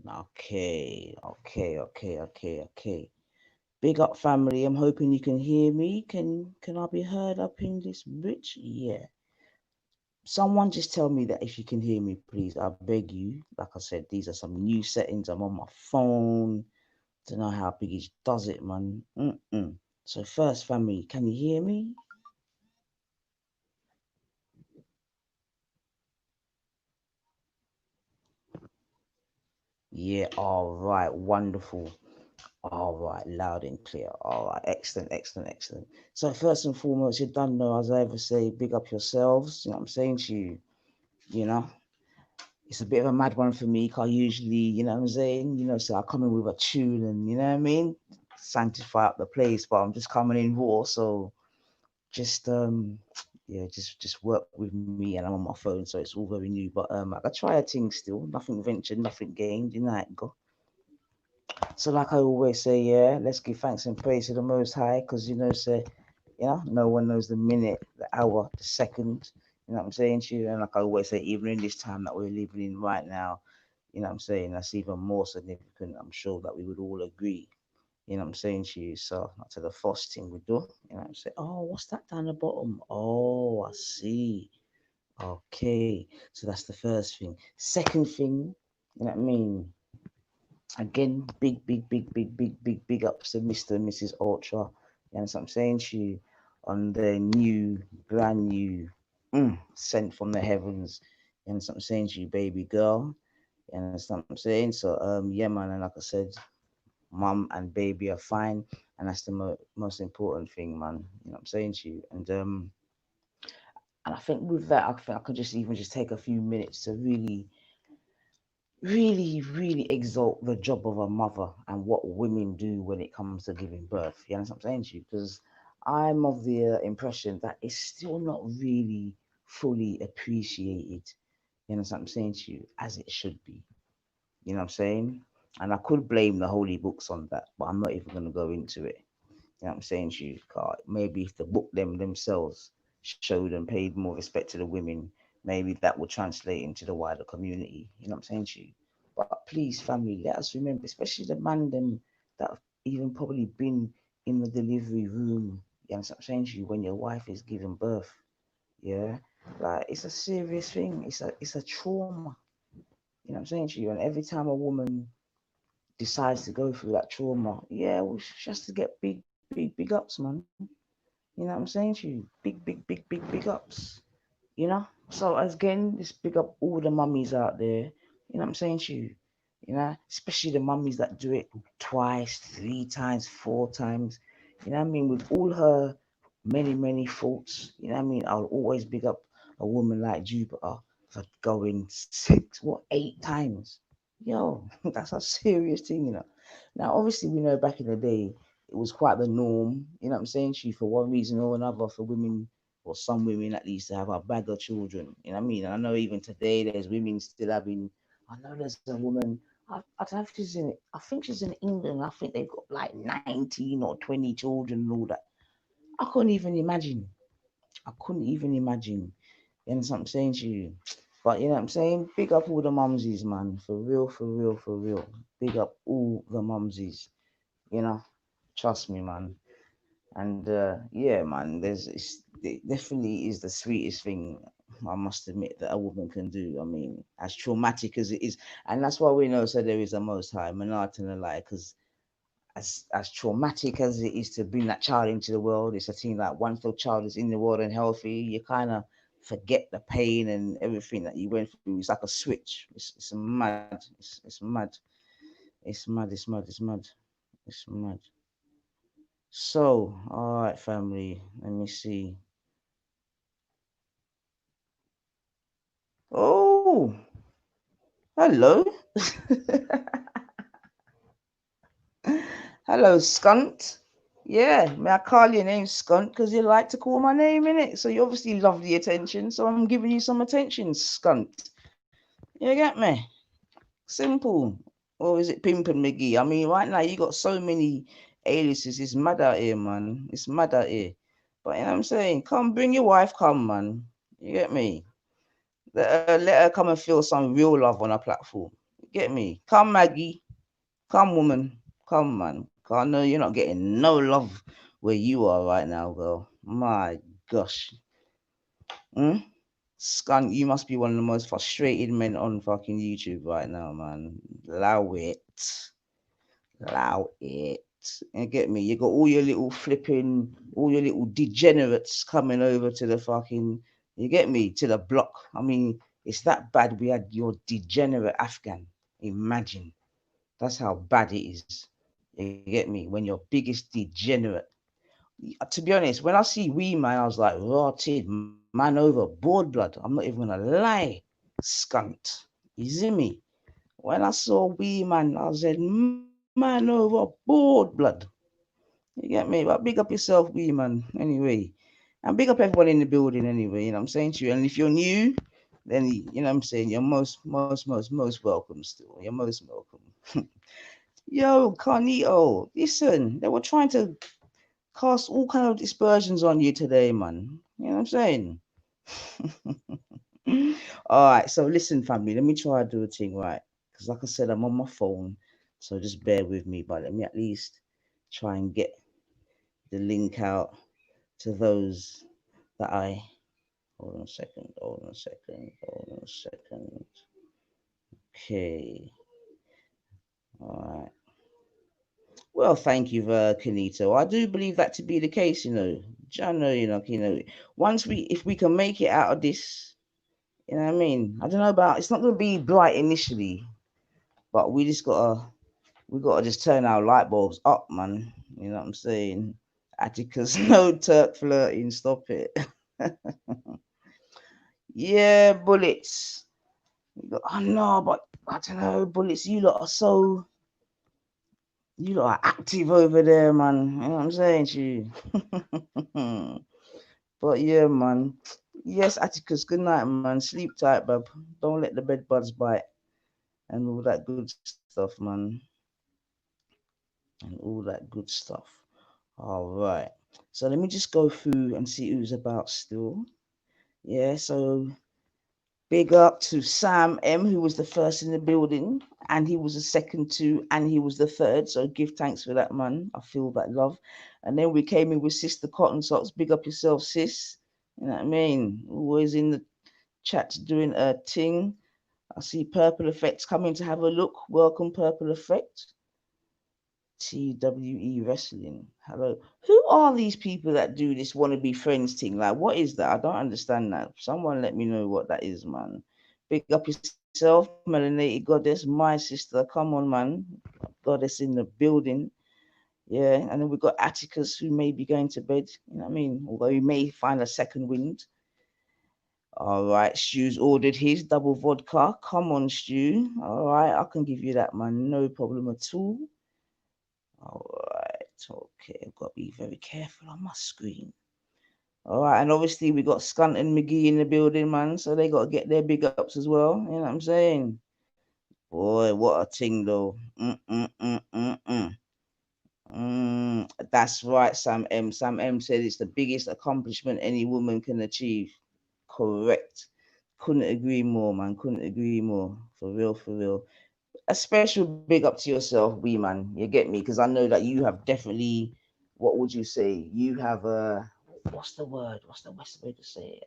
Okay, okay. Big up family. I'm hoping you can hear me. Can I be heard up in this bitch? Yeah. Someone just tell me that if you can hear me, please. I beg you. Like I said, these are some new settings. I'm on my phone. Don't know how big it does it, man. So first, family, can you hear me? Yeah. All right. Wonderful. All right. Loud and clear. All right. Excellent. So first and foremost, you don't know, as I ever say, big up yourselves. You know what I'm saying to you. You know, it's a bit of a mad one for me. Cause usually, you know what I'm saying. So I come in with a tune, and you know what I mean, sanctify up the place. But I'm just coming in raw, so just yeah, just work with me, and I'm on my phone, so it's all very new. But I can try a thing still. Nothing ventured, nothing gained. You know how it go. So like I always say, yeah, let's give thanks and praise to the Most High, because say, no one knows the minute, the hour, the second. You know what I'm saying to you? And like I always say, even in this time that we're living in right now, you know what I'm saying, that's even more significant. I'm sure that we would all agree. You know what I'm saying to you? So not to the first thing we do. You know what I'm saying? Oh, what's that down the bottom? Oh, I see. Okay. So that's the first thing. Second thing, you know what I mean? Again, big ups to Mr. and Mrs. Ultra. You know what I'm saying to you? On the new, brand new, sent from the heavens. You know what I'm saying to you, baby girl? You understand what I'm saying? So, yeah, man, and like I said, mum and baby are fine, and that's the most important thing, man. You know what I'm saying to you? And I think with that, I think I could just even just take a few minutes to really exalt the job of a mother and what women do when it comes to giving birth. You know what I'm saying to you? Because I'm of the impression that it's still not really fully appreciated. You know what I'm saying to you? As it should be. You know what I'm saying? And I could blame the holy books on that, but I'm not even going to go into it. You know what I'm saying to you? Maybe if the book themselves showed and paid more respect to the women, maybe that will translate into the wider community. You know what I'm saying to you? But please, family, let us remember, especially the man them that have even probably been in the delivery room. You know what I'm saying to you? When your wife is giving birth, yeah, like it's a serious thing. It's a trauma. You know what I'm saying to you? And every time a woman decides to go through that trauma, yeah, well, she has to get big ups, man. You know what I'm saying to you? Big ups. So again, just big up all the mummies out there. You know what I'm saying to you? Especially the mummies that do it twice, three times, four times. You know what I mean? With all her many faults. You know what I mean? I'll always big up a woman like Jupiter for going six, what, 8 times. Yo, that's a serious thing, Now, obviously, we know back in the day, it was quite the norm. You know what I'm saying? She, for one reason or another, for women, or some women at least, to have a bag of children. You know what I mean? And I know even today, there's women still having. I know there's a woman. I don't know if she's in. I think she's in England. I think they've got like 19 or 20 children and all that. I couldn't even imagine. I couldn't even imagine. You know what I'm saying to you? But you know what I'm saying? Big up all the mumsies, man. For real. Big up all the mumsies. You know, trust me, man. And yeah, man, it definitely is the sweetest thing, I must admit, that a woman can do. I mean, as traumatic as it is, and that's why we know, so there is a Most High, Manat and a lie, because as traumatic as it is to bring that child into the world, it's a thing like once the child is in the world and healthy, you kind of forget the pain and everything that you went through. It's like a switch. It's mad. It's mad. It's mad. So, all right, family. Let me see. Oh, hello. Hello, Skunt. Yeah, may I call your name Skunt because you like to call my name in it. So you obviously love the attention. So I'm giving you some attention, Skunt. You get me? Simple. Or is it Pimpin' McGee? I mean, right now you got so many aliases. It's mad out here, man. It's mad out here. But you know what I'm saying? Come, bring your wife, come, man. You get me? Let her come and feel some real love on a platform. Get me? Come, Maggie. Come, woman. Come, man. I know you're not getting no love where you are right now, girl. My gosh. Hmm? Skunk, you must be one of the most frustrated men on fucking YouTube right now, man. Allow it. Allow it. And get me? You got all your little flipping, all your little degenerates coming over to the fucking, you get me? To the block. I mean, it's that bad we had your degenerate Afghan. Imagine. That's how bad it is. You get me? When your biggest degenerate. To be honest, when I see Wee Man, I was like, rotted, man over, board blood. I'm not even gonna lie. Skunked. You see me? When I saw Wee Man, I said, man over, board blood. You get me? But big up yourself, Wee Man. Anyway. And big up everyone in the building anyway, you know what I'm saying to you. And if you're new, then you know what I'm saying, you're most welcome still. You're most welcome. Yo, Carnito, listen, they were trying to cast all kind of dispersions on you today, man. You know what I'm saying? All right, so listen, family, let me try to do a thing right. Because, like I said, I'm on my phone, so just bear with me. But let me at least try and get the link out to those that I. Hold on a second, hold on a second, hold on a second. Okay. All right. Well, thank you, Kanito. I do believe that to be the case, you know. I know, once if we can make it out of this, you know what I mean? I don't know about, it's not going to be bright initially, but we gotta just turn our light bulbs up, man. You know what I'm saying? Atticus, no Turk flirting, stop it. Yeah, bullets. Oh no, but I don't know, bullets. You lot are active over there, man. You know what I'm saying to you? But yeah, man. Yes, Atticus, good night, man. Sleep tight, bub. Don't let the bed bugs bite and all that good stuff, man. And all that good stuff. All right. So let me just go through and see who's about still. Yeah, so big up to Sam M, who was the first in the building, and he was the second too, and he was the third. So give thanks for that, man. I feel that love. And then we came in with Sister Cotton Socks. Big up yourself, sis. You know what I mean? Always in the chat doing a ting. I see Purple Effects coming to have a look. Welcome, Purple Effect. TWE Wrestling. Hello. Who are these people that do this wanna be friends thing? Like, what is that? I don't understand that. Someone let me know what that is, man. Big up yourself, melanated goddess, my sister. Come on, man. Goddess in the building. Yeah, and then we've got Atticus who may be going to bed. You know what I mean? Although he may find a second wind. All right, Stu's ordered his double vodka. Come on, Stu. All right, I can give you that, man. No problem at all. All right, okay. I've got to be very careful on my screen. All right, and obviously we got Scunt and McGee in the building, man. So they got to get their big ups as well. You know what I'm saying? Boy, what a ting though. That's right, Sam M. Sam M said it's the biggest accomplishment any woman can achieve. Correct. Couldn't agree more, man. Couldn't agree more. For real, for real. A special big up to yourself, wee man. You get me? Because I know that you have definitely, what would you say? You have what's the word? What's the best way to say it?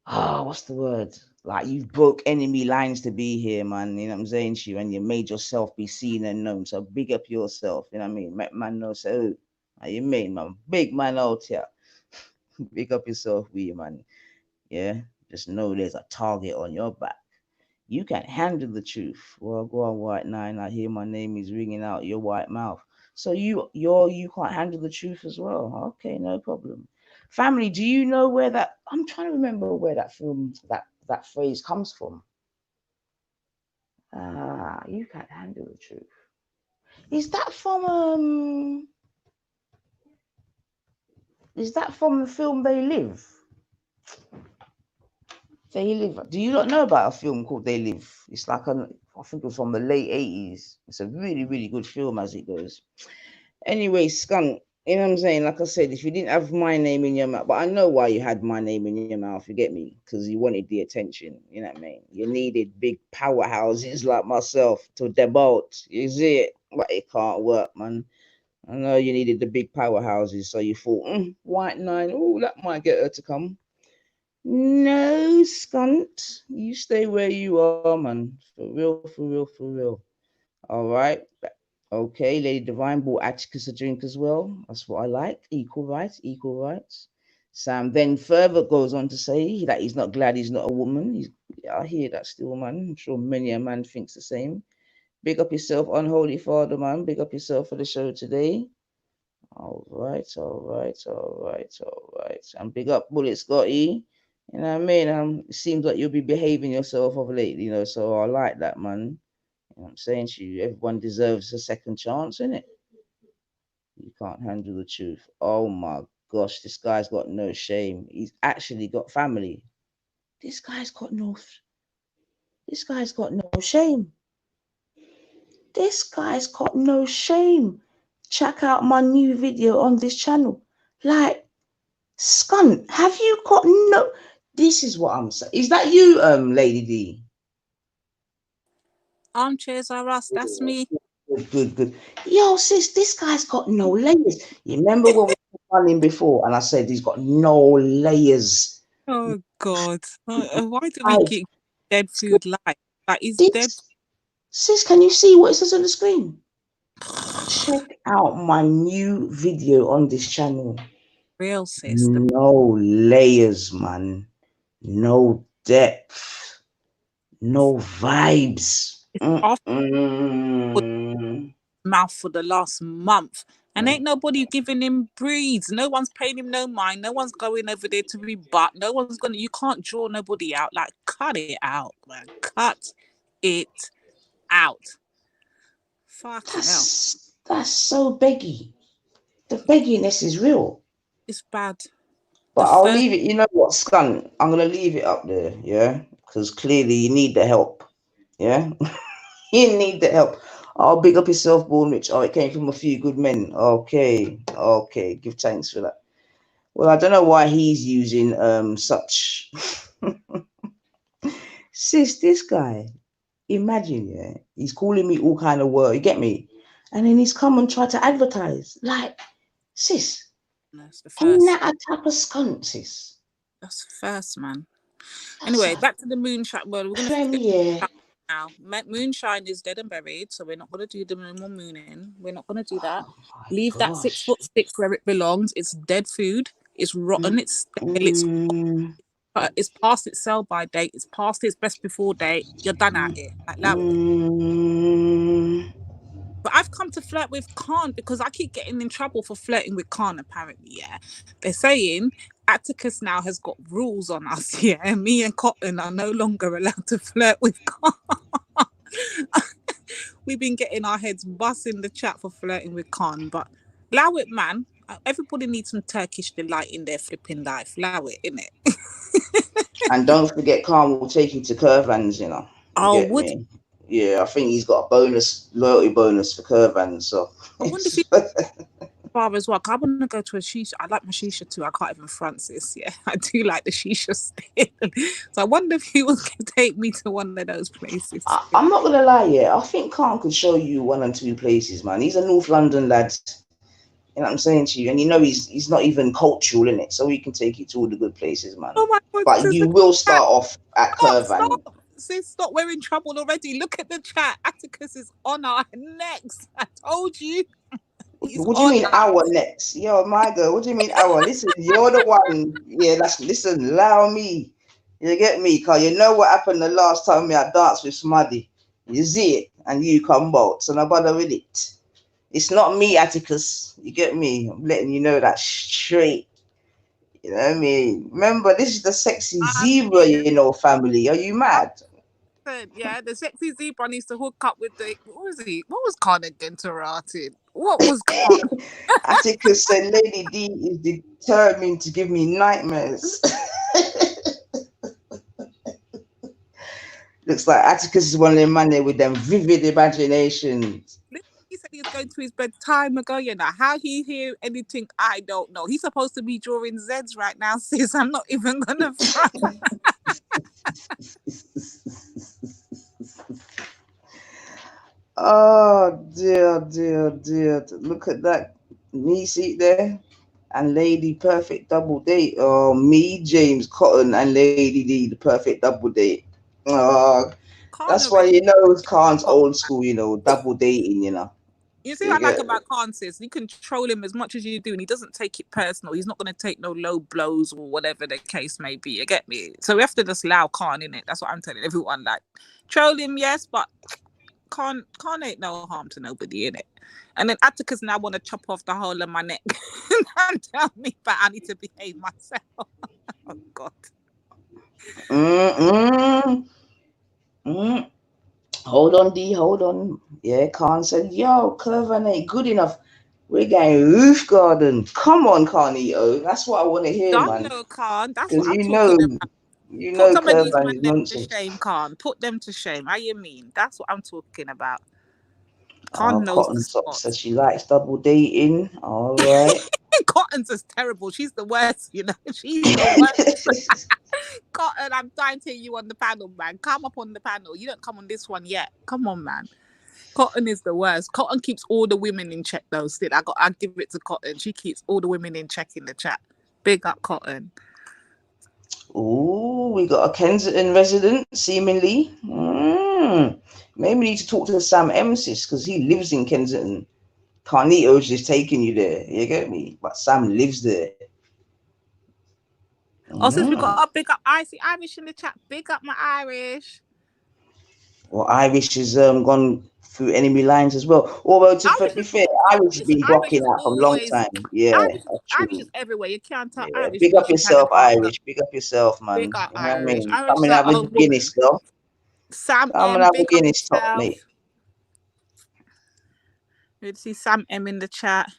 What's the word? Like you've broke enemy lines to be here, man. You know what I'm saying to you, and you made yourself be seen and known. So big up yourself. You know what I mean? Make man know so. How you mean, man? Big man out here. Big up yourself, wee man. Yeah. Just know there's a target on your back. You can handle the truth. Well, go on, White Nine. I hear my name is ringing out your white mouth. So you can't handle the truth as well. Okay, no problem. Family, do you know where that? I'm trying to remember where that film that phrase comes from. You can't handle the truth. Is that from Is that from the film They Live? They Live. Do you not know about a film called They Live? It's like I think it was from the late 80s. It's a really, really good film as it goes. Anyway, Skunk, You know what I'm saying? Like I said, if you didn't have my name in your mouth, but I know why you had my name in your mouth, you get me? Because you wanted the attention. You know what I mean? You needed big powerhouses like myself to debut. You see it? But it can't work, man. I know you needed the big powerhouses, so you thought, white nine, oh, that might get her to come. No, scunt. You stay where you are, man. For real, for real, for real. All right. Okay, Lady Divine bought Atticus a drink as well. That's what I like. Equal rights, equal rights. Sam then further goes on to say that he's not glad he's not a woman. I hear that still, man. I'm sure many a man thinks the same. Big up yourself, unholy father, man. Big up yourself for the show today. All right, all right, all right, all right. And big up Bullet Scotty. You know what I mean? It seems like you'll be behaving yourself of late, so I like that, man. You know what I'm saying to you? Everyone deserves a second chance, innit? You can't handle the truth. Oh my gosh, this guy's got no shame. He's actually got family. This guy's got no this guy's got no shame. This guy's got no shame. Check out my new video on this channel. Like, scunt, have you got no? This is what I'm saying. Is that you, Lady D? Armchairs are us. That's me. Good, good, good. Yo, sis, this guy's got no layers. You remember when we were running before, and I said he's got no layers. Oh God! Why do we Guys, keep dead food live? Like he's dead. this, sis, can you see what it says on the screen? Check out my new video on this channel. Real sis. No layers, man. No depth. No vibes. It's off the Mm-mm. mouth for the last month, and ain't nobody giving him breeds. No one's paying him no mind. No one's going over there to rebut. No one's gonna. You can't draw nobody out. Like cut it out, man. Cut it out. Fucking hell. That's so beggy. The begginess is real. It's bad. But The I'll first leave it. You know what, Scunt? I'm gonna leave it up there, yeah, because clearly you need the help, yeah. You need the help. I'll big up yourself, Born Rich. Oh, it came from a few good men. Okay, okay. Give thanks for that. Well, I don't know why he's using such. Sis, this guy. Imagine, yeah, he's calling me all kind of word. You get me? And then he's come and tried to advertise. Like, sis, that's the ain't first. that a type of scunt, sis? That's the first, man. That's Anyway, a back to the moonshine. Well, we're gonna forget premier. now. Moonshine is dead and buried, so we're not gonna do the no more mooning. We're not gonna do that. Oh my Leave that six gosh. foot stick where it belongs. It's dead food. It's rotten. It's stale. Mm, It's past its sell by date. It's past its best before date. You're done at it. Like allow it. mm. But I've come to flirt with Khan because I keep getting in trouble for flirting with Khan, apparently, yeah. They're saying Atticus now has got rules on us, yeah. And me and Cotton are no longer allowed to flirt with Khan. We've been getting our heads bust in the chat for flirting with Khan, but allow it, man. Everybody needs some Turkish delight in their flipping life. Allow it, innit? And don't forget, Khan will take you to Curvans, you know. You Oh, get would me? Yeah, I think he's got a loyalty bonus for Curvans. So I wonder if it's he bar as well. I want to go to a shisha. I like my shisha too. I can't even front this. Yeah, I do like the shisha still. So I wonder if he was going to take me to one of those places. I'm not gonna lie, yeah. I think Khan could show you one and two places, man. He's a North London lad. You know what I'm saying to you? And you know he's not even cultural in it, so he can take you to all the good places, man. Oh my God, But sis, you look will at start off at that. Curvan. Stop. Sis, stop. We're in trouble already. Look at the chat. Atticus is on our necks. I told you. He's What do you on mean us. our next? Yo, my girl, what do you mean our? Listen, you're the one. Yeah, listen, allow me. You get me? Cause you know what happened the last time me I danced with somebody. You see it, and you come out. So no bother with it. It's not me, Atticus. You get me? I'm letting you know that straight. You know what I mean? Remember, this is the sexy I'm zebra, here. you know, family. Are you mad? Yeah, the sexy zebra needs to hook up with the what was he? What was Khan again to What was Khan? Atticus said Lady D is determined to give me nightmares. Looks like Atticus is one of them man there with them vivid imaginations. He said he was going going to his bed time ago, you know. How he hear anything, I don't know. He's supposed to be drawing Zeds right now, sis. I'm not even gonna front. Oh dear, dear, dear. Look at that me seat there. And Lady Perfect double date. Oh, me, James Cotton, and Lady D, the perfect double date. Oh, Khan that's why already. you know Khan's old school, you know, double dating, you know. You see You what I like get about Khan, sis? You can troll him as much as you do, and he doesn't take it personal. He's not going to take no low blows or whatever the case may be. You get me? So we have to just allow Khan in it. That's what I'm telling everyone. Like, troll him, yes, but Khan ain't no harm to nobody in it. And then Atticus now want to chop off the whole of my neck and tell me that I need to behave myself. Oh God. Hold on, D, hold on. Yeah, Khan said, yo, Curvan ain't good enough. We're going roof garden. Come on, Carnito. That's what I want to hear, Don't man. know, Khan. That's Because what I'm talking about. you Put know some of these Curvan men is them to nonsense. shame, Khan. Put them to shame. How you mean? That's what I'm talking about. Khan Oh, knows the Cotton Socks spots. says she likes double dating. All right. Cotton's is terrible. She's the worst, you know. She's the worst. Cotton, I'm dying to hear you on the panel, man. Come up on the panel. You don't come on this one yet. Come on, man. Cotton is the worst. Cotton keeps all the women in check, though. Still, I give it to Cotton. She keeps all the women in check in the chat. Big up, Cotton. Ooh, we got a Kensington resident, seemingly. Maybe we need to talk to Sam Emsis because he lives in Kensington. Carnito's just taking you there. You get me? But Sam lives there. Oh, since we got a big up Irish in the chat. Big up my Irish. Well, Irish has gone through enemy lines as well. Although, to be fair, Irish has been Irish blocking is out for a long always time. Yeah, Irish true. is everywhere. You can't tell Yeah. Irish Big where up she had a yourself, partner. Irish. Big up yourself, man. Big up You know what I Irish. mean? Irish Come is and our have a own woman. Guinness, though. Sam Come and M, have a big up Guinness top, yourself. mate. Good to see Sam M in the chat.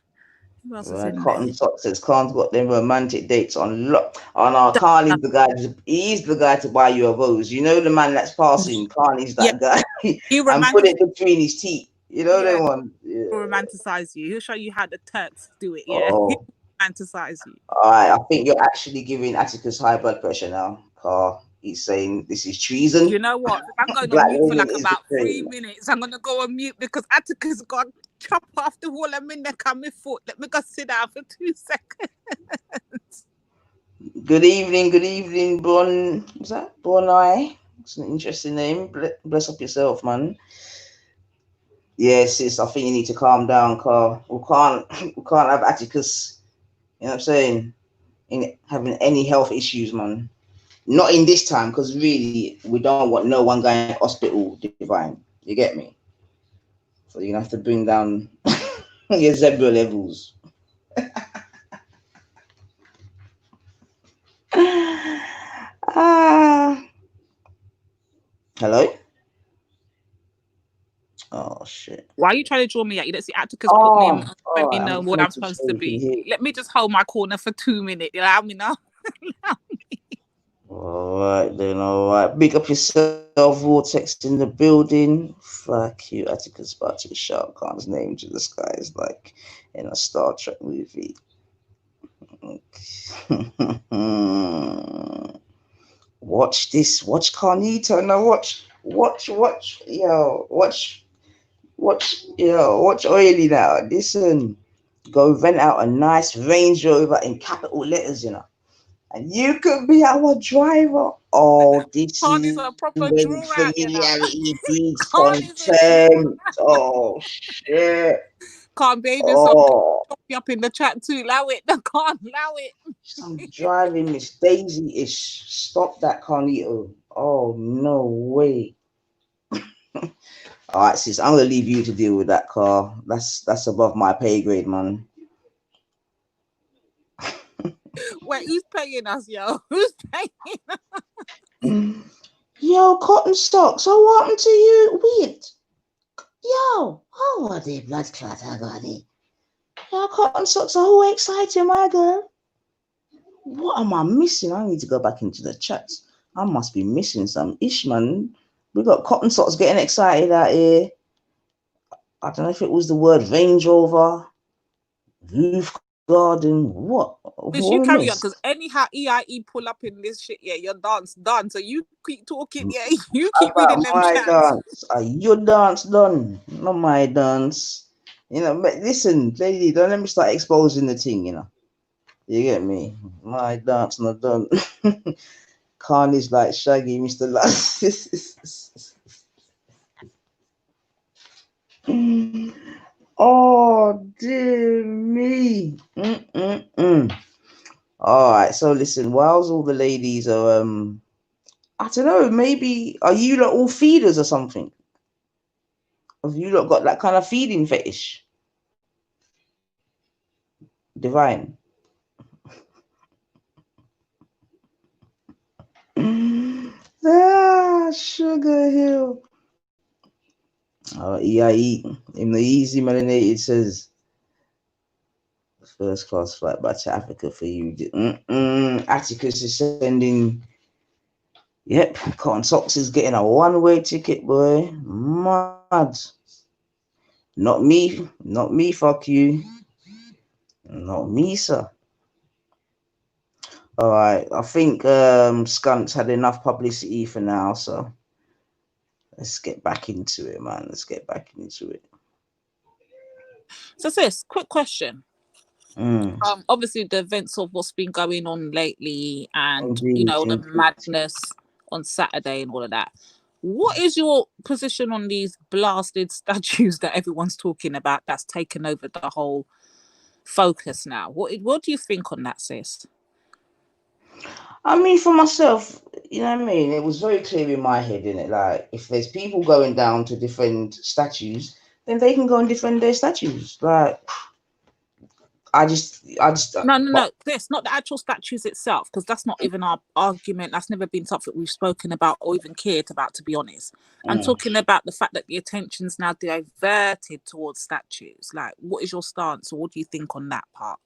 Who else is in Cotton there? Sock says Khan's got them romantic dates on lock. Oh no, Carly's the guy. He's the guy to buy you a rose. You know the man that's passing. Carly's Yeah, that guy, he and put it between his teeth. You know yeah, the one. Yeah. he'll romanticize you. He'll show you how the Turks do it. Yeah, he'll Oh, romanticize you. all right. I think you're actually giving Atticus high blood pressure now, Carl. He's saying this is treason. You know what? If I'm going on mute for Blackmailing like is about 3 betrayal. minutes, I'm gonna go on mute because Atticus got to chop off the wall. I'm in there, come with foot. Let me go sit down for 2 seconds. Good evening, Bon. What's that? Bonai. It's an interesting name. Bless up yourself, man. Yes, sis. I think you need to calm down, Carl. We can't have Atticus. You know what I'm saying? In having any health issues, man. Not in this time, because really we don't want no one going to hospital, Divine. You get me? So you're gonna have to bring down your zebra levels. Ah, hello. Oh shit. Why are you trying to draw me out? You don't see Atticus put me in. Let me All right. know I'm what going I'm to supposed so to we can be. hear. Let me just hold my corner for 2 minutes. Allow me now. All right then. All right. Big up yourself, Vortex in the building. Fuck you, Atticus. About to shout Khan's name to the skies like in a Star Trek movie. Watch this. Watch Carnito. No, watch. Yo, watch Oily now. Listen, go rent out a nice Range Rover in capital letters, you know, and you could be our driver. Oh, this Khan is is a when proper draw out, you know. familiarity breeds Khan is a draw. contempt. Oh shit. Can't behave yourself. Oh, Chop you up in the chat too. Allow it. Can't allow it. some driving Miss Daisy ish. Stop that, Carnito. Oh no way. All right, sis, I'm gonna leave you to deal with that car. That's above my pay grade, man. Wait, who's paying us, yo? Who's paying us? Yo, Cotton Socks, what happened to you? Weird. Yo, oh, what the blood clot I got it. Yo, Cotton Socks, how exciting, my girl. What am I missing? I need to go back into the chats. I must be missing some ish, man. We got Cotton Socks getting excited out here. I don't know if it was the word Range Rover, roof garden, what? Bitch, What you I carry on, missed? because anyhow EIE pull up in this shit, yeah, your dance done. So you keep talking, yeah, you keep reading About them my chats. dance. Are your dance done? Not my dance. But listen, lady, don't let me start exposing the thing. You get me? My dance not done. Carnage like Shaggy, Mr. Last. Oh, dear me. Mm-mm-mm. All right, so listen, whilst all the ladies are, I don't know, maybe, are you lot all feeders or something? Have you lot got that kind of feeding fetish? Divine. Sugar Hill. EIE. In the easy melanated says, first class flight back to Africa for you. Atticus is sending. Yep, Cotton Socks is getting a one-way ticket, boy. Mad. Not me. Not me, fuck you. Not me, sir. All right, I think Skunk's had enough publicity for now, so let's get back into it, man. Let's get back into it. So sis, quick question. Mm. Obviously the events of what's been going on lately, and Indeed, the indeed. madness on Saturday and all of that. What is your position on these blasted statues that everyone's talking about that's taken over the whole focus now? What do you think on that, sis? I mean, for myself, you know what I mean? It was very clear in my head, innit? Like, if there's people going down to defend statues, then they can go and defend their statues. Like, No. This, not the actual statues itself, because that's not even our argument. That's never been something we've spoken about or even cared about, to be honest. I'm mm. talking about the fact that the attention's now diverted towards statues. Like, what is your stance, or what do you think on that part?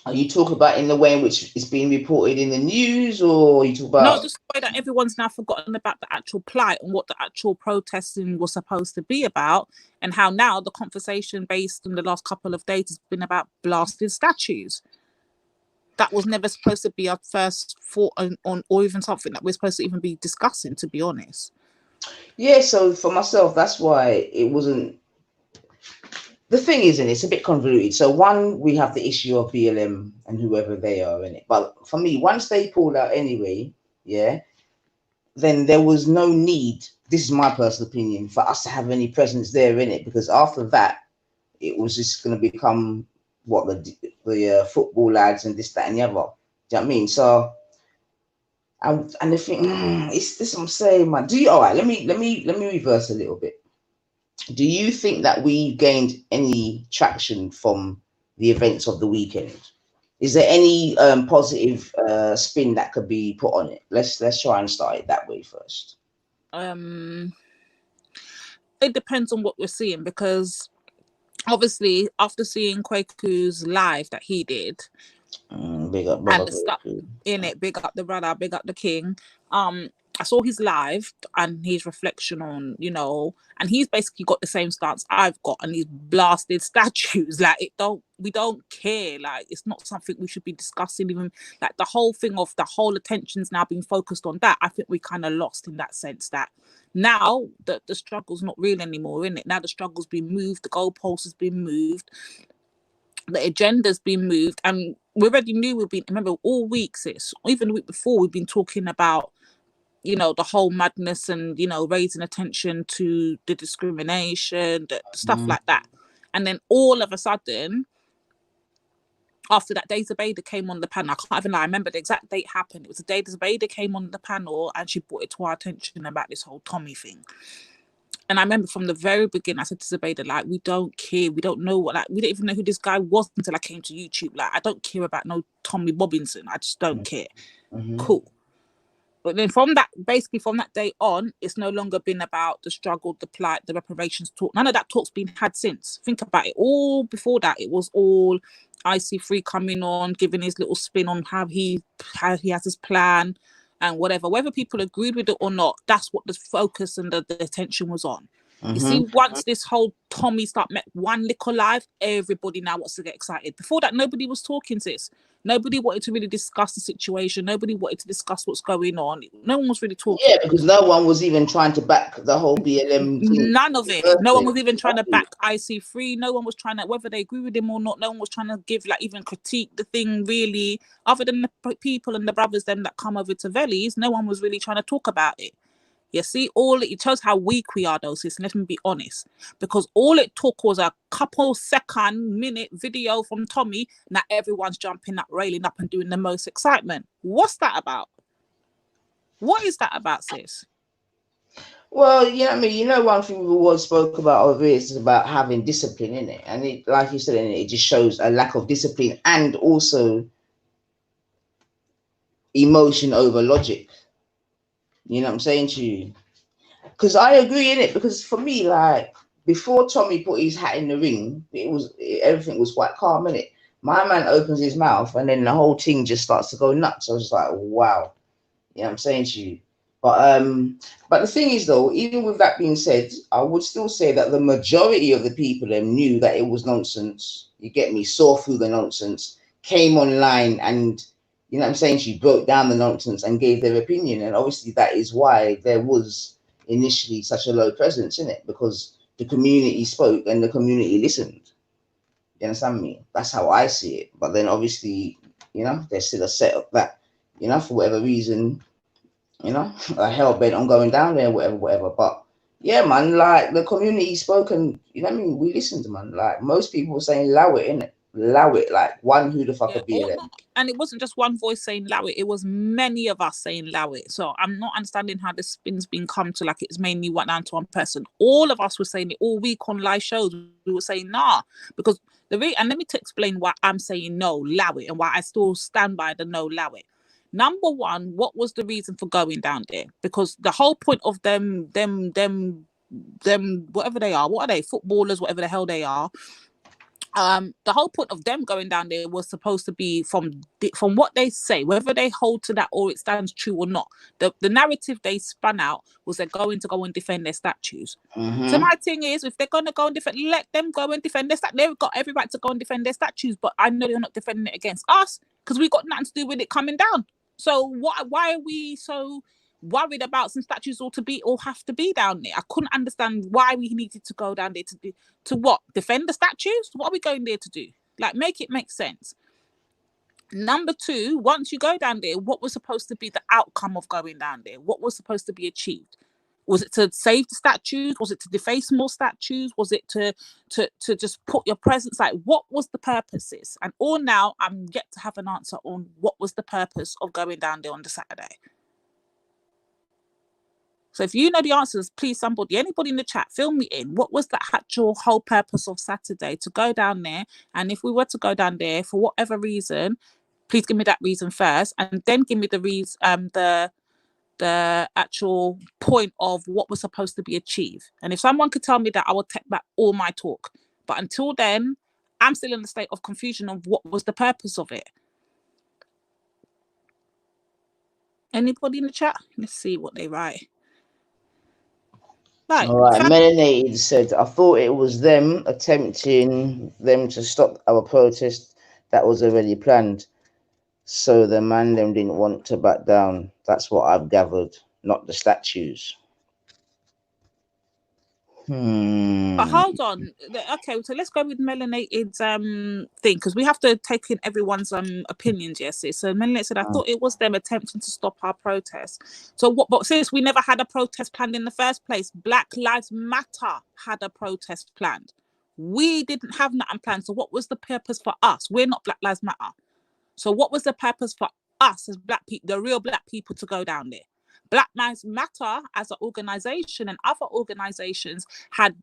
Are you talking about in the way in which it's being reported in the news, or you talk No, about? just the way that everyone's now forgotten about the actual plight and what the actual protesting was supposed to be about, and how now the conversation based in the last couple of days has been about blasted statues. That was never supposed to be our first thought on, or even something that we're supposed to even be discussing, to be honest. Yeah, so for myself, that's why it wasn't. The thing is, and it's a bit convoluted. So one, we have the issue of BLM and whoever they are in it. But for me, once they pulled out anyway, yeah, then there was no need. This is my personal opinion for us to have any presence there in it, because after that, it was just going to become what the football lads and this, that, and the other. Do you know what I mean? So, and the thing, it's this I'm saying, man. Do you? All right. Let me reverse a little bit. Do you think that we gained any traction from the events of the weekend? Is there any positive spin that could be put on it? Let's try and start it that way first. Um, it depends on what we're seeing, because obviously after seeing Kweku's live that he did, Big up, and brother. the stuff in it, big up the brother, big up the king. I saw his live and his reflection on, and he's basically got the same stance I've got, and these blasted statues. Like, we don't care. Like, it's not something we should be discussing. Even like the whole thing of the whole attention's now being focused on that. I think we kind of lost in that sense that now the struggle's not real anymore, isn't it? Now the struggle's been moved, the goalpost has been moved, the agenda's been moved, and we already knew we've been. Remember, all week, sis, even the week before, we've been talking about the whole madness and raising attention to the discrimination, the stuff like that. And then all of a sudden, after that, day Zubaydah came on the panel. I can't even lie, I remember the exact date happened. It was the day Zubaydah came on the panel and she brought it to our attention about this whole Tommy thing. And I remember from the very beginning, I said to Zubaydah, like, we don't care. We don't know we don't even know who this guy was until I came to YouTube. Like, I don't care about no Tommy Robinson. I just don't care. Cool. But then from that day on, it's no longer been about the struggle, the plight, the reparations talk. None of that talk's been had since. Think about it. All before that, it was all IC3 coming on, giving his little spin on how he has his plan and whatever. Whether people agreed with it or not, that's what the focus and the attention was on. You see, once this whole Tommy start met one little live, everybody now wants to get excited. Before that, nobody was talking, sis. Nobody wanted to really discuss the situation. Nobody wanted to discuss what's going on. No one was really talking. Yeah, because no one was even trying to back the whole BLM thing. None of it. No one was even trying to back IC3. No one was trying to, whether they agree with him or not, no one was trying to give, like, even critique the thing, really. Other than the people and the brothers them that come over to Vellies, no one was really trying to talk about it. You see, it shows how weak we are, though, sis. Let me be honest. Because all it took was a couple minute video from Tommy. Now everyone's jumping up, railing up, and doing the most excitement. What's that about? What is that about, sis? Well, you know what I mean. You know, one thing we always spoke about over here is about having discipline in it, and it, like you said, it just shows a lack of discipline and also emotion over logic. You know what I'm saying to you? Because I agree in it. Because for me, like, before Tommy put his hat in the ring, everything was quite calm in it. My man opens his mouth, and then the whole thing just starts to go nuts. I was like, wow. You know what I'm saying to you? But the thing is, though, even with that being said, I would still say that the majority of the people knew that it was nonsense. You get me? Saw through the nonsense, came online, and you know what I'm saying? She broke down the nonsense and gave their opinion. And obviously, that is why there was initially such a low presence in it, because the community spoke and the community listened. You understand me? That's how I see it. But then, obviously, you know, there's still a setup that, you know, for whatever reason, you know, are hell bent on going down there, whatever. But yeah, man, like, the community spoke, and you know what I mean, we listened, man. Like, most people were saying allow it, innit? Allow it. Like, one, who the fuck Yeah, would be them? and it wasn't just one voice saying allow it, it was many of us saying allow it. So I'm not understanding how the spin's been come to, like, it's mainly one down to one person. All of us were saying it all week on live shows. We were saying nah, because and let me explain why I'm saying no, allow it, and why I still stand by the no, allow it. Number one, what was the reason for going down there? Because the whole point of them, whatever they are, what are they, footballers, whatever the hell they are, the whole point of them going down there was supposed to be, from what they say, whether they hold to that or it stands true or not, the narrative they spun out was they're going to go and defend their statues. So my thing is, if they're going to go and defend, let them go and defend their statues. They've got every right to go and defend their statues, but I know they're not defending it against us, because we got nothing to do with it coming down. So why are we so worried about some statues or have to be down there? I couldn't understand why we needed to go down there to what? Defend the statues? What are we going there to do? Like, make it make sense. Number two, once you go down there, what was supposed to be the outcome of going down there? What was supposed to be achieved? Was it to save the statues? Was it to deface more statues? Was it to just put your presence? Like, what was the purposes? And all now, I'm yet to have an answer on what was the purpose of going down there on the Saturday. So if you know the answers, please, anybody in the chat, fill me in. What was the actual whole purpose of Saturday to go down there? And if we were to go down there for whatever reason, please give me that reason first, and then give me the reason, the actual point of what was supposed to be achieved. And if someone could tell me that, I will take back all my talk. But until then, I'm still in a state of confusion of what was the purpose of it. Anybody in the chat? Let's see what they write. Right. All right. Melanated said, I thought it was them attempting them to stop our protest that was already planned. So the man them didn't want to back down. That's what I've gathered, not the statues. But hold on. Okay, so let's go with Melanated's thing, because we have to take in everyone's opinions, yes. So Melanated said, I thought it was them attempting to stop our protest. So what? But since we never had a protest planned in the first place, Black Lives Matter had a protest planned. We didn't have nothing planned. So what was the purpose for us? We're not Black Lives Matter. So what was the purpose for us as Black people, the real Black people, to go down there? Black Lives Matter as an organization and other organizations had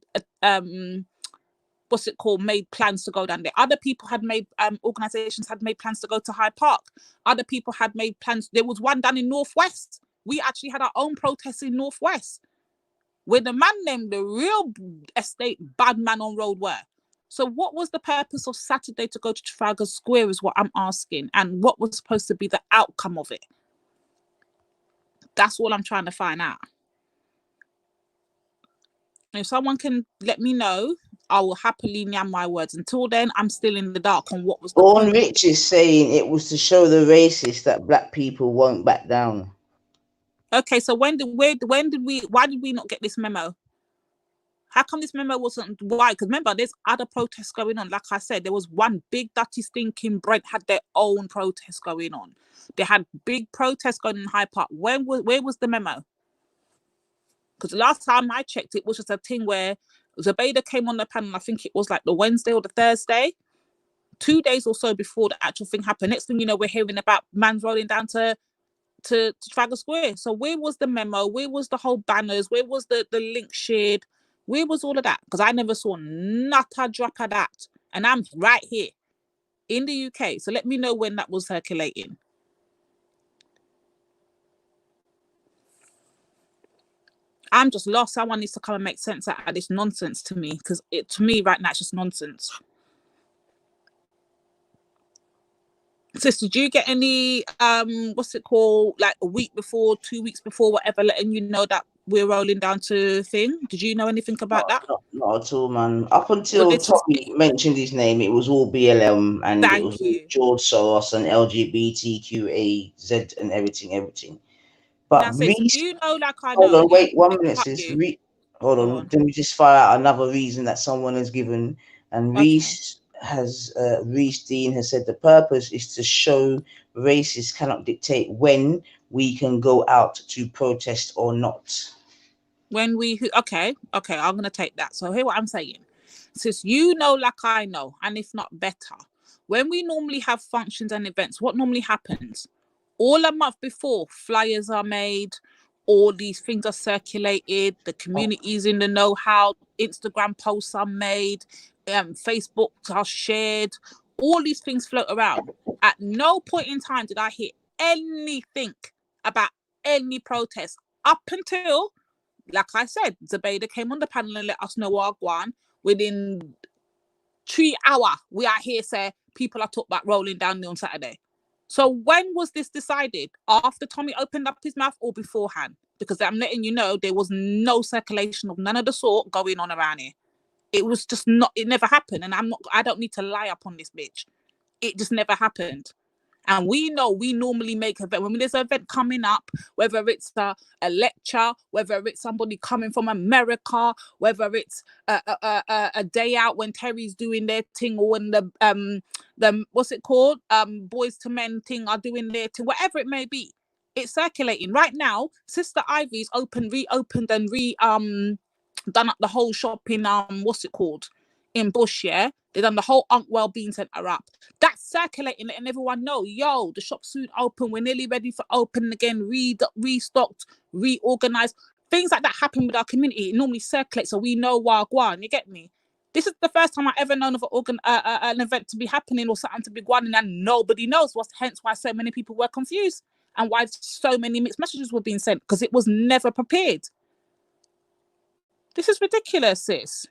made plans to go down there. Other people had made organizations had made plans to go to Hyde Park. Other people had made plans. There was one down in Northwest. We actually had our own protests in Northwest, where the man named the real estate bad man on road were. So what was the purpose of Saturday to go to Trafalgar Square is what I'm asking, and what was supposed to be the outcome of it? That's all I'm trying to find out. If someone can let me know, I will happily name my words. Until then, I'm still in the dark on what was the Born point. Rich is saying it was to show the racists that black people won't back down. Okay, so why did we not get this memo? How come this memo wasn't? Why? Because remember, there's other protests going on. Like I said, there was one big dirty stinking Brent had their own protests going on. They had big protests going in Hyde Park. Where was the memo? Because the last time I checked, it was just a thing where Zubaydah came on the panel. I think it was like the Wednesday or the Thursday, 2 days or so before the actual thing happened. Next thing you know, we're hearing about man's rolling down to Trafalgar Square. So where was the memo? Where was the whole banners? Where was the link shared? Where was all of that? Because I never saw not a drop of that. And I'm right here in the UK. So let me know when that was circulating. I'm just lost. Someone needs to come and make sense out of this nonsense to me, because to me right now it's just nonsense. Sis, did you get any what's it called, like a week before, 2 weeks before, whatever, letting you know that we're rolling down to thing? Did you know anything about that? Not at all, man. Up Well, until this is Tommy mentioned his name, it was all BLM and it was thank you. George Soros and LGBTQAZ and everything. Now, But sis, Reese, you know, like I hold know, on, you wait one let me minute, cut sis. you. Hold Go on, on. let me just fire out another reason that someone has given. And Okay. Reese Dean has said the purpose is to show racists cannot dictate when we can go out to protest or not. When okay, I'm gonna take that. So hear what I'm saying. Since you know, like I know, and if not better, when we normally have functions and events, what normally happens? All a month before, flyers are made, all these things are circulated, the community's in the know-how, Instagram posts are made, Facebook are shared, all these things float around. At no point in time did I hear anything about any protest up until, like I said, Zubaydah came on the panel and let us know what going. Within 3 hours, we are here say people are talking about rolling down on Saturday. So when was this decided? After Tommy opened up his mouth or beforehand? Because I'm letting you know there was no circulation of none of the sort going on around here. It was just not. It never happened, and I don't need to lie up on this bitch. It just never happened. And we know we normally make event when there's an event coming up, whether it's a lecture, whether it's somebody coming from America, whether it's a day out when Terry's doing their thing, or when the what's it called, boys to men thing are doing their thing, whatever it may be, it's circulating right now. Sister Ivy's reopened and done up the whole shop in what's it called, in Bush. Yeah, they done the whole Unk Wellbeing Centre up. That's circulating, letting everyone know, yo, the shop's soon open. We're nearly ready for open again, restocked, reorganized. Things like that happen with our community. It normally circulates, so we know wagwan. You get me? This is the first time I ever known of an event to be happening or something to be going, and nobody knows. Hence why so many people were confused and why so many mixed messages were being sent, because it was never prepared. This is ridiculous, sis.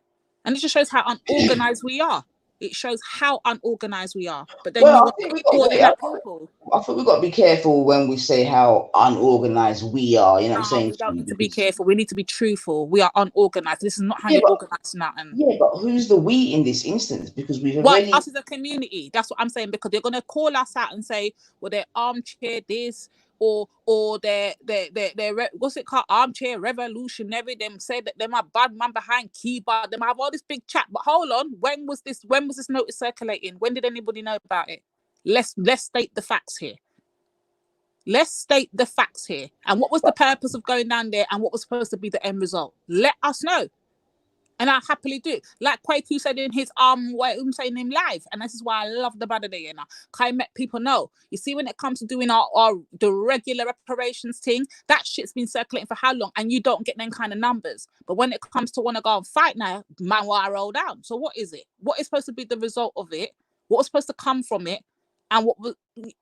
And it just shows how unorganized we are. It shows how unorganized we are. But then Well, you I want think to we keep calling got. out people. I think we got to be careful when we say how unorganized we are. You know what I'm No, saying we to don't you? need to be Because careful. We need to be truthful. We are unorganized. This is not how yeah, you but organize nothing. who's the we in this instance? Because we've Well, already. us as a community, that's what I'm saying, because they're gonna call us out and say, well, they're armchair this, or they're what's it called, armchair revolutionary. Them say that they're my bad man behind keyboard. Them have all this big chat. But hold on, when was this notice circulating? When did anybody know about it? Let's state the facts here. Let's state the facts here. And what was the purpose of going down there, and what was supposed to be the end result? Let us know. And I'll happily do it. Like Kwaku said in his way I'm saying him live. And this is why I love the brother there, you know. I make people know. You see, when it comes to doing the regular reparations thing, that shit's been circulating for how long? And you don't get them kind of numbers. But when it comes to want to go and fight now, man, I roll down. So what is it? What is supposed to be the result of it? What was supposed to come from it? And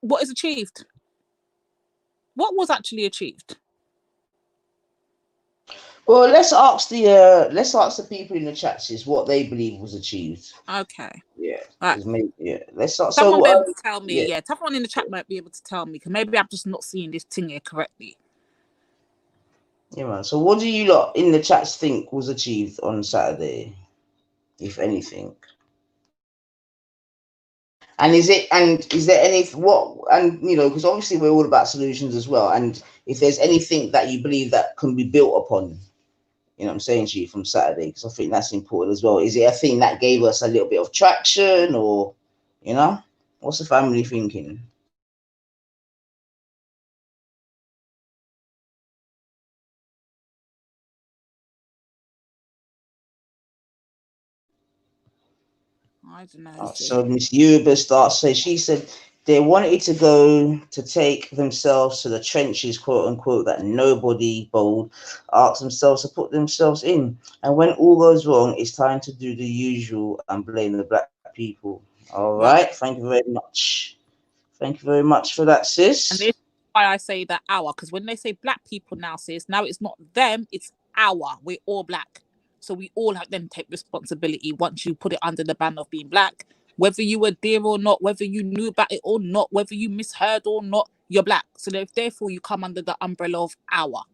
what is achieved? What was actually achieved? Well, let's ask the people in the chat is what they believe was achieved. Okay. Yeah, Right. let's start. Someone So be able to tell me, yeah. someone in the chat might be able to tell me, because maybe I'm just not seeing this thing here correctly. Yeah, man. So what do you lot in the chats think was achieved on Saturday, if anything? And is there any what and because obviously we're all about solutions as well. And if there's anything that you believe that can be built upon, what I'm saying to you from Saturday, because I think that's important as well. Is it a thing that gave us a little bit of traction, or what's the family thinking? I don't know, sis. So Miss Yuba starts. So she said they wanted to go to take themselves to the trenches, quote unquote, that nobody bold asked themselves to put themselves in. And when all goes wrong, it's time to do the usual and blame the black people. All right. Right. Thank you very much. Thank you very much for that, And sis. this is why I say that our, because when they say black people now, sis, now it's not them, it's our. We're all black. So we all have then take responsibility once you put it under the ban of being black. Whether you were there or not, whether you knew about it or not, whether you misheard or not, you're black. So therefore you come under the umbrella of our.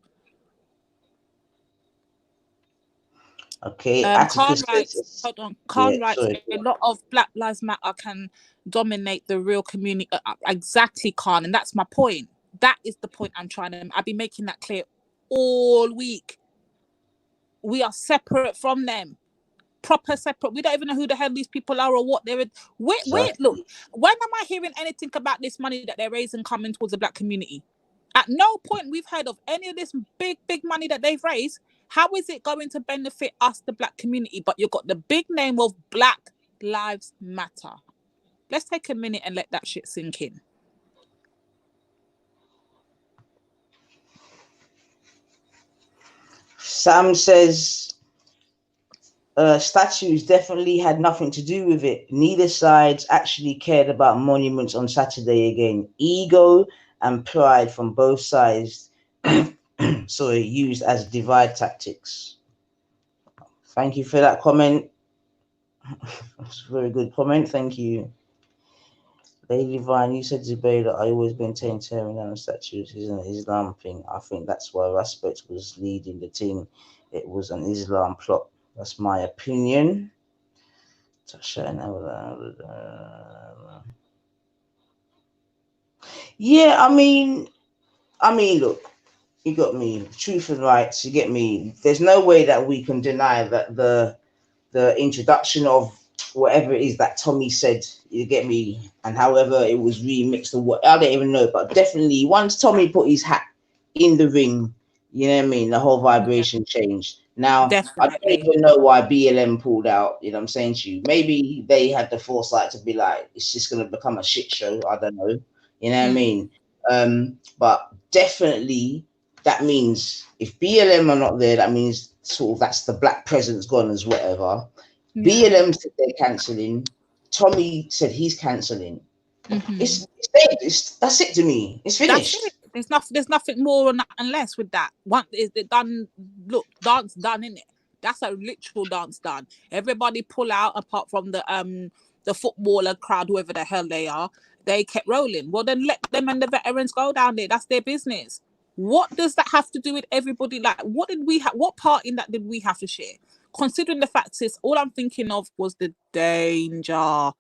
Okay. Atticus Khan writes, says, hold on, yeah, Khan writes, sorry. a lot of Black Lives Matter can dominate the real community. Exactly, Khan. And that's my point. That is the point I've been making that clear all week. We are separate from them. Proper separate. We don't even know who the hell these people are or what they're. Wait, look. Exactly. When am I hearing anything about this money that they're raising coming towards the black community? At no point we've heard of any of this big money that they've raised. How is it going to benefit us, the black community? But you've got the big name of Black Lives Matter. Let's take a minute and let that shit sink in. Sam says statues definitely had nothing to do with it. Neither sides actually cared about monuments on Saturday again. Ego and pride from both sides, sorry, used as divide tactics. Thank you for that comment. That's a very good comment. Thank you. Lady Vine, you said debate that I always maintain tearing down statues is an Islam thing. I think that's why Respect was leading the team. It was an Islam plot. That's my opinion. Yeah, look, you got me. Truth and rights, you get me. There's no way that we can deny that the introduction of whatever it is that Tommy said, you get me, and however it was remixed or what, I don't even know, but definitely once Tommy put his hat in the ring, you know what I mean, the whole Yeah, vibration changed. Now, I don't definitely. even know why BLM pulled out, you know what I'm saying to you. Maybe they had the foresight to be like, it's just going to become a shit show. I don't know. You know what I Mm, mean? But definitely that means if BLM are not there, that means sort of that's the black presence gone as whatever. yeah. BLM said they're cancelling. Tommy said he's cancelling. Mm-hmm. It's that's it to me. It's That's finished. it. There's nothing more or nothing less with that. One is it done. Look, dance done in it. That's a literal dance done. Everybody pull out apart from the footballer crowd, whoever the hell they are. They kept rolling. Well, then let them and the veterans go down there. That's their business. What does that have to do with everybody? Like, what did we have? What part in that did we have to share? Considering the facts is all I'm thinking of was the danger.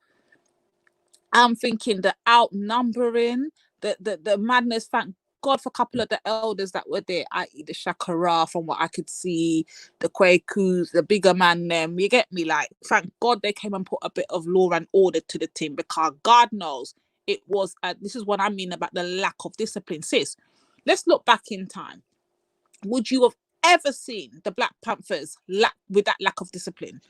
I'm thinking the outnumbering, the madness. Thank God for a couple of the elders that were there, i.e. the Shakara, from what I could see, the Kwakus, the bigger man them. You get me? Like, thank God they came and put a bit of law and order to the team because God knows it was. This is what I mean about the lack of discipline. Sis, let's look back in time. Would you have ever seen the Black Panthers with that lack of discipline?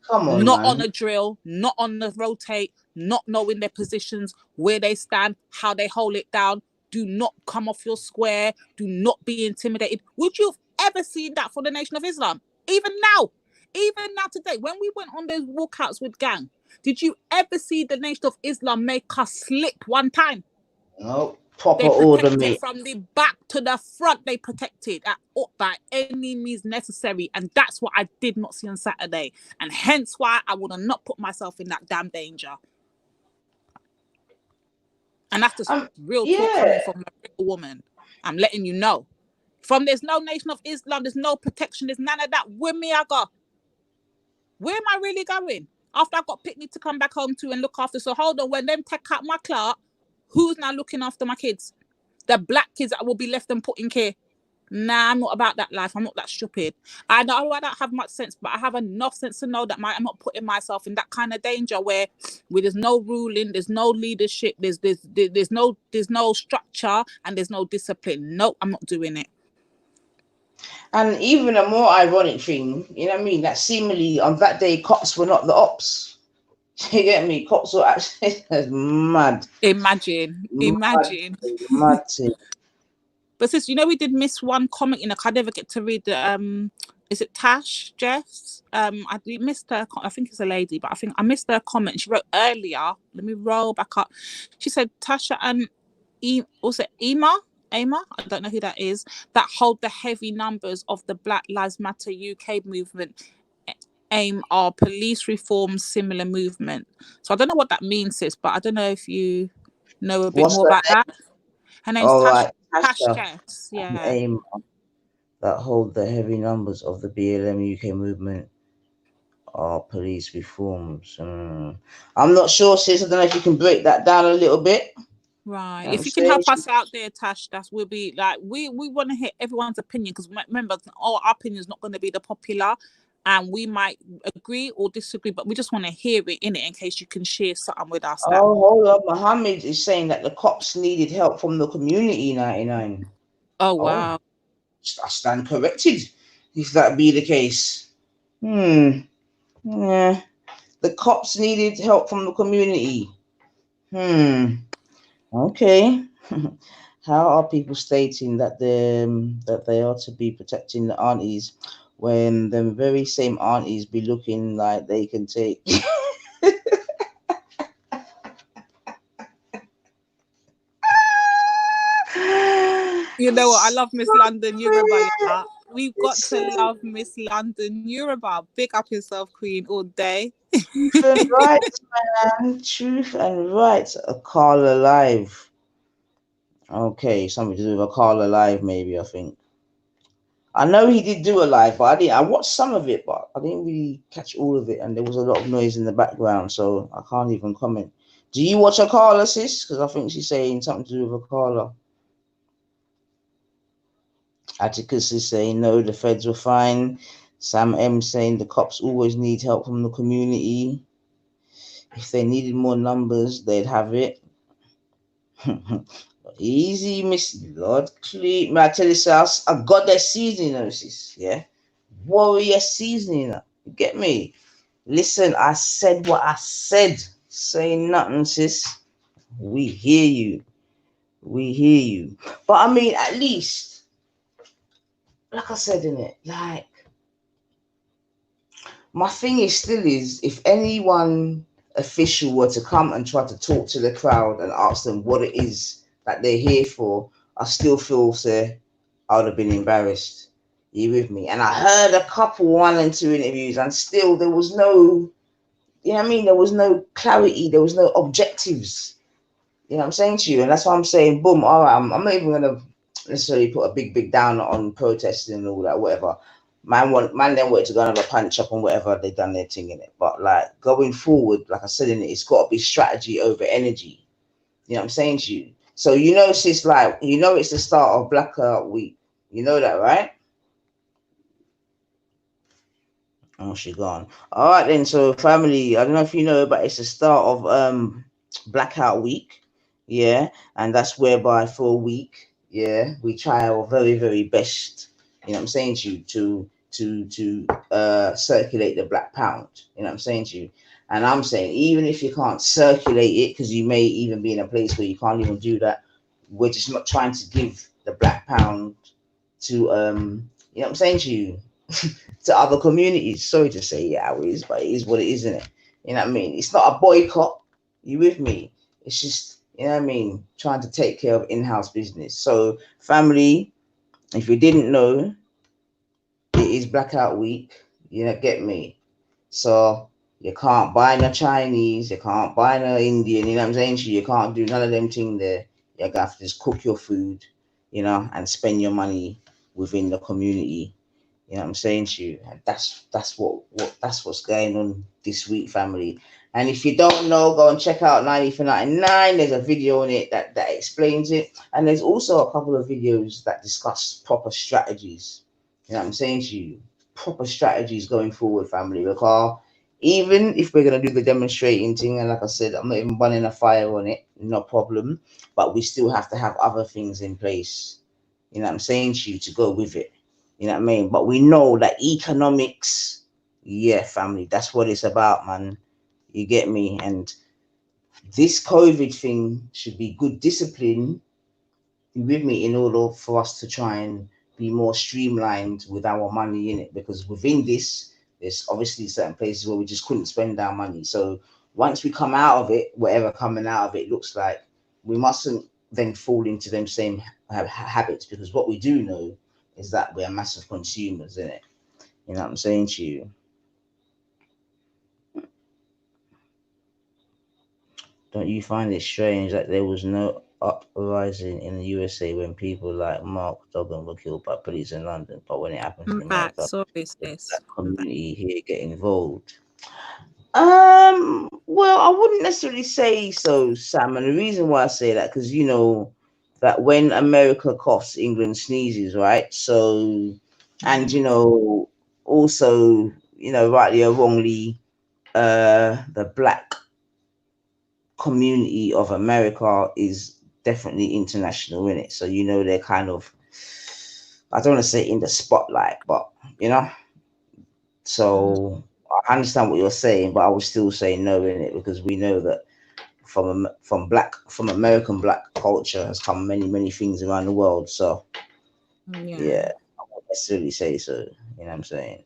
Come on, Not on man. a drill, not on the rotate, not knowing their positions, where they stand, how they hold it down. Do not come off your square. Do not be intimidated. Would you have ever seen that for the Nation of Islam? Even now today, when we went on those walkouts with gang, did you ever see the Nation of Islam make us slip one time? No proper They order, protected mate. from the back to the front. They protected by any means necessary. And that's what I did not see on Saturday. And hence why I would have not put myself in that damn danger. And that's just real talk Yeah. coming from a real woman. I'm letting you know. From there's no Nation of Islam, there's no protection, there's none of that. Where me I go? Where am I really going? After I got picnic to come back home to and look after. So hold on, when them take out my clout, who's now looking after my kids? The black kids that will be left and put in care. Nah, I'm not about that life. I'm not that stupid. I know I don't have much sense, but I have enough sense to know that I'm not putting myself in that kind of danger where there's no ruling, there's no leadership, there's no structure, and there's no discipline. No, I'm not doing it. And even a more ironic thing, you know what I mean? That seemingly on that day, cops were not the ops. You get me? Cops were actually mad. Imagine. Mad thing. But sis, we did miss one comment. I never get to read the is it Tash Jess? I missed her. I think it's a lady, but I think I missed her comment. She wrote earlier. Let me roll back up. She said Tasha and also Ema, I don't know who that is, that hold the heavy numbers of the Black Lives Matter UK movement aim are police reform similar movement. So I don't know what that means, sis, but I don't know if you know a bit more about that. Her name's Tash Jess. Yeah. AIM that hold the heavy numbers of the BLM UK movement are police reforms. I'm not sure, sis. I don't know if you can break that down a little bit. Right. If you can help us out there, Tash, we'll be like, we want to hear everyone's opinion, because remember, our opinion is not going to be the popular, and we might agree or disagree, but we just want to hear it in case you can share something with us. Hold on. Mohammed is saying that the cops needed help from the community. 99. Oh wow. I stand corrected if that be the case. Yeah. The cops needed help from the community. Okay. How are people stating that they are to be protecting the aunties when them very same aunties be looking like they can take You know what? I love Miss London Yoruba. Yeah. We've got to love Miss London Yoruba. Big up yourself, Queen, all day. Truth and right, man. Truth and right. A call alive. Okay, something to do with a call alive, maybe, I think. I know he did do a live, but I watched some of it, but I didn't really catch all of it, and there was a lot of noise in the background, so I can't even comment. Do you watch a caller, sis? Because I think she's saying something to do with a caller. Atticus is saying no, the feds were fine. Sam M saying the cops always need help from the community. If they needed more numbers, they'd have it. Easy, Miss Lord Clean. I tell you, sis, I got that seasoning, sis. Yeah, warrior seasoning. You get me? Listen, I said what I said. Say nothing, sis. We hear you. We hear you. But I mean, at least, like I said in it, like, my thing is still is, if anyone official were to come and try to talk to the crowd and ask them what it is that they're here for, I still feel, say, I would have been embarrassed. You with me? And I heard a couple 1 and 2 interviews, and still there was no, you know what I mean? There was no clarity. There was no objectives. You know what I'm saying to you? And that's why I'm saying, boom, all right, I'm not even going to necessarily put a big down on protesting and all that, whatever. Man then wanted to go and have a punch up and whatever, they done their thing in it. But like going forward, like I said in it, it's got to be strategy over energy. You know what I'm saying to you? So sis, like, it's the start of Blackout Week. You know that, right? Oh, she gone. All right then. So family, I don't know if you know, but it's the start of Blackout Week. Yeah, and that's whereby for a week, yeah, we try our very, very best. You know what I'm saying to you, to circulate the black pound. You know what I'm saying to you. And I'm saying, even if you can't circulate it, because you may even be in a place where you can't even do that, we're just not trying to give the black pound to you know what I'm saying to you, to other communities. Sorry to say yeah, it is, but it is what it is, isn't it? You know what I mean? It's not a boycott. You with me? It's just, you know what I mean, trying to take care of in-house business. So family, if you didn't know, it is Blackout Week. You know, get me? So you can't buy no Chinese, you can't buy no Indian, you know what I'm saying? You can't do none of them things there. You have to just cook your food, you know, and spend your money within the community. You know what I'm saying to you? And that's that's what's going on this week, family. And if you don't know, go and check out 90 for 99. There's a video on it that explains it. And there's also a couple of videos that discuss proper strategies. You know what I'm saying to you? Proper strategies going forward, family. Because even if we're gonna do the demonstrating thing, and like I said, I'm not even running a fire on it, no problem. But we still have to have other things in place. You know what I'm saying to you, to go with it. You know what I mean? But we know that economics, yeah, family, that's what it's about, man. You get me? And this COVID thing should be good discipline, you with me, in order for us to try and be more streamlined with our money in it. Because within this, there's obviously certain places where we just couldn't spend our money. So once we come out of it, whatever coming out of it looks like, we mustn't then fall into them same habits, because what we do know is that we're massive consumers in it. You know what I'm saying to you? Don't you find it strange that there was no uprising in the USA when people like Mark Duggan were killed by police in London, but when it happens I'm in back. America, Sorry, the sis. black I'm back. community here get involved? Well, I wouldn't necessarily say so, Sam. And the reason why I say that, because you know that when America coughs, England sneezes, right? So, and you know, also, you know, rightly or wrongly, the black community of America is definitely international in it. So you know they're kind of, I don't want to say in the spotlight, but you know. Mm, So I understand what you're saying, but I would still say no in it, because we know that from American black culture has come many things around the world. So yeah. yeah, I won't necessarily say so. You know what I'm saying?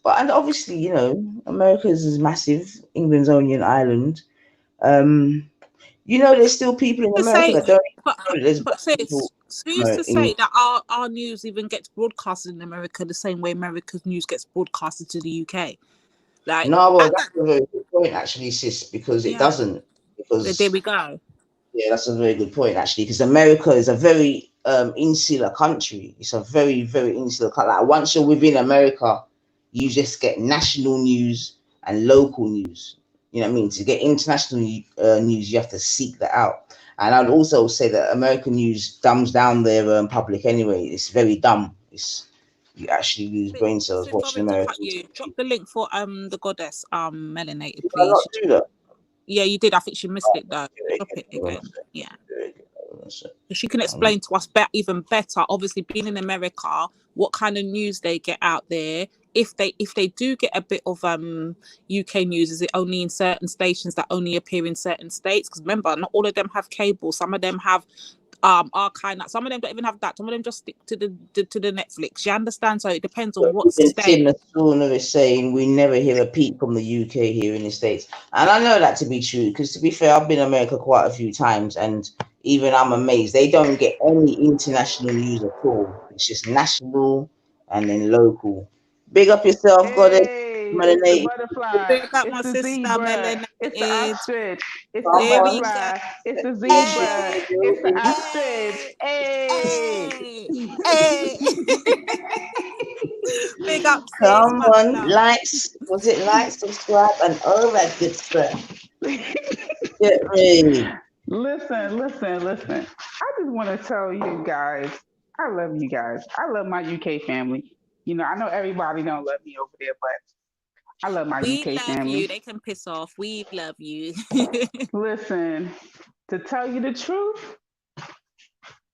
But and obviously, you know, America's is massive. England's only an island. Um, you know, there's still people in To America say, that don't but even know that there's but black sis, people so who's to in. say that our news even gets broadcasted in America the same way America's news gets broadcasted to the UK? Like No, well, at that's that, a very good point, actually, sis, because it yeah. doesn't. There Because we go. yeah, that's a very good point, actually, because America is a very insular country. It's a very insular country. Like, once you're within America, you just get national news and local news. You know what I mean? To get international news, you have to seek that out. And I'd also say that American news dumbs down their public anyway. It's very dumb. It's You actually lose brain cells Sis, watching sorry to cut American you. Drop TV. the link for the goddess melanated, Did I please. not do that? Yeah, you did. I think she missed Oh, it though. do it Drop again. it Hold on a again. sec. Yeah. Do it again. Hold on a sec. So she can Um, explain to us even better. Obviously, being in America, what kind of news they get out there. If they do get a bit of UK news, is it only in certain stations that only appear in certain states? Because remember, not all of them have cable. Some of them have archive. Some of them don't even have that. Some of them just stick to the Netflix. You understand? So it depends on but what even state. Tim Sooner is saying we never hear a peep from the UK here in the States. And I know that to be true, because to be fair, I've been in America quite a few times, and even I'm amazed. They don't get any international news at all. It's just national and then local. Big up yourself, goddess. Hey, it's the Melanated. butterfly. Pick up It's my the sister zebra. It's the melanated. ostrich. It's the Come There we on. go. butterfly. It's the Appreciate zebra. Hey, you, It's the baby. ostrich. hey, Hey. hey, hey. Big up, sis, Come much on. love. Like, was it like, subscribe, and all that good stuff. Get ready. Listen. I just want to tell you guys, I love you guys. I love my UK family. You know, I know everybody don't love me over there, but I love my We UK love you. family. They can piss off. We love you. Listen, to tell you the truth,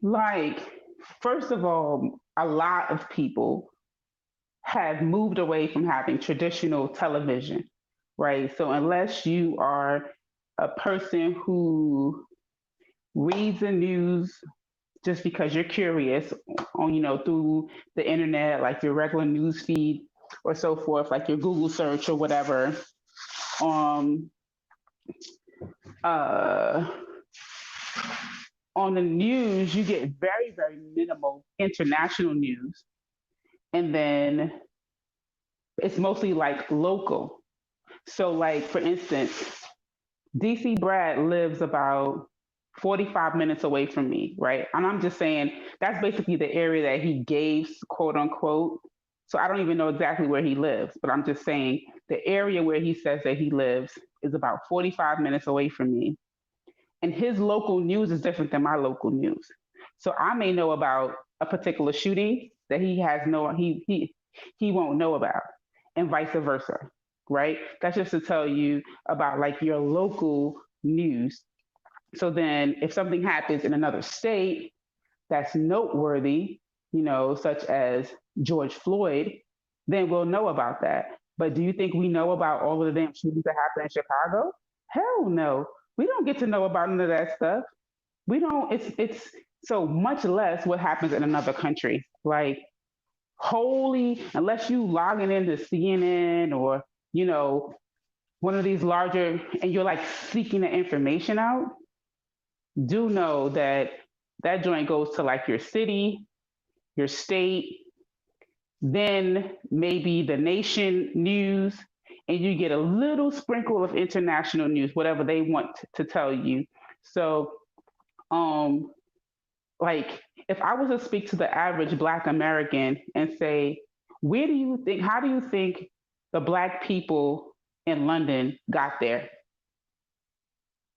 like, first of all, a lot of people have moved away from having traditional television, right? So unless you are a person who reads the news just because you're curious on, through the internet, like your regular news feed or so forth, like your Google search or whatever, um, uh, on the news, you get very minimal international news. And then it's mostly like local. So, like, for instance, DC Brad lives about 45 minutes away from me, right? And I'm just saying that's basically the area that he gave, quote unquote. So I don't even know exactly where he lives, but I'm just saying the area where he says that he lives is about 45 minutes away from me. And his local news is different than my local news. So I may know about a particular shooting that he won't know about, and vice versa, right? That's just to tell you about like your local news. So then if something happens in another state that's noteworthy, such as George Floyd, then we'll know about that. But do you think we know about all of the damn shootings that happen in Chicago? Hell no. We don't get to know about none of that stuff. We don't, it's so much less what happens in another country. Like, holy, unless you logging into CNN or, one of these larger, and you're like seeking the information out, do know that that joint goes to like your city, your state, then maybe the nation news, and you get a little sprinkle of international news, whatever they want to tell you. So, like, if I was to speak to the average Black American and say, how do you think the Black people in London got there?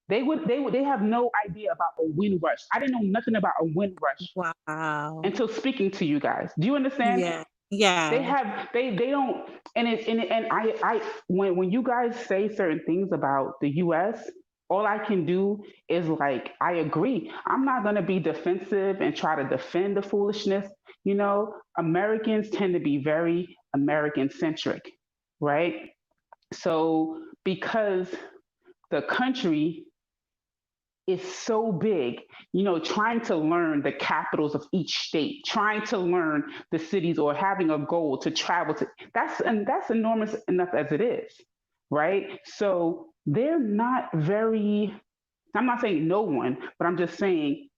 They have no idea about a wind rush. I didn't know nothing about a wind rush until speaking to you guys. Do you understand? Yeah. They don't, and I when you guys say certain things about the US, all I can do is like, I agree. I'm not gonna be defensive and try to defend the foolishness. Americans tend to be very American centric, right? So because the country is so big, trying to learn the capitals of each state, trying to learn the cities, or having a goal to travel to, that's enormous enough as it is, right? So they're not very, I'm not saying no one, but I'm just saying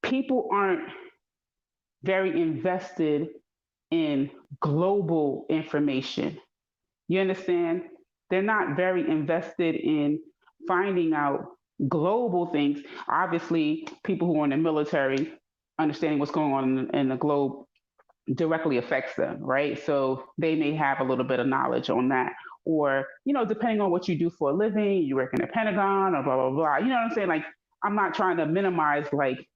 people aren't very invested in global information. You understand? They're not very invested in finding out global things. Obviously, people who are in the military, understanding what's going on in the globe directly affects them, right? So they may have a little bit of knowledge on that. Or, depending on what you do for a living, you work in the Pentagon or blah, blah, blah. You know what I'm saying? Like, I'm not trying to minimize like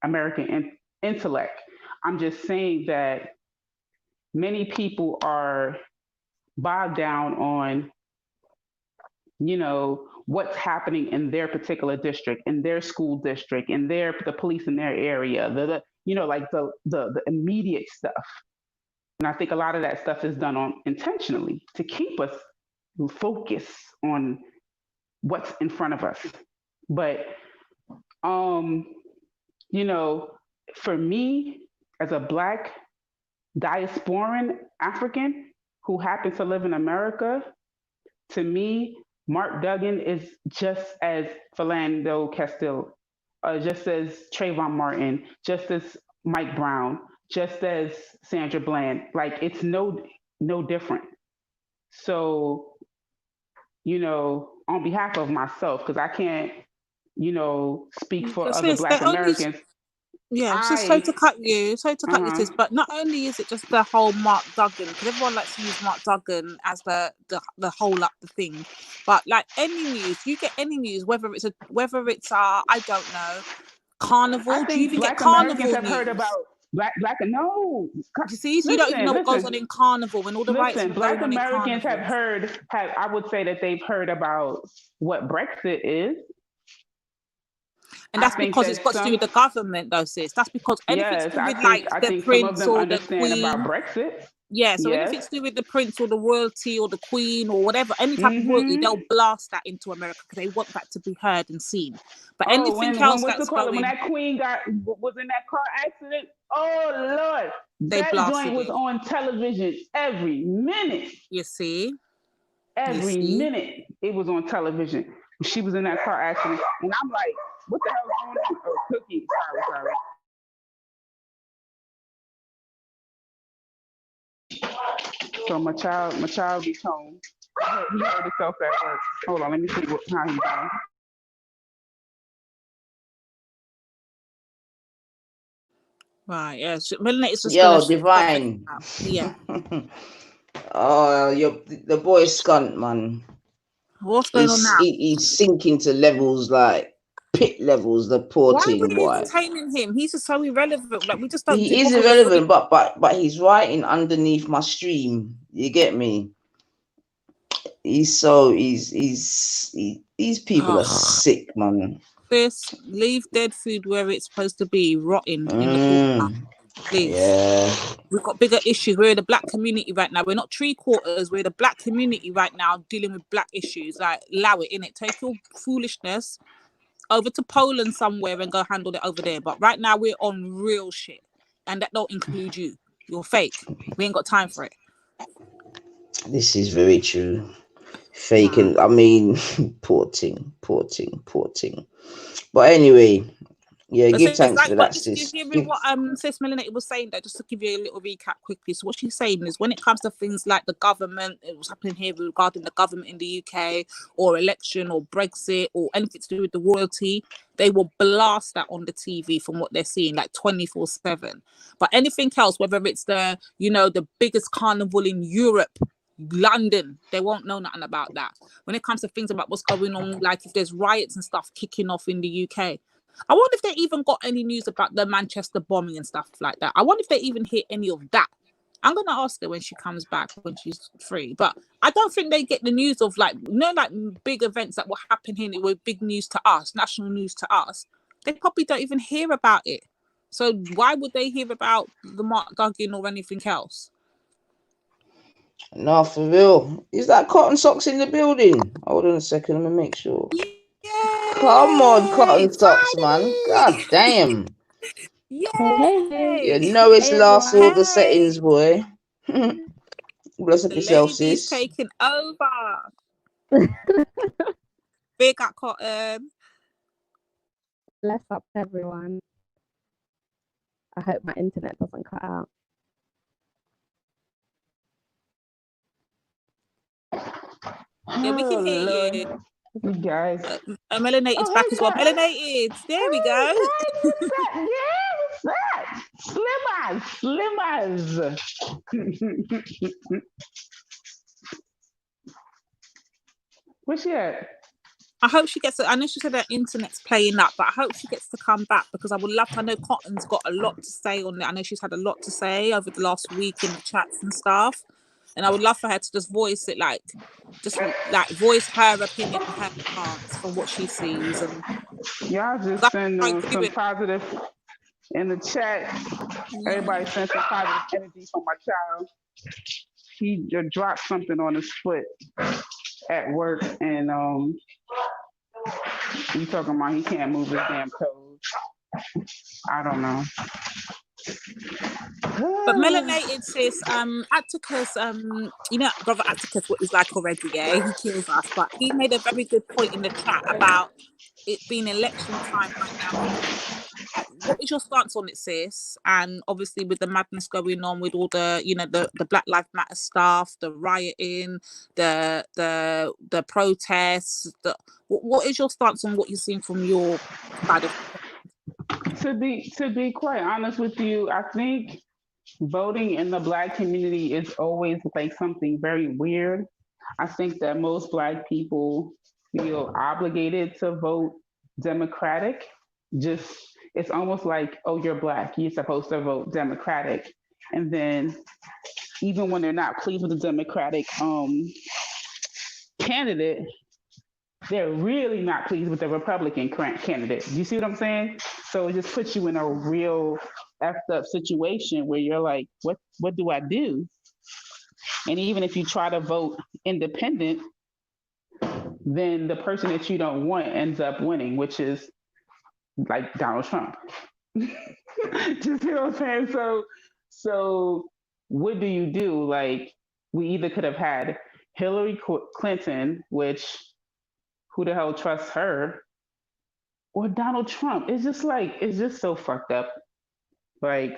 American intellect. I'm just saying that many people are bogged down on, what's happening in their particular district, in their school district, in the police in their area, like the immediate stuff. And I think a lot of that stuff is done on intentionally to keep us focused on what's in front of us. But for me, as a Black diasporan African who happens to live in America, to me, Mark Duggan is just as Philando Castile, just as Trayvon Martin, just as Mike Brown, just as Sandra Bland. Like, it's no different. So, on behalf of myself, because I can't, speak for other Black Americans. Sorry to cut you, sis, but not only is it just the whole Mark Duggan, because everyone likes to use Mark Duggan as the whole up the thing, but like any news, you get any news, whether it's I don't know, carnival. I think do you even Black get carnival Americans have news? heard about black. No, you see, so you don't even know what goes on in carnival when all the rights were Black going on Americans in have I would say that they've heard about what Brexit is. And that's because it's got to do with the government, though, sis. That's because anything to do with like the prince or the queen. About Brexit. Yeah, so anything to do with the prince or the royalty or the queen or whatever, any type of royalty, they'll blast that into America because they want that to be heard and seen. But anything else that's going, when that queen was in that car accident, oh Lord, that joint was on television every minute. You see, every minute it was on television. She was in that car accident, and I'm like, what the hell is going on? Oh, Cookie, sorry. So my child gets home. He hurt himself at work. Hold on, let me see how he's doing. Right, yeah. Melanate's just Yo, gonna Divine. yeah. Oh, the boy scunt, man. What's going on now? He's sinking to levels like pit levels. The poor Why are thing, we boy. entertaining him? He's just so irrelevant. Like we just don't He is bother with irrelevant, but he's writing underneath my stream. You get me? These people are sick, man. this. Leave dead food where it's supposed to be, rotting in the corner. Mm, Please. yeah. We've got bigger issues. We're the black community right now. We're not three quarters. We're the black community right now dealing with black issues. Like, allow it, innit? Take your foolishness over to Poland somewhere and go handle it over there. But right now we're on real shit. And that don't include you. You're fake. We ain't got time for it. This is very true. Fake and I mean poor thing. But anyway, yeah, But give sis, thanks like, for but that, just sis. hearing what sis Melanie was saying there, just to give you a little recap quickly. So what she's saying is when it comes to things like the government, what's happening here regarding the government in the UK, or election or Brexit or anything to do with the royalty, they will blast that on the TV from what they're seeing, like 24/7. But anything else, whether it's the, the biggest carnival in Europe, London, they won't know nothing about that. When it comes to things about what's going on, like if there's riots and stuff kicking off in the UK, I wonder if they even got any news about the Manchester bombing and stuff like that. I wonder if they even hear any of that. I'm gonna ask her when she comes back, when she's free. But I don't think they get the news of like big events that will happen here with big news to us, national news to us. They probably don't even hear about it. So why would they hear about the Mark Duggan or anything else? No, for real. Is that Cotton Socks in the building? Hold on a second, let me make sure. Yay! Come on, Cotton Socks, man. God damn. Yay! You know it's lost all the Hey! settings, boy. Bless up The yourself, lady's sis. taking over. Big up Cotton. Bless up everyone. I hope my internet doesn't cut out. Yeah, we can hear Lord. you. You guys. Melanated's back as well. Melanated. There we go. What's that? Slimmers. Where's she at? I hope she gets. I know she said her internet's playing up, but I hope she gets to come back because I would love to. I know Cotton's got a lot to say on it. I know she's had a lot to say over the last week in the chats and stuff, and I would love for her to just voice it, voice her opinion, her stance from what she sees, and Y'all just send some it. positive in the chat. Everybody send some positive energy for my child. He just dropped something on his foot at work, and you talking about he can't move his damn toes. I don't know. But melanated sis, Atticus, brother Atticus, what he's like already, yeah, he kills us. But he made a very good point in the chat about it being election time right now. What is your stance on it, sis? And obviously with the madness going on with all the, the Black Lives Matter stuff, the rioting, the protests, what is your stance on what you're seeing from your side of? To be quite honest with you, I think voting in the Black community is always like something very weird. I think that most Black people feel obligated to vote Democratic. Just it's almost like, oh, you're Black, you're supposed to vote Democratic, and then even when they're not pleased with the Democratic candidate, they're really not pleased with the Republican candidate. Do you see what I'm saying? So it just puts you in a real effed up situation where you're like, what do I do? And even if you try to vote independent, then the person that you don't want ends up winning, which is like Donald Trump. Just you know what I'm saying? So what do you do? Like, we either could have had Hillary Clinton, which who the hell trusts her, or Donald Trump. It's just so fucked up. Like,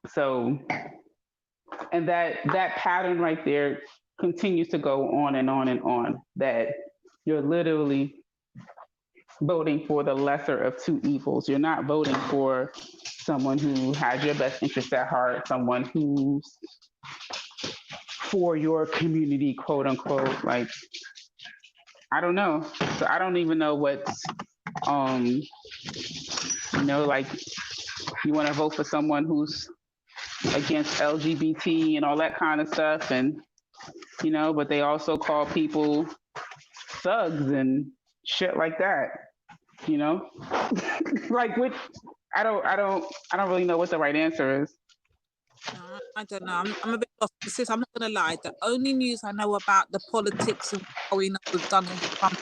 so, and that pattern right there continues to go on and on and on. That you're literally voting for the lesser of two evils. You're not voting for someone who has your best interests at heart, someone who's for your community, quote unquote. Like, I don't know. So I don't even know what's, like, you want to vote for someone who's against LGBT and all that kind of stuff, and but they also call people thugs and shit like that. Like, which I don't really know what the right answer is. I don't know. I'm a bit lost. Sis, I'm not gonna lie. The only news I know about the politics and what's going on with Donald Trump.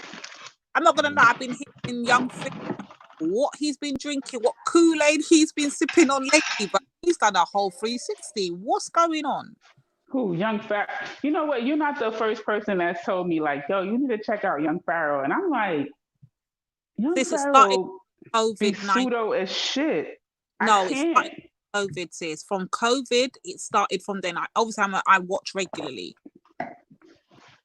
I'm not gonna lie. I've been hearing young things, what he's been drinking, what Kool-Aid he's been sipping on lately, but he's done a whole 360. What's going on? Who, Young Pharaoh? You know what? You're not the first person that's told me, like, yo, you need to check out Young Pharaoh. And I'm like, Young This has Pharaoh started be COVID-19. pseudo as shit. No, I it can't. started COVID, sis. From COVID, it started from then. I watch regularly.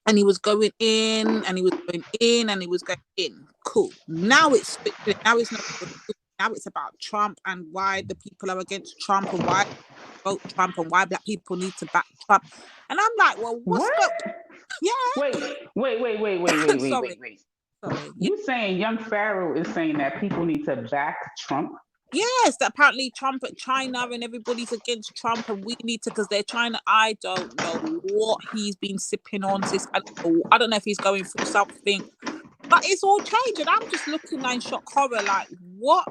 And he was going in, and he was going in, and he was going in. Cool. Now it's not. Now it's about Trump and why the people are against Trump and why vote Trump and why black people need to back Trump. And I'm like, well, what's Yeah. Wait. Sorry. You saying Young Pharaoh is saying that people need to back Trump? Yes, that apparently Trump at China and everybody's against Trump and we need to, because they're trying to, I don't know what he's been sipping on, sis. I don't know if he's going through something, but it's all changed. And I'm just looking in shock horror, like, what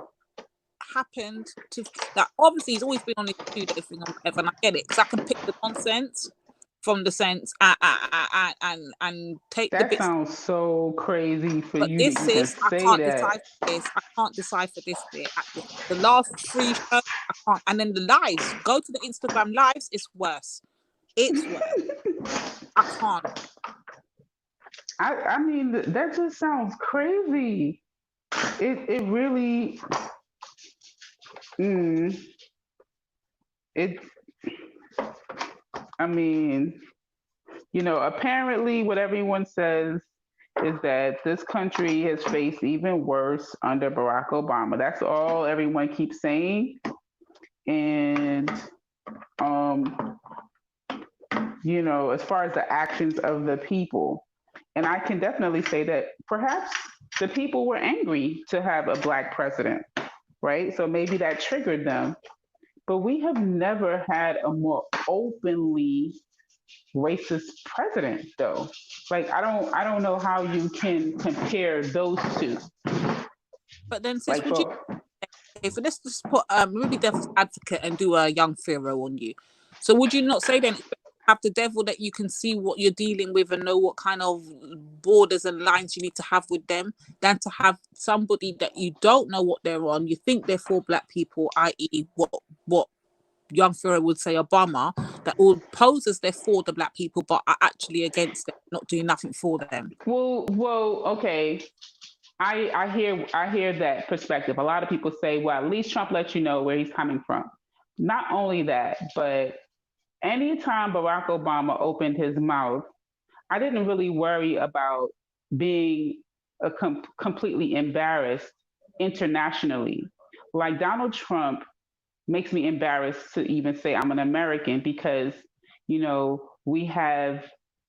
happened to that? Obviously, he's always been on his 2-day thing or whatever, and I get it, because I can pick the nonsense from the sense and take that the bits. That sounds so crazy for but you this to is, say I can't that. decipher this. I can't decipher this bit. The last 3 shows, I can't. And then the lives. Go to the Instagram lives. It's worse. It's worse. I can't. I mean, that just sounds crazy. It really. It. I mean, apparently what everyone says is that this country has faced even worse under Barack Obama. That's all everyone keeps saying. And, as far as the actions of the people, and I can definitely say that perhaps the people were angry to have a black president, right? So maybe that triggered them. But we have never had a more openly racist president, though. Like, I don't know how you can compare those two. But then, sis, would you? Okay, so let's just put maybe devil's advocate and do a Young Pharaoh on you. So would you not say then, have the devil that you can see what you're dealing with and know what kind of borders and lines you need to have with them, than to have somebody that you don't know what they're on, you think they're for black people, i.e. what Young Pharaoh would say, Obama, that all poses they're for the black people but are actually against them, not doing nothing for them. Well, okay. I hear that perspective. A lot of people say, well, at least Trump lets you know where he's coming from. Not only that, but anytime Barack Obama opened his mouth, I didn't really worry about being completely embarrassed internationally. Like, Donald Trump makes me embarrassed to even say I'm an American, because, we have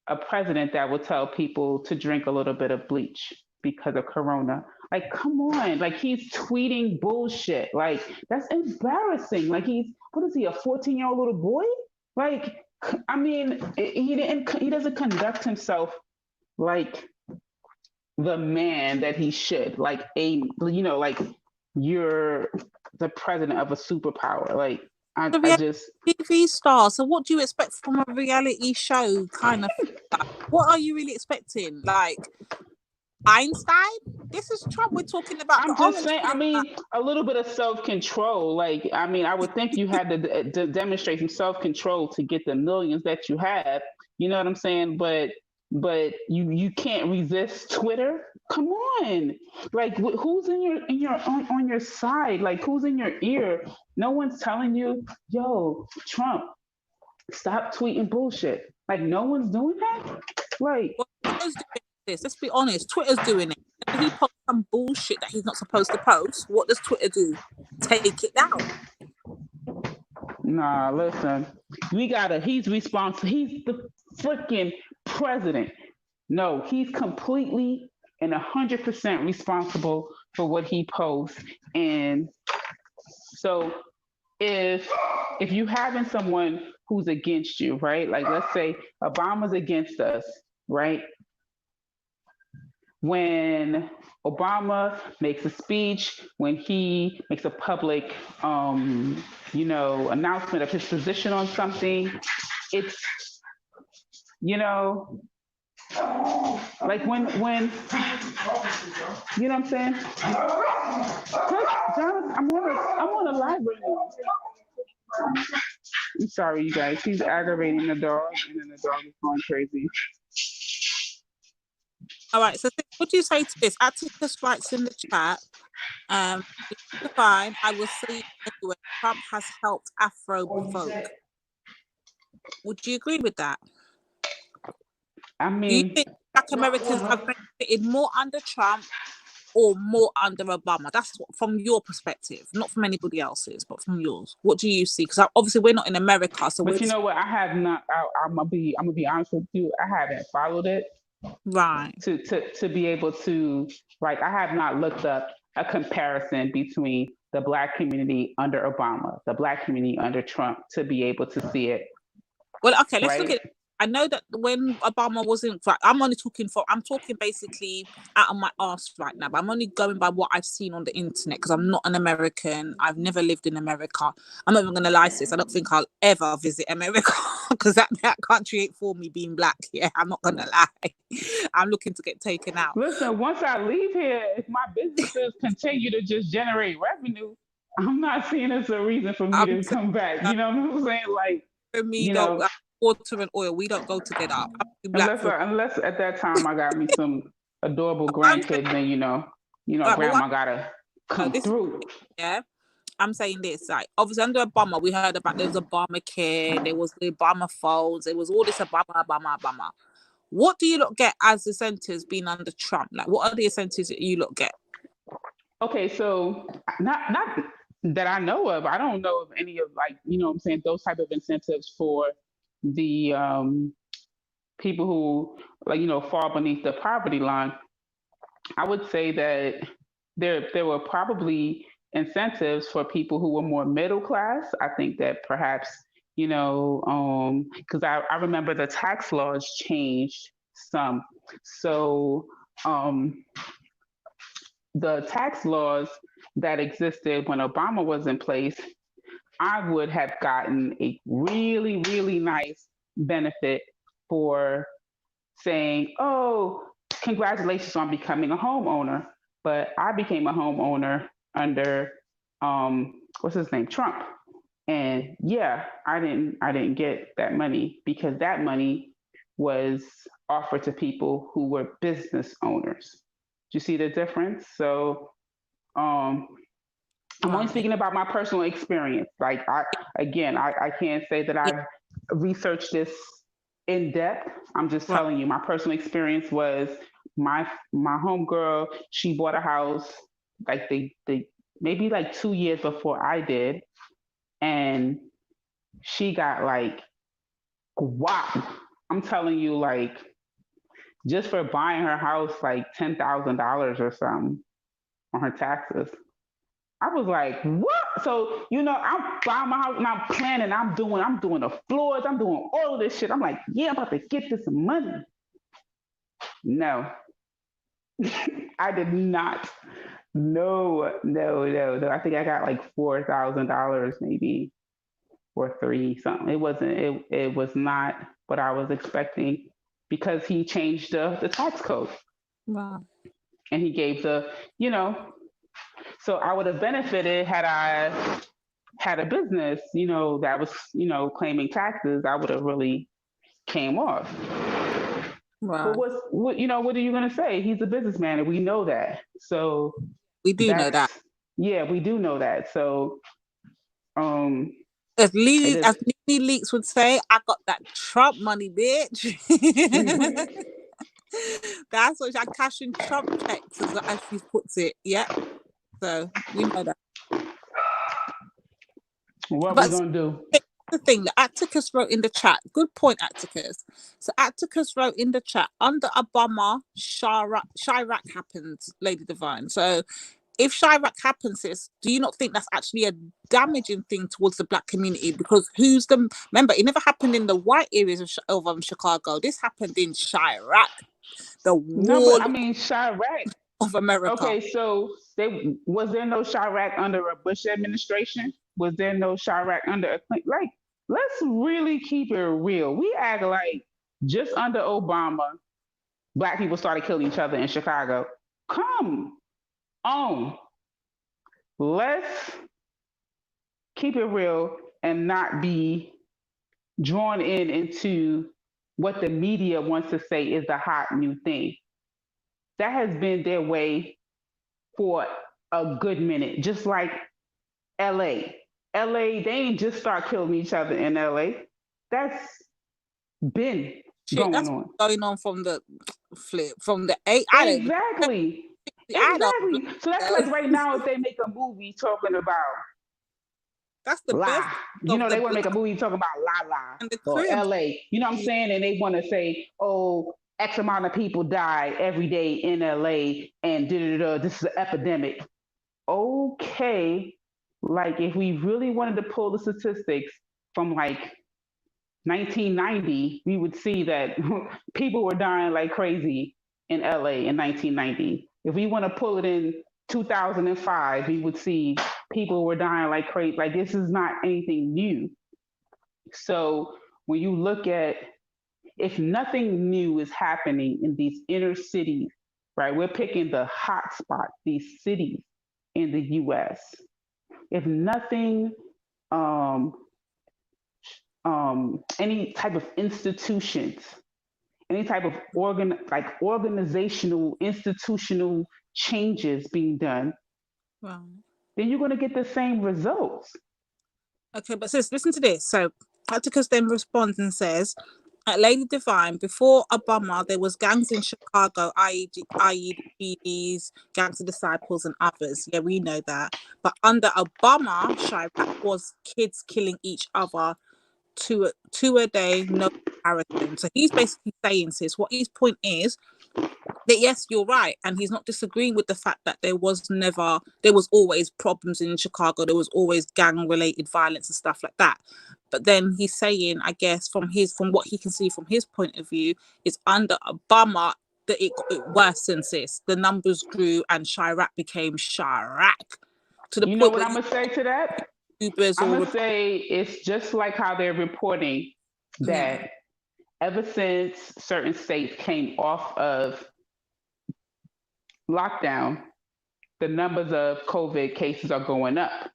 a president that will tell people to drink a little bit of bleach because of Corona. Like, come on. Like, he's tweeting bullshit. Like, that's embarrassing. Like, what is he, a 14-year-old little boy? Like, I mean, he doesn't conduct himself like the man that he should. Like, like you're the president of a superpower. Like, I just TV star. So what do you expect from a reality show kind of? What are you really expecting? Like Einstein? This is Trump we're talking about. I'm just saying, I mean, a little bit of self-control. Like, I mean, I would think you had to demonstrate some self-control to get the millions that you have. You know what I'm saying? But you can't resist Twitter. Come on, like, who's on your side? Like, who's in your ear? No one's telling you, yo, Trump, stop tweeting bullshit. Like, no one's doing that. Like, Twitter's doing this. Let's be honest. Twitter's doing it. He posted some bullshit that he's not supposed to post, what does Twitter do? Take it down. Nah, listen. He's responsible. He's the freaking president. No, he's completely and 100% responsible for what he posts. And so if you having someone who's against you, right? Like let's say Obama's against us, right? When Obama makes a speech, when he makes a public, announcement of his position on something, it's, like when, you know what I'm saying? Jonathan, I'm on a live right now. I'm sorry, you guys. He's aggravating the dog, and then the dog is going crazy. All right. So what do you say to this? Atticus writes in the chat. Fine. I will see anyway. Trump has helped Afro folk. Would you agree with that? I mean, do you think Black Americans have benefited more under Trump or more under Obama? That's from your perspective, not from anybody else's, but from yours. What do you see? Because obviously we're not in America, so. But you know what? I have not. I'm gonna be honest with you. I haven't followed it. Right. To be able to, like, I have not looked up a comparison between the Black community under Obama, the Black community under Trump, to be able to see it. Well, okay, let's look at it. I know that when Obama wasn't, I'm talking basically out of my arse right now, but I'm only going by what I've seen on the internet because I'm not an American. I've never lived in America. I'm not even going to lie to this. I don't think I'll ever visit America because that country ain't for me being Black. Yeah, I'm not going to lie. I'm looking to get taken out. Listen, once I leave here, if my businesses continue to just generate revenue, I'm not seeing it's a reason for me to come back. You know what I'm saying? Like, for me, water and oil, we don't go together. Unless at that time I got me some adorable grandkids, then grandma gotta come through. Yeah, I'm saying this. Like, obviously under Obama, we heard about there was Obamacare, there was the Obama phones, there was all this Obama. What do you lot get as incentives being under Trump? Like, what are the incentives that you lot get? Okay, so not that I know of. I don't know of any of, like, what I'm saying, those type of incentives for the people who, like, fall beneath the poverty line. I would say that there were probably incentives for people who were more middle class. I think that perhaps, because I remember the tax laws changed some. So the tax laws that existed when Obama was in place, I would have gotten a really, really nice benefit for saying, oh, congratulations on becoming a homeowner. But I became a homeowner under, what's his name, Trump. And yeah, I didn't get that money because that money was offered to people who were business owners. Do you see the difference? So, I'm only speaking about my personal experience. Like, I can't say that I've researched this in depth. I'm just telling you, my personal experience was my homegirl, she bought a house like they maybe like 2 years before I did. And she got like, wow, I'm telling you, like, just for buying her house, like $10,000 or something on her taxes. I was like, what? So, I'm buying my house and I'm planning, I'm doing the floors, I'm doing all of this shit. I'm like, yeah, I'm about to get this money. No, I did not. No. I think I got like $4,000 maybe, or $3,000 something. It was not what I was expecting because he changed the tax code. Wow. And he gave so I would have benefited had I had a business, that was, claiming taxes. I would have really came off. Wow. But what are you going to say? He's a businessman, and we know that. So we do know that. Yeah, we do know that. So, as Nene Leakes would say, I got that Trump money, bitch. That's what I'm cashing Trump checks, as she puts it. Yeah. So we know that. What we But gonna do? the thing that Atticus wrote in the chat. Good point, Atticus. So Atticus wrote in the chat, under Obama, Chirac happens, Lady Divine. So if Chirac happens, sis, do you not think that's actually a damaging thing towards the black community? Because remember, it never happened in the white areas of Chicago. This happened in Chirac, the No, but wall I mean Chirac. of America. Okay, so was there no Chirac under a Bush administration? Was there no Chirac under a Clinton? Like, let's really keep it real. We act like just under Obama, black people started killing each other in Chicago. Come on. Let's keep it real and not be drawn into what the media wants to say is the hot new thing. That has been their way for a good minute, just like LA. LA, they ain't just start killing each other in LA. That's been That's on. Going on from the flip, from the eight. I don't Exactly. Exactly. So that's like right now if they make a movie talking about that's the La. best. You know, they want to make a movie talking about La and the or crib. LA. You know what I'm saying? And they want to say, oh, X amount of people die every day in LA and this is an epidemic. Okay. Like if we really wanted to pull the statistics from like 1990, we would see that people were dying like crazy in LA in 1990. If we want to pull it in 2005, we would see people were dying like crazy. Like this is not anything new. So when you look at, if nothing new is happening in these inner cities, right? We're picking the hot spot, these cities in the US. If nothing, any type of institutions, any type of organizational, institutional changes being done, Wow. then you're going to get the same results. Okay, but sis, listen to this. So Atticus then responds and says, at Lady Divine, before Obama, there was gangs in Chicago, i.e. the GDs, Gangs of Disciples and others. Yeah, we know that. But under Obama, Chirac was kids killing each other two a day, no comparison. So he's basically saying, sis, what his point is, that yes, you're right, and he's not disagreeing with the fact that there was always problems in Chicago, there was always gang related violence and stuff like that. But then he's saying, I guess from what he can see from his point of view, is under Obama that it worsened, sis. The numbers grew and Chirac became Chirac to the point point what I'm gonna say to that? I'm gonna say it's just like how they're reporting that ever since certain states came off of lockdown, the numbers of COVID cases are going up.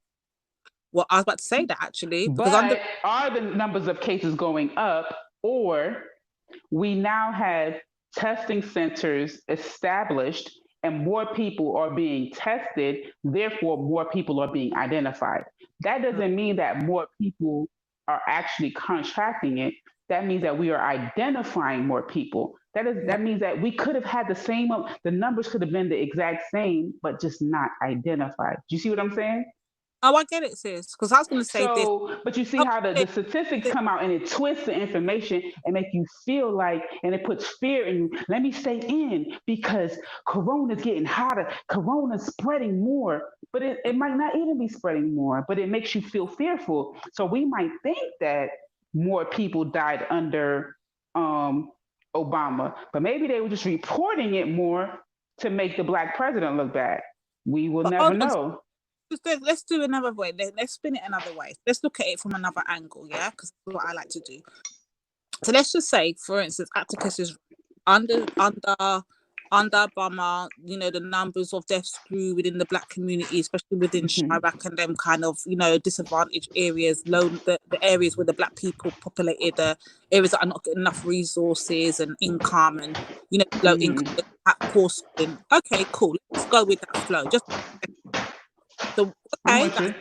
Well, I was about to say that actually. But are the numbers of cases going up, or we now have testing centers established and more people are being tested, therefore more people are being identified? That doesn't mean that more people are actually contracting it. That means that we are identifying more people. That means that we could have had the numbers could have been the exact same, but just not identified. Do you see what I'm saying? Oh, I get it, sis. Because I was going to say this. But you see how the statistics come out and it twists the information and make you feel like, and it puts fear in you. Let me stay in because Corona's getting hotter. Corona's spreading more, but it might not even be spreading more, but it makes you feel fearful. So we might think that more people died under Obama, but maybe they were just reporting it more to make the black president look bad. We will never know. Let's do another way. Let's spin it another way. Let's look at it from another angle, yeah? Because that's what I like to do. So let's just say, for instance, Atticus is under Obama, the numbers of deaths grew within the black community, especially within Chirac and them kind of, disadvantaged areas, the areas where the black people populated, the areas that are not getting enough resources and income and, low income, poor schooling. Okay, cool. Let's go with that flow. So, okay,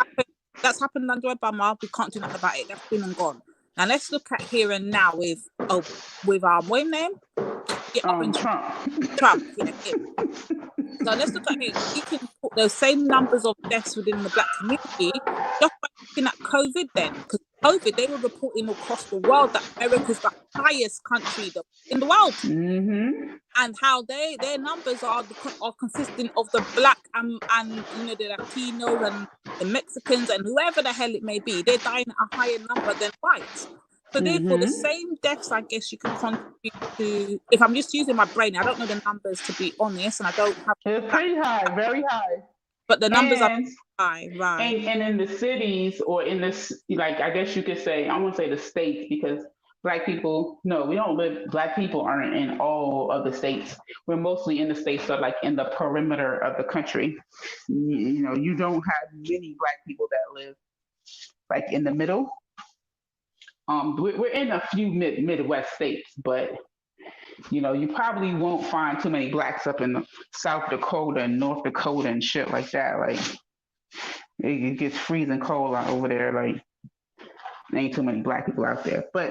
that's happened under Obama. We can't do nothing about it. That's been and gone. Now let's look at here and now with our what name? Yeah, orange Trump. Trump. Yeah, him. So let's look at him. He can put those same numbers of deaths within the black community just by looking at COVID then. Because COVID, they were reporting across the world that America's the highest country in the world. Mm-hmm. And how their numbers are consisting of the black and the Latinos and the Mexicans and whoever the hell it may be. They're dying at a higher number than whites. So therefore, the same deaths, I guess, you can contribute to. If I'm just using my brain, I don't know the numbers to be honest, and I don't have. It's pretty high, very high. But the numbers are high, right? And in the cities, or in this, like, I guess you could say, I won't say the states, because black people, no, we don't live. Black people aren't in all of the states. We're mostly in the states that, like, in the perimeter of the country. You don't have many black people that live like in the middle. We're in a few Midwest states, but you probably won't find too many blacks up in South Dakota and North Dakota and shit like that. Like, it gets freezing cold out over there. Like, there ain't too many black people out there. But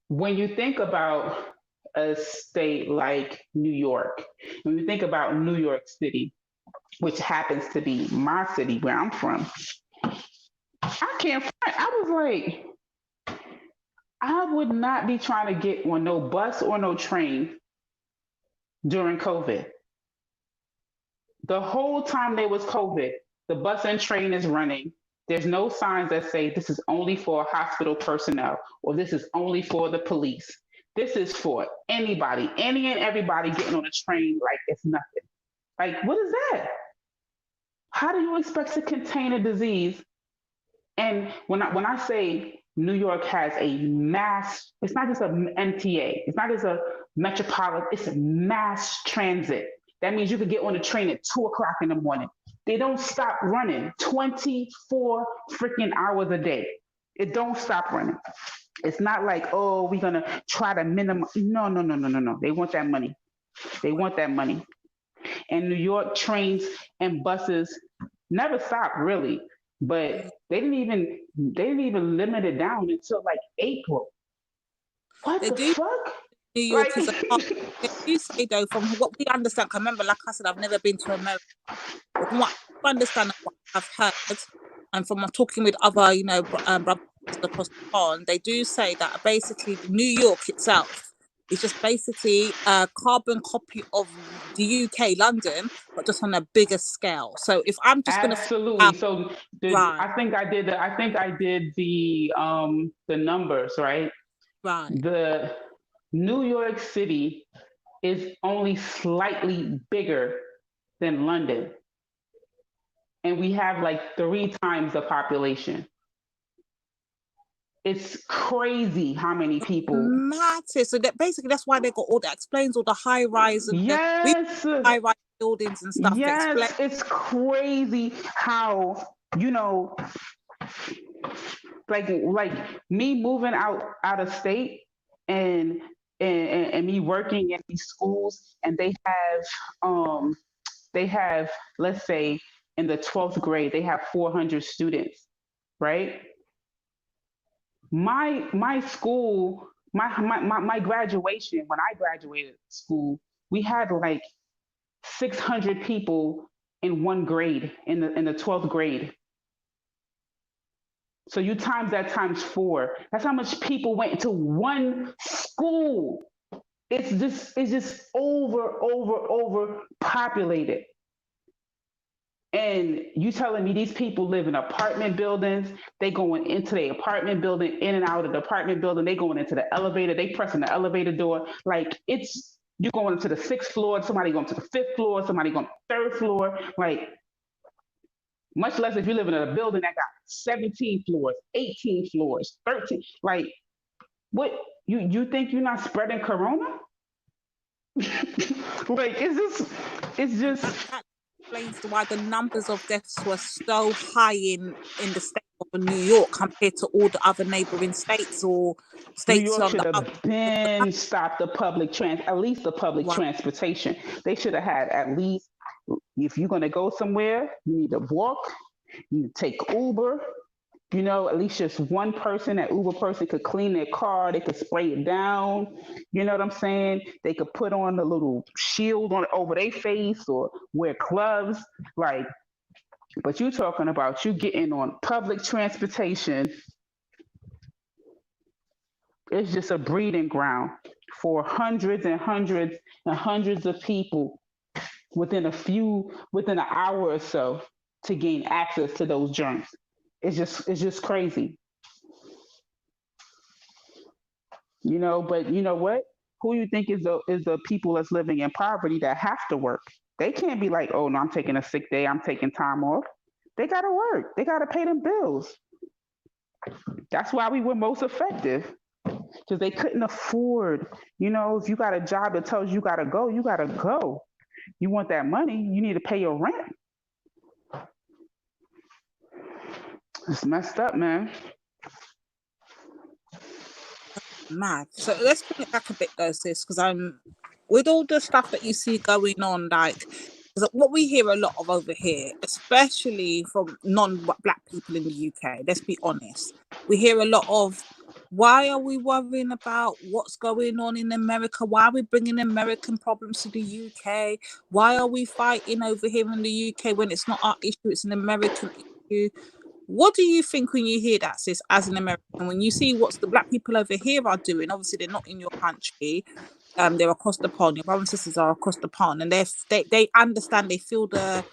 when you think about a state like New York, when you think about New York City, which happens to be my city where I'm from, I can't front. I was like, I would not be trying to get on no bus or no train during COVID. The whole time there was COVID, the bus and train is running. There's no signs that say this is only for hospital personnel or this is only for the police. This is for anybody, any and everybody getting on a train like it's nothing. Like, what is that? How do you expect to contain a disease? And when I say New York has a mass, it's not just a MTA, it's not just a metropolitan, it's a mass transit. That means you could get on a train at 2 o'clock in the morning. They don't stop running 24 freaking hours a day. It don't stop running. It's not like, oh, we're gonna try to minimize. No. They want that money. They want that money. And New York trains and buses never stop, really. But they didn't even limit it down until like April. What the fuck? New York is a part. They do say though, from what we understand, 'cause remember, like I said, I've never been to America. But from what I understand and what I've heard, and from talking with other, brothers across the pond, they do say that basically New York itself is just basically a carbon copy of the UK, London, but just on a bigger scale. So if I'm just going to absolutely, so I think I did the numbers, right? Right. The New York City is only slightly bigger than London, and we have like 3 times the population. It's crazy how many people. Massive. So that basically that's why they got all that explains all the high rise and yes, high rise buildings and stuff. Yes, it's crazy how like me moving out of state and me working at these schools, and they have let's say in the 12th grade they have 400 students, right? My school, my graduation, when I graduated school, we had like 600 people in one grade, in the 12th grade. So you times that times 4. That's how much people went into one school. It's just over populated. And you telling me these people live in apartment buildings, they going into the apartment building, in and out of the apartment building, they going into the elevator, they pressing the elevator door. Like, it's, you going to the 6th floor, somebody going to the 5th floor, somebody going to the 3rd floor. Like, much less if you live in a building that got 17 floors, 18 floors, 13. Like, what, you think you're not spreading corona? Like, it's just explains why the numbers of deaths were so high in the state of New York compared to all the other neighboring states or states. New York should have been stopped the public at least the public transportation. They should have had at least, if you're going to go somewhere, you need to walk, you need to take Uber, at least just one person, that Uber person could clean their car, they could spray it down. You know what I'm saying? They could put on a little shield on over their face or wear gloves. Like, but you talking about you getting on public transportation. It's just a breeding ground for hundreds and hundreds and hundreds of people within an hour or so to gain access to those joints. It's just crazy. But you know what? Who you think is the people that's living in poverty that have to work? They can't be like, oh no, I'm taking a sick day, I'm taking time off. They gotta work. They gotta pay them bills. That's why we were most effective. Because they couldn't afford, if you got a job that tells you gotta go, you gotta go. You want that money, you need to pay your rent. It's messed up, man. Mad. So let's bring it back a bit though, sis, because I'm with all the stuff that you see going on, like what we hear a lot of over here, especially from non-black people in the UK. Let's be honest. We hear a lot of, why are we worrying about what's going on in America? Why are we bringing American problems to the UK? Why are we fighting over here in the UK when it's not our issue, it's an American issue? What do you think when you hear that, sis, as an American? When you see what the black people over here are doing, obviously they're not in your country, they're across the pond. Your brothers and sisters are across the pond, and they understand, they feel the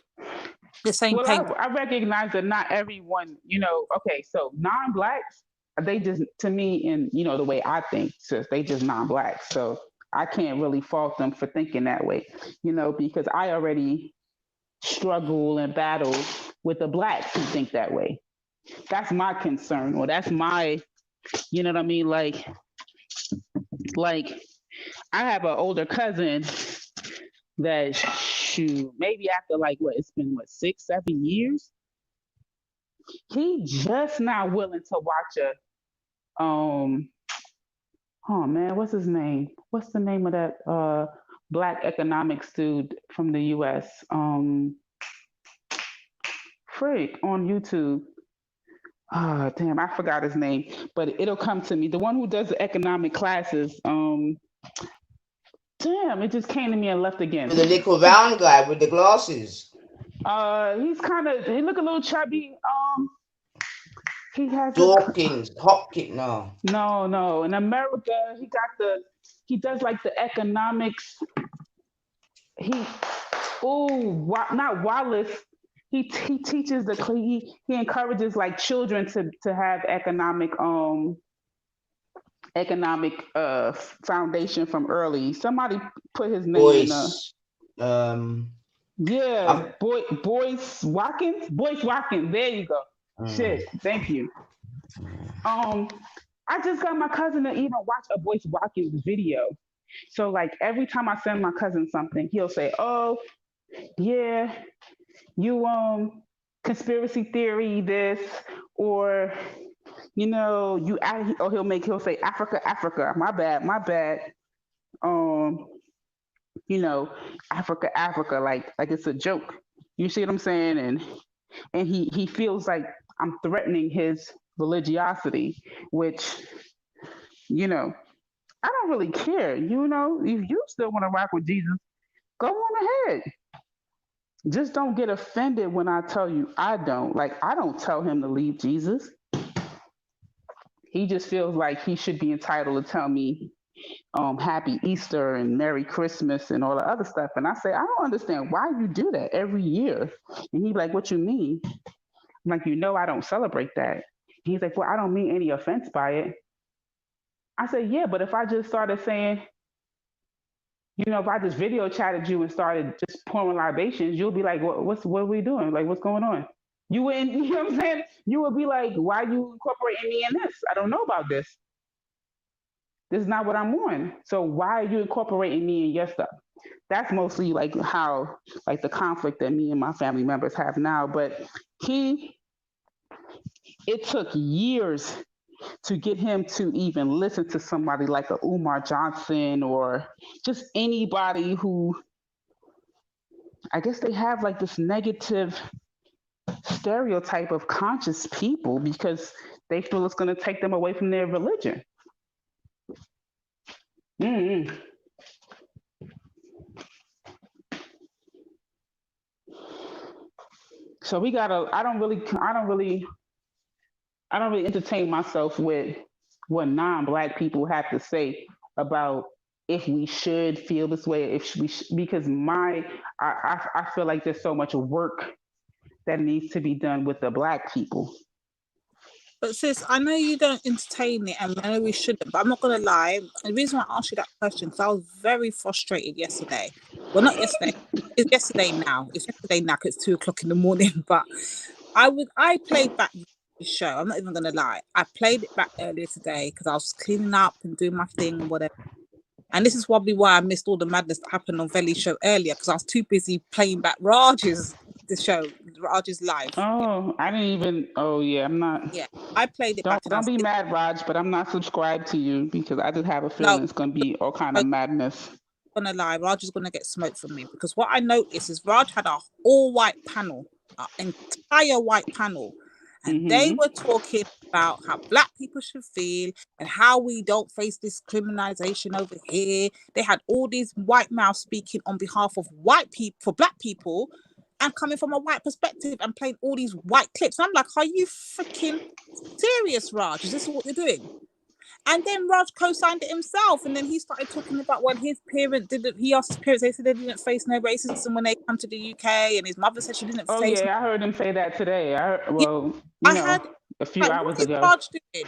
same Well, pain. I recognize that not everyone, okay, so non-blacks, they just, to me, and the way I think, sis, they just non-black. So I can't really fault them for thinking that way, because I already struggle and battle with the blacks who think that way. That's my concern, or that's my, you know what I mean? Like I have an older cousin that, shoot, maybe after it's been 6, 7 years, he just not willing to watch oh man, what's his name? What's the name of that black economics dude from the US? Freak on YouTube. Oh, damn, I forgot his name, but it'll come to me. The one who does the economic classes. Damn, it just came to me and left again. The little round guy with the glasses. He look a little chubby. He has Hopkins, no. No. In America, he does like the economics. Not Wallace. He teaches he encourages like children to have economic foundation from early. Somebody put his name in Boyce Watkins. Boyce Watkins. There you go. Shit. Thank you. I just got my cousin to even watch a Boyce Watkins video. So like every time I send my cousin something, he'll say, "Oh, yeah, you conspiracy theory this," or he'll say Africa. My bad. Africa, like it's a joke. You see what I'm saying? And he feels like I'm threatening his religiosity, which I don't really care. If you still want to rock with Jesus, go on ahead. Just don't get offended when I tell you I don't. Like, I don't tell him to leave Jesus. He just feels like he should be entitled to tell me Happy Easter and Merry Christmas and all the other stuff. And I say, I don't understand why you do that every year. And he's like, what you mean? I'm like, I don't celebrate that. He's like, well, I don't mean any offense by it. I said, yeah, but if I just started saying, if I just video chatted you and started just pouring libations, you'll be like, what are we doing? Like, what's going on? You wouldn't, you know what I'm saying? You would be like, why are you incorporating me in this? I don't know about this. This is not what I'm on. So why are you incorporating me in your stuff? That's mostly like how, like the conflict that me and my family members have now. But it took years to get him to even listen to somebody like a Umar Johnson or just anybody who, I guess they have like this negative stereotype of conscious people because they feel it's going to take them away from their religion. Mm-hmm. So we gotta. I don't really entertain myself with what non-black people have to say about if we should feel this way, if we because I feel like there's so much work that needs to be done with the black people. But sis, I know you don't entertain it, and I know we shouldn't. But I'm not gonna lie. The reason why I asked you that question because I was very frustrated yesterday. Well, not yesterday. It's yesterday now. It's yesterday now because it's 2 o'clock in the morning. But I played back the show. I'm not even gonna lie. I played it back earlier today because I was cleaning up and doing my thing and whatever. And this is probably why I missed all the madness that happened on Veli's show earlier because I was too busy playing back Raj's live. Oh, I didn't even. Oh yeah, I'm not. Yeah, I played it back and I Don't was be mad, Raj, but I'm not subscribed to you because I just have a no. feeling it's gonna be all kind of madness. Gonna lie, Raj is gonna get smoked from me because what I noticed is Raj had a all white panel, an entire white panel, and they were talking about how black people should feel and how we don't face discrimination over here. They had all these white mouths speaking on behalf of white people for black people and coming from a white perspective and playing all these white clips. I'm like, are you freaking serious, Raj? Is this what you're doing? And then Raj co-signed it himself. And then he started talking about when his parents didn't, he asked his parents, they said they didn't face no racism when they come to the UK. And his mother said she didn't face. Yeah, I heard him say that today. I had, a few like, hours what is ago. Raj doing?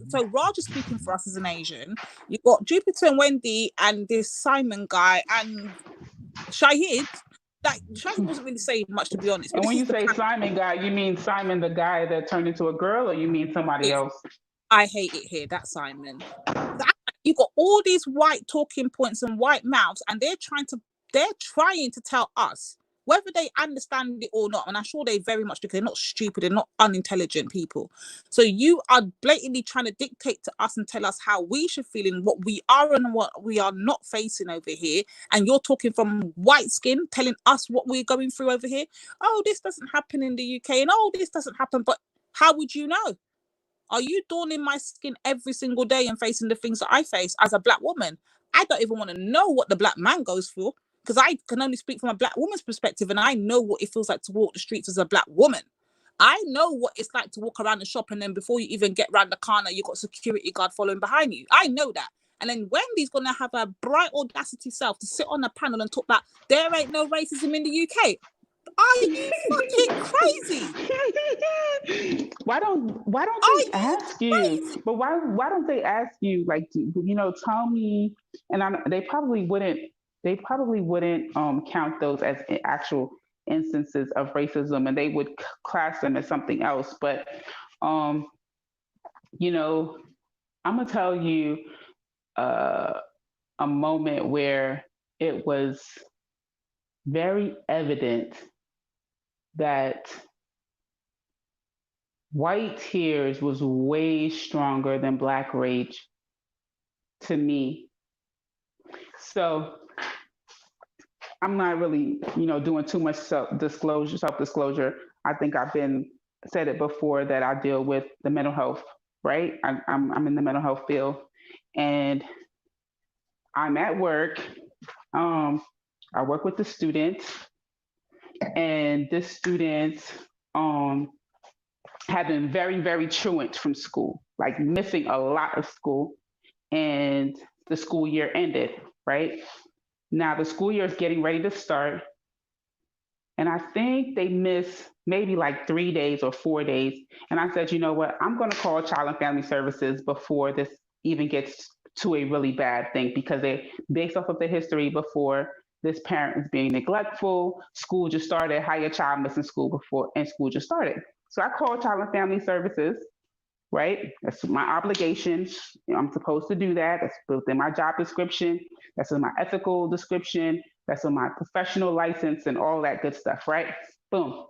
So Raj is speaking for us as an Asian. You've got Jupiter and Wendy and this Simon guy and Shahid. Like, Shahid wasn't really saying much, to be honest. And when you say Simon guy, you mean Simon the guy that turned into a girl, or you mean somebody else? I hate it here. That's Simon. You got all these white talking points and white mouths, and they're trying to tell us whether they understand it or not. And I'm sure they very much do. They're not stupid. They're not unintelligent people. So you are blatantly trying to dictate to us and tell us how we should feel in what we are and what we are not facing over here. And you're talking from white skin, telling us what we're going through over here. Oh, this doesn't happen in the UK, and oh, this doesn't happen. But how would you know? Are you donning my skin every single day and facing the things that I face as a black woman? I don't even want to know what the black man goes through because I can only speak from a black woman's perspective, and I know what it feels like to walk the streets as a black woman. I know what it's like to walk around the shop, and then before you even get round the corner, you got a security guard following behind you. I know that. And then Wendy's going to have a bright audacity self to sit on a panel and talk about there ain't no racism in the UK. Are you fucking crazy? Why don't they ask you? But why don't they ask you, like, tell me? And they probably wouldn't. They probably wouldn't count those as actual instances of racism, and they would class them as something else. But I'm gonna tell you a moment where it was very evident that white tears was way stronger than black rage to me. So I'm not really, doing too much self-disclosure. I think I've said it before that I deal with the mental health, right? I'm in the mental health field, and I'm at work. I work with the students, and the students have been very, very truant from school, like missing a lot of school, and the school year ended, right? Now the school year is getting ready to start, and I think they miss maybe like 3 days or 4 days. And I said, you know what? I'm going to call Child and Family Services before this even gets to a really bad thing, because based off of the history before, this parent is being neglectful. School just started. How your child missing school before, and school just started. So I called Child and Family Services, right? That's my obligation. I'm supposed to do that. That's within my job description. That's in my ethical description. That's in my professional license and all that good stuff, right? Boom.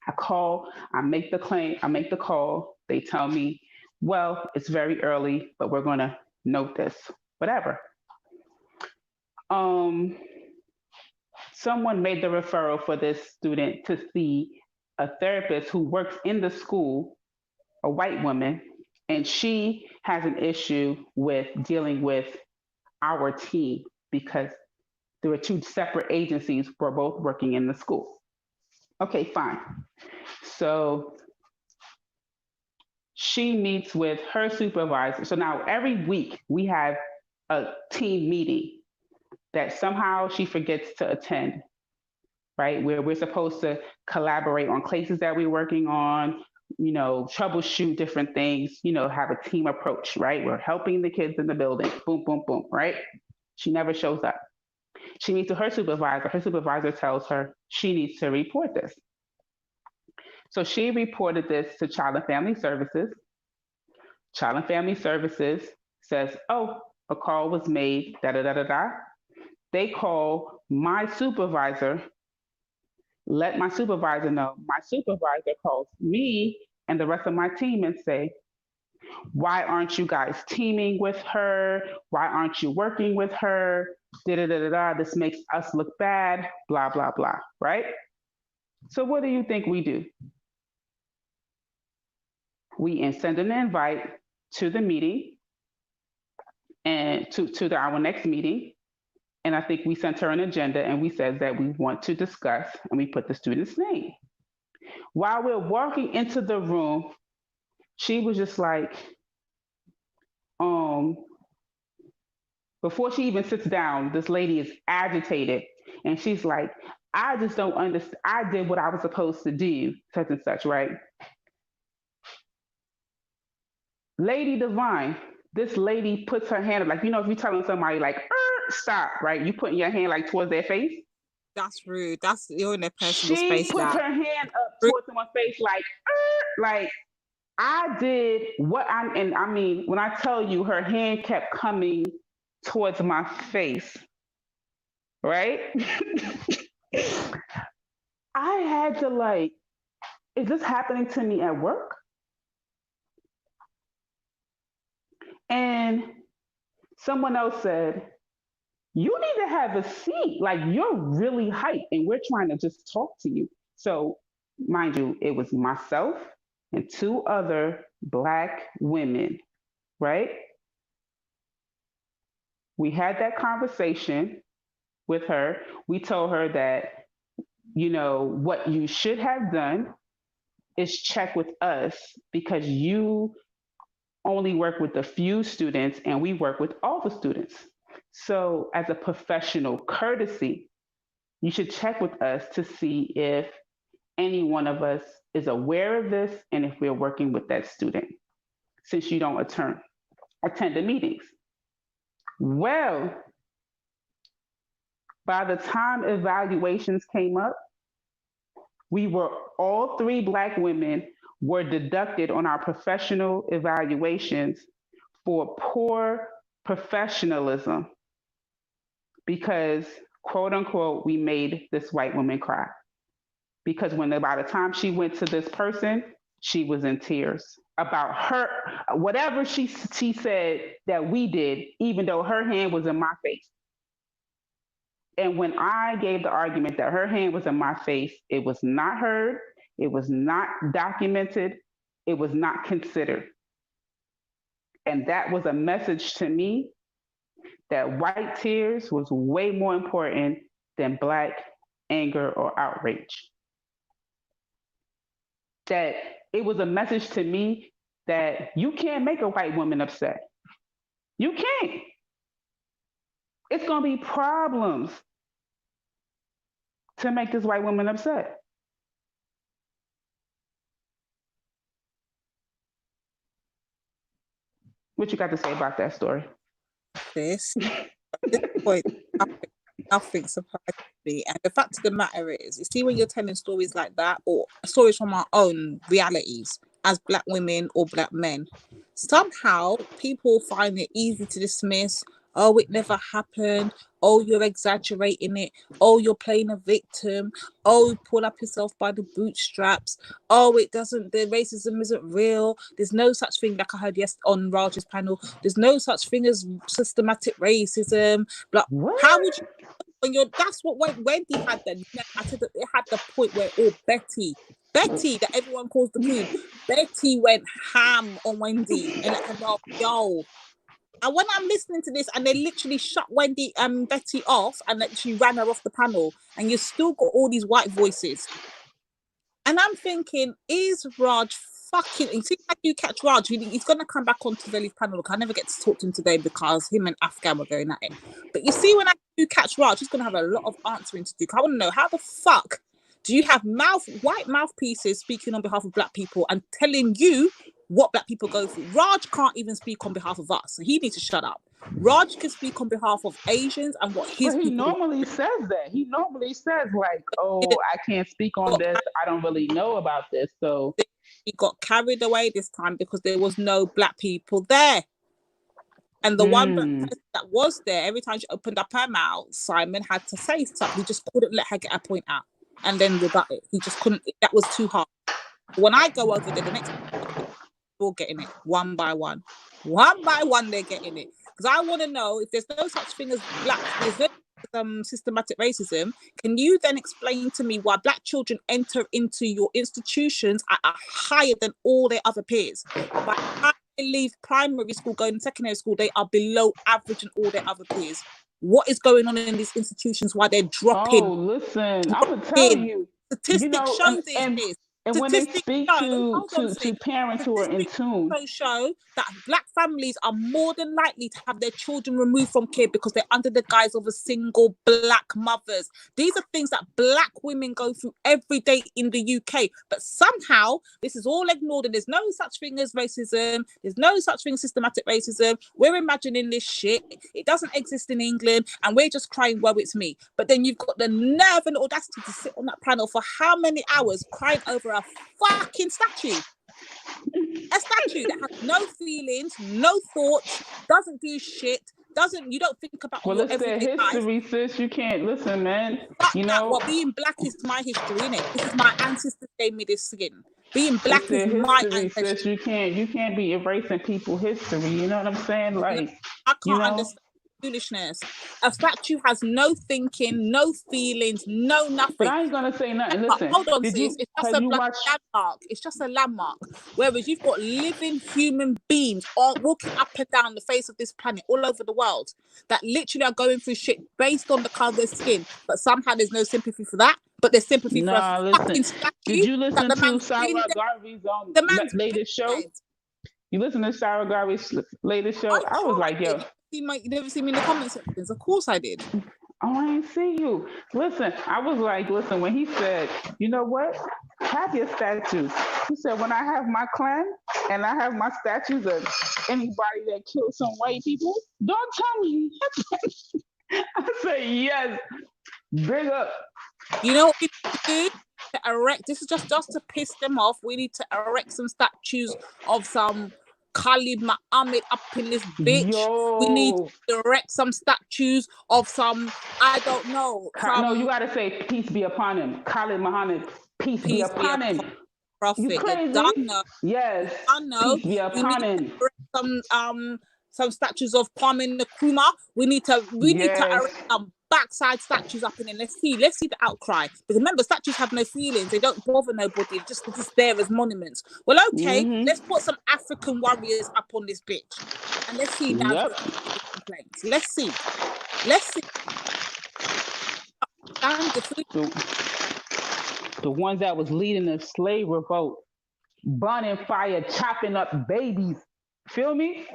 I call, I make the claim, I make the call. They tell me, well, it's very early, but we're going to note this, whatever. Someone made the referral for this student to see a therapist who works in the school, a white woman, and she has an issue with dealing with our team because there were two separate agencies who were both working in the school. Okay, fine. So she meets with her supervisor. So now every week we have a team meeting that somehow she forgets to attend, right? Where we're supposed to collaborate on cases that we're working on, troubleshoot different things, have a team approach, right? We're helping the kids in the building, boom, boom, boom, right? She never shows up. She meets with her supervisor. Her supervisor tells her she needs to report this. So she reported this to Child and Family Services. Child and Family Services says, oh, a call was made, da da da da da. They call my supervisor, let my supervisor know. My supervisor calls me and the rest of my team and say, why aren't you guys teaming with her? Why aren't you working with her? Da da da da da. This makes us look bad, blah, blah, blah, right? So what do you think we do? We send an invite to the meeting and to our next meeting. And I think we sent her an agenda and we said that we want to discuss, and we put the student's name. While we're walking into the room, she was just like, before she even sits down, this lady is agitated and she's like, I just don't understand. I did what I was supposed to do, such and such, right? Lady Divine, this lady puts her hand up, like, if you're telling somebody like, stop, right? You putting your hand like towards their face. That's rude. You're in their personal she space. She puts her hand up towards someone's face like I did what I mean, when I tell you her hand kept coming towards my face, right? I had to like, is this happening to me at work? And someone else said, you need to have a seat. Like, you're really hyped and we're trying to just talk to you. So, mind you, it was myself and two other Black women, right? We had that conversation with her. We told her that, what you should have done is check with us because you only work with a few students and we work with all the students. So as a professional courtesy, you should check with us to see if any one of us is aware of this and if we're working with that student, since you don't attend the meetings. Well, by the time evaluations came up, all three Black women were deducted on our professional evaluations for poor professionalism because, quote unquote, we made this white woman cry. Because by the time she went to this person, she was in tears about her, whatever she said that we did, even though her hand was in my face. And when I gave the argument that her hand was in my face, it was not heard, it was not documented, it was not considered. And that was a message to me that white tears was way more important than Black anger or outrage. That it was a message to me that you can't make a white woman upset. You can't. It's going to be problems to make this white woman upset. What you got to say about that story? This, at this point, nothing surprised me. And the fact of the matter is, you see, when you're telling stories like that, or stories from our own realities as Black women or Black men, somehow people find it easy to dismiss. Oh, it never happened. Oh, you're exaggerating it. Oh, you're playing a victim. Oh, pull up yourself by the bootstraps. Oh, the racism isn't real. There's no such thing, like I heard on Raj's panel, there's no such thing as systematic racism. But how would you, that's what Wendy had then. I said that it had the point where, Betty, Betty, that everyone calls the queen, Betty went ham on Wendy and let her know, yo. And when I'm listening to this, and they literally shut Betty off and literally ran her off the panel, and you still got all these white voices. And I'm thinking, is Raj fucking... You see how you catch Raj? He's going to come back onto Veli's panel. Look, I never get to talk to him today because him and Afghan were going at it. But you see, when I do catch Raj, he's going to have a lot of answering to do. I want to know, how the fuck do you have white mouthpieces speaking on behalf of black people and telling you what black people go through? Raj can't even speak on behalf of us, so he needs to shut up. Raj can speak on behalf of Asians and what his But he people... normally says that. He normally says like, "Oh, I can't speak on this. I don't really know about this." So he got carried away this time because there was no black people there. And the one black person that was there, every time she opened up her mouth, Simon had to say something. He just couldn't let her get her point out and then rebut it. He just couldn't. That was too hard. When I go over there, the next we're getting it one by one. One by one, they're getting it. Because I want to know, if there's no such thing as there's no systematic racism, can you then explain to me why black children enter into your institutions at a higher than all their other peers? By the time they leave primary school, going to secondary school, they are below average in all their other peers. What is going on in these institutions? Why they're dropping? Oh, listen, I'm gonna tell you. Statistics show this. And when they speak to parents who are in tune, show that black families are more than likely to have their children removed from care because they're under the guise of a single black mothers. These are things that black women go through every day in the UK. But somehow this is all ignored, and there's no such thing as racism. There's no such thing as systematic racism. We're imagining this shit. It doesn't exist in England, and we're just crying, "Woe, it's me." But then you've got the nerve and audacity to sit on that panel for how many hours crying over a fucking statue. A statue that has no feelings, no thoughts, doesn't do shit, you don't think about well, your it's their everyday history, life. Sis. You can't listen, man. Fuck You that. know, Well, being black is my history, innit? This is my ancestors gave me this skin. Being black it's their is my history, ancestry. Sis. You can't be erasing people's history. You know what I'm saying? Like, I you can't know, understand foolishness. A statue has no thinking, no feelings, no nothing. but I ain't gonna say nothing. Listen, Hold on, sis. It's just a landmark. It's just a landmark. Whereas you've got living human beings walking up and down the face of this planet all over the world that literally are going through shit based on the colour of their skin, but somehow there's no sympathy for that. But there's sympathy for a fucking statue. Did you listen that the to Sarah Garvey's latest show? dead. You listen to Sarah Garvey's latest show? I was like, yo. You never see me in the comment sections. Of course I did. Oh, I ain't see you. Listen, I was like, listen, when he said, you know what? Have your statues. He said, when I have my clan and I have my statues of anybody that killed some white people, don't tell me. I say, yes, big up. You know what we need to do? To erect, this is just to piss them off. We need to erect some statues of some Khalid Muhammad up in this bitch. Yo. We need to erect some statues of some, I don't know. No, you gotta say peace be upon him. Khalid Muhammad, peace be upon him. Prophet. You crazy? Yes. Peace be upon him. Some statues of Kwame Nkrumah. We need to erect some backside statues up in there. Let's see the outcry. Because remember, statues have no feelings. They don't bother nobody. They're just there as monuments. Well, okay, let's put some African warriors up on this bitch. And let's see now. Complaints. Let's see. The ones that was leading the slave revolt, burning fire, chopping up babies. Feel me?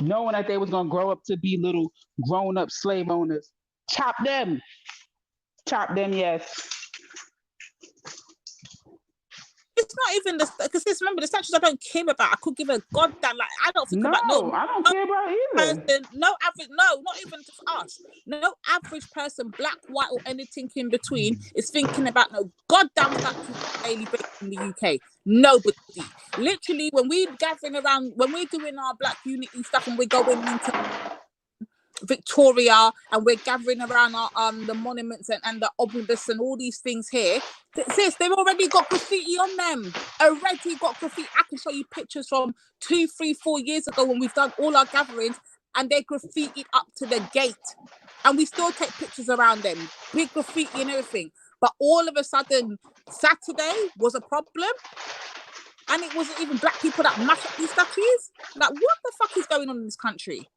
Knowing that they was gonna grow up to be little grown-up slave owners. Chop them, yes. It's not even because remember the statues I don't care about. I could give a goddamn, like, I don't think about I don't care about either. Not even just us. No average person, black, white, or anything in between, is thinking about no goddamn statues on a daily basis in the UK. Nobody. Literally, when we're gathering around, when we're doing our Black Unity stuff and we're going into Victoria and we're gathering around our the monuments and the omnibus and all these things here, sis, they've already got graffiti on them. Already got graffiti. I can show you pictures from 2, 3, 4 years ago when we've done all our gatherings and they're graffitied up to the gate. And we still take pictures around them. Big graffiti and everything. But all of a sudden, Saturday was a problem, and it wasn't even black people that mash up these statues. Like, what the fuck is going on in this country?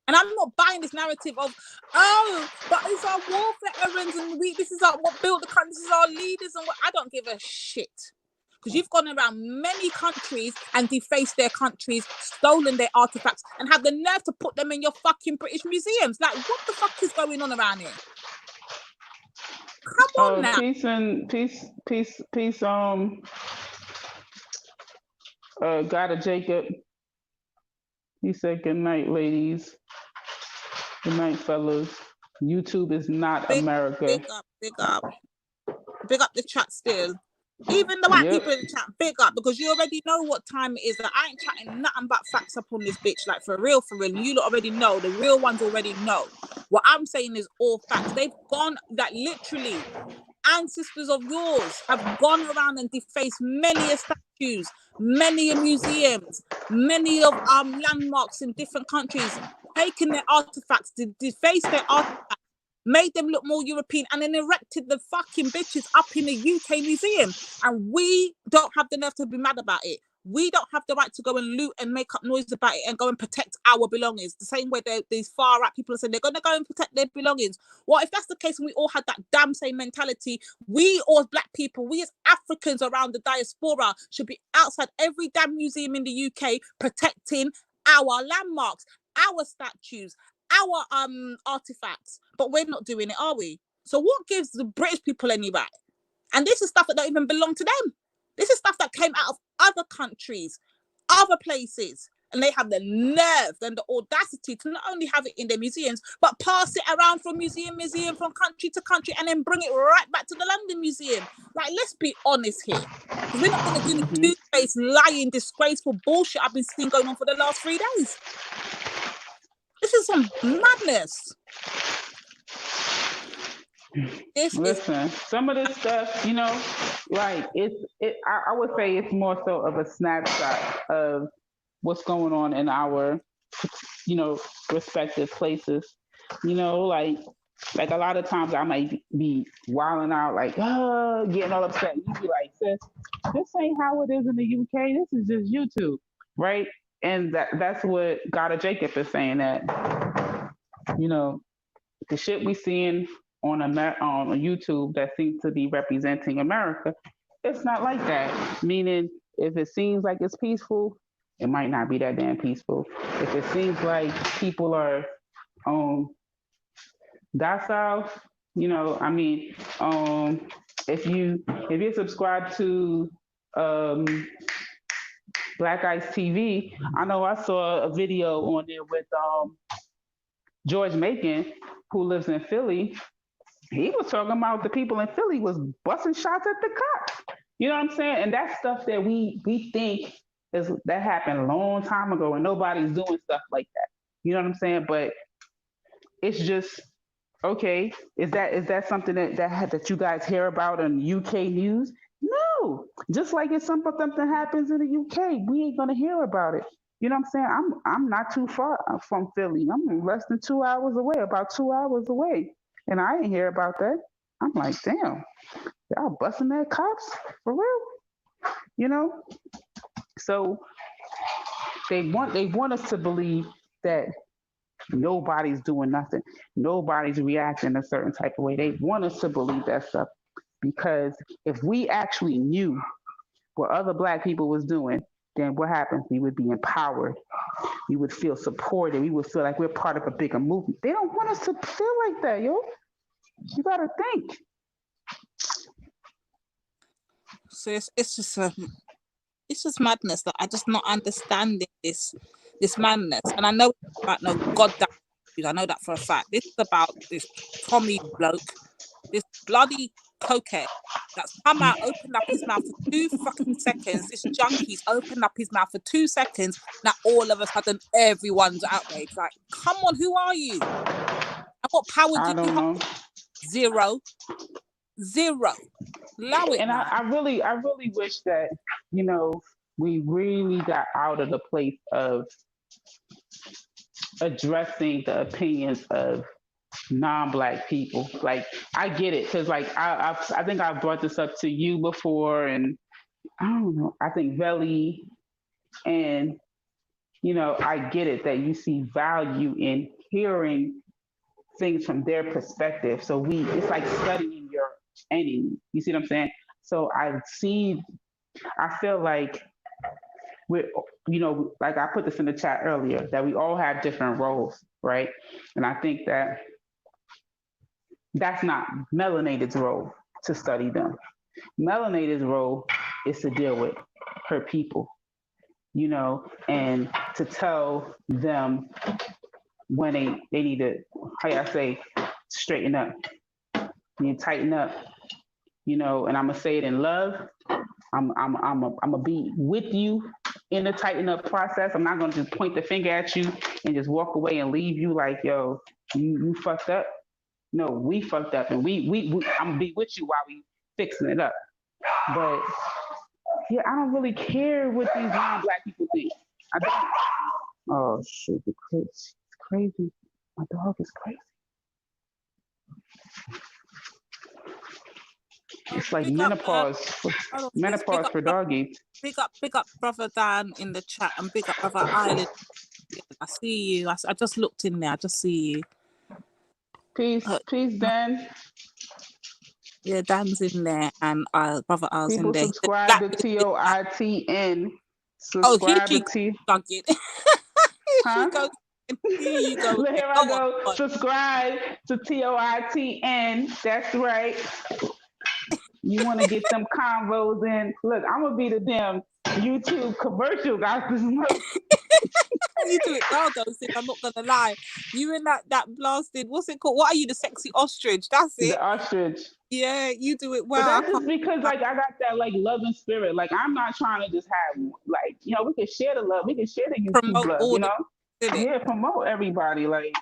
And I'm not buying this narrative of, oh, but it's our war veterans and this is what built the country, this is our leaders and what. I don't give a shit. Because you've gone around many countries and defaced their countries, stolen their artifacts, and have the nerve to put them in your fucking British museums. Like, what the fuck is going on around here? Come on now. Peace. God of Jacob. He said, "Good night, ladies. Good night, fellas. YouTube is not America." Big up the chat still. Even the white people in the chat, big up, because you already know what time it is. Like, I ain't chatting nothing but facts up on this bitch. Like, for real. You lot already know. The real ones already know. What I'm saying is all facts. They've gone, like, literally, ancestors of yours have gone around and defaced many statues, many museums, many of landmarks in different countries, taken their artifacts, defaced their artifacts, made them look more European, and then erected the fucking bitches up in the UK museum. And we don't have the nerve to be mad about it. We don't have the right to go and loot and make up noise about it and go and protect our belongings. The same way these far right people are saying they're going to go and protect their belongings. Well, if that's the case and we all had that damn same mentality, we all as black people, we as Africans around the diaspora should be outside every damn museum in the UK protecting our landmarks, our statues, our artifacts. But we're not doing it, are we? So what gives the British people any right? And this is stuff that don't even belong to them. This is stuff that came out of other countries, other places, and they have the nerve and the audacity to not only have it in their museums, but pass it around from museum, from country to country, and then bring it right back to the London Museum. Like, let's be honest here. We're not going to do the two-faced, lying, disgraceful bullshit I've been seeing going on for the last 3 days. This is some madness. Listen, some of this stuff, like I would say it's more so of a snapshot of what's going on in our, respective places. Like a lot of times I might be wilding out, like, getting all upset. You be like, sis, this ain't how it is in the UK. This is just YouTube, right? And that's what God of Jacob is saying, that, the shit we seeing on YouTube that seems to be representing America, it's not like that. Meaning, if it seems like it's peaceful, it might not be that damn peaceful. If it seems like people are docile, if you subscribe to Black Ice TV, I know I saw a video on there with George Macon, who lives in Philly. He was talking about the people in Philly was busting shots at the cops. You know what I'm saying? And that's stuff that we think that happened a long time ago, and nobody's doing stuff like that. You know what I'm saying? But it's just, okay, is that something that you guys hear about in UK news? No. Just like if something happens in the UK, we ain't gonna hear about it. You know what I'm saying? I'm not too far from Philly. I'm less than 2 hours away, about 2 hours away. And I ain't hear about that. I'm like, damn, y'all busting that cops for real? So they want us to believe that nobody's doing nothing. Nobody's reacting a certain type of way. They want us to believe that stuff, because if we actually knew what other Black people was doing, then what happens? We would be empowered. We would feel supported. We would feel like we're part of a bigger movement. They don't want us to feel like that, yo. You gotta think. So it's just madness that I just not understanding this madness. And I know it's about no goddamn. I know that for a fact. This is about this Tommy bloke, this bloody cokehead that's come out, opened up his mouth for 2 fucking seconds. This junkie's opened up his mouth for 2 seconds. Now all of a sudden everyone's outraged. Like, come on, who are you? And what power do you have? Zero. Allow it. And I really wish that, we really got out of the place of addressing the opinions of non-black people. Like I get it because like I think I brought this up to you before, and I don't know. I think Veli and I get it that you see value in hearing things from their perspective. So it's like studying your enemy. You see what I'm saying? So I feel like we're, like I put this in the chat earlier, that we all have different roles, right? And I think that that's not melanated's role to study them. Melanated's role is to deal with her people, and to tell them when they need to, how I say, straighten up, you need to tighten up, and I'm gonna say it in love. I'm gonna be with you in the tighten up process. I'm not gonna just point the finger at you and just walk away and leave you like, yo, you fucked up. No, we fucked up, and we I'm gonna be with you while we fixing it up. But yeah, I don't really care what these non-black people think. I don't. Oh shit, it's crazy. My dog is crazy. It's like menopause. Menopause for doggies. Big up, brother Dan in the chat, and big up, brother Island. I see you. I just looked in there. I just see you. Peace, Dan. Yeah, Dan's in there, and brother Isles in People there. subscribe to TOITN. Subscribe to T. Huh? Here you go. Here I go. Subscribe to TOITN. That's right. You want to get them convos in. Look, I'm going to be the damn YouTube commercial guy this month. You do it well, though, sis. I'm not going to lie. You and that blasted, what's it called? What are you, the sexy ostrich? That's it. The ostrich. Yeah, you do it well. But that's just because, like, I got that, like, love and spirit. Like, I'm not trying to just have, like, we can share the love. We can share the YouTube promote love, Yeah, promote everybody. Like,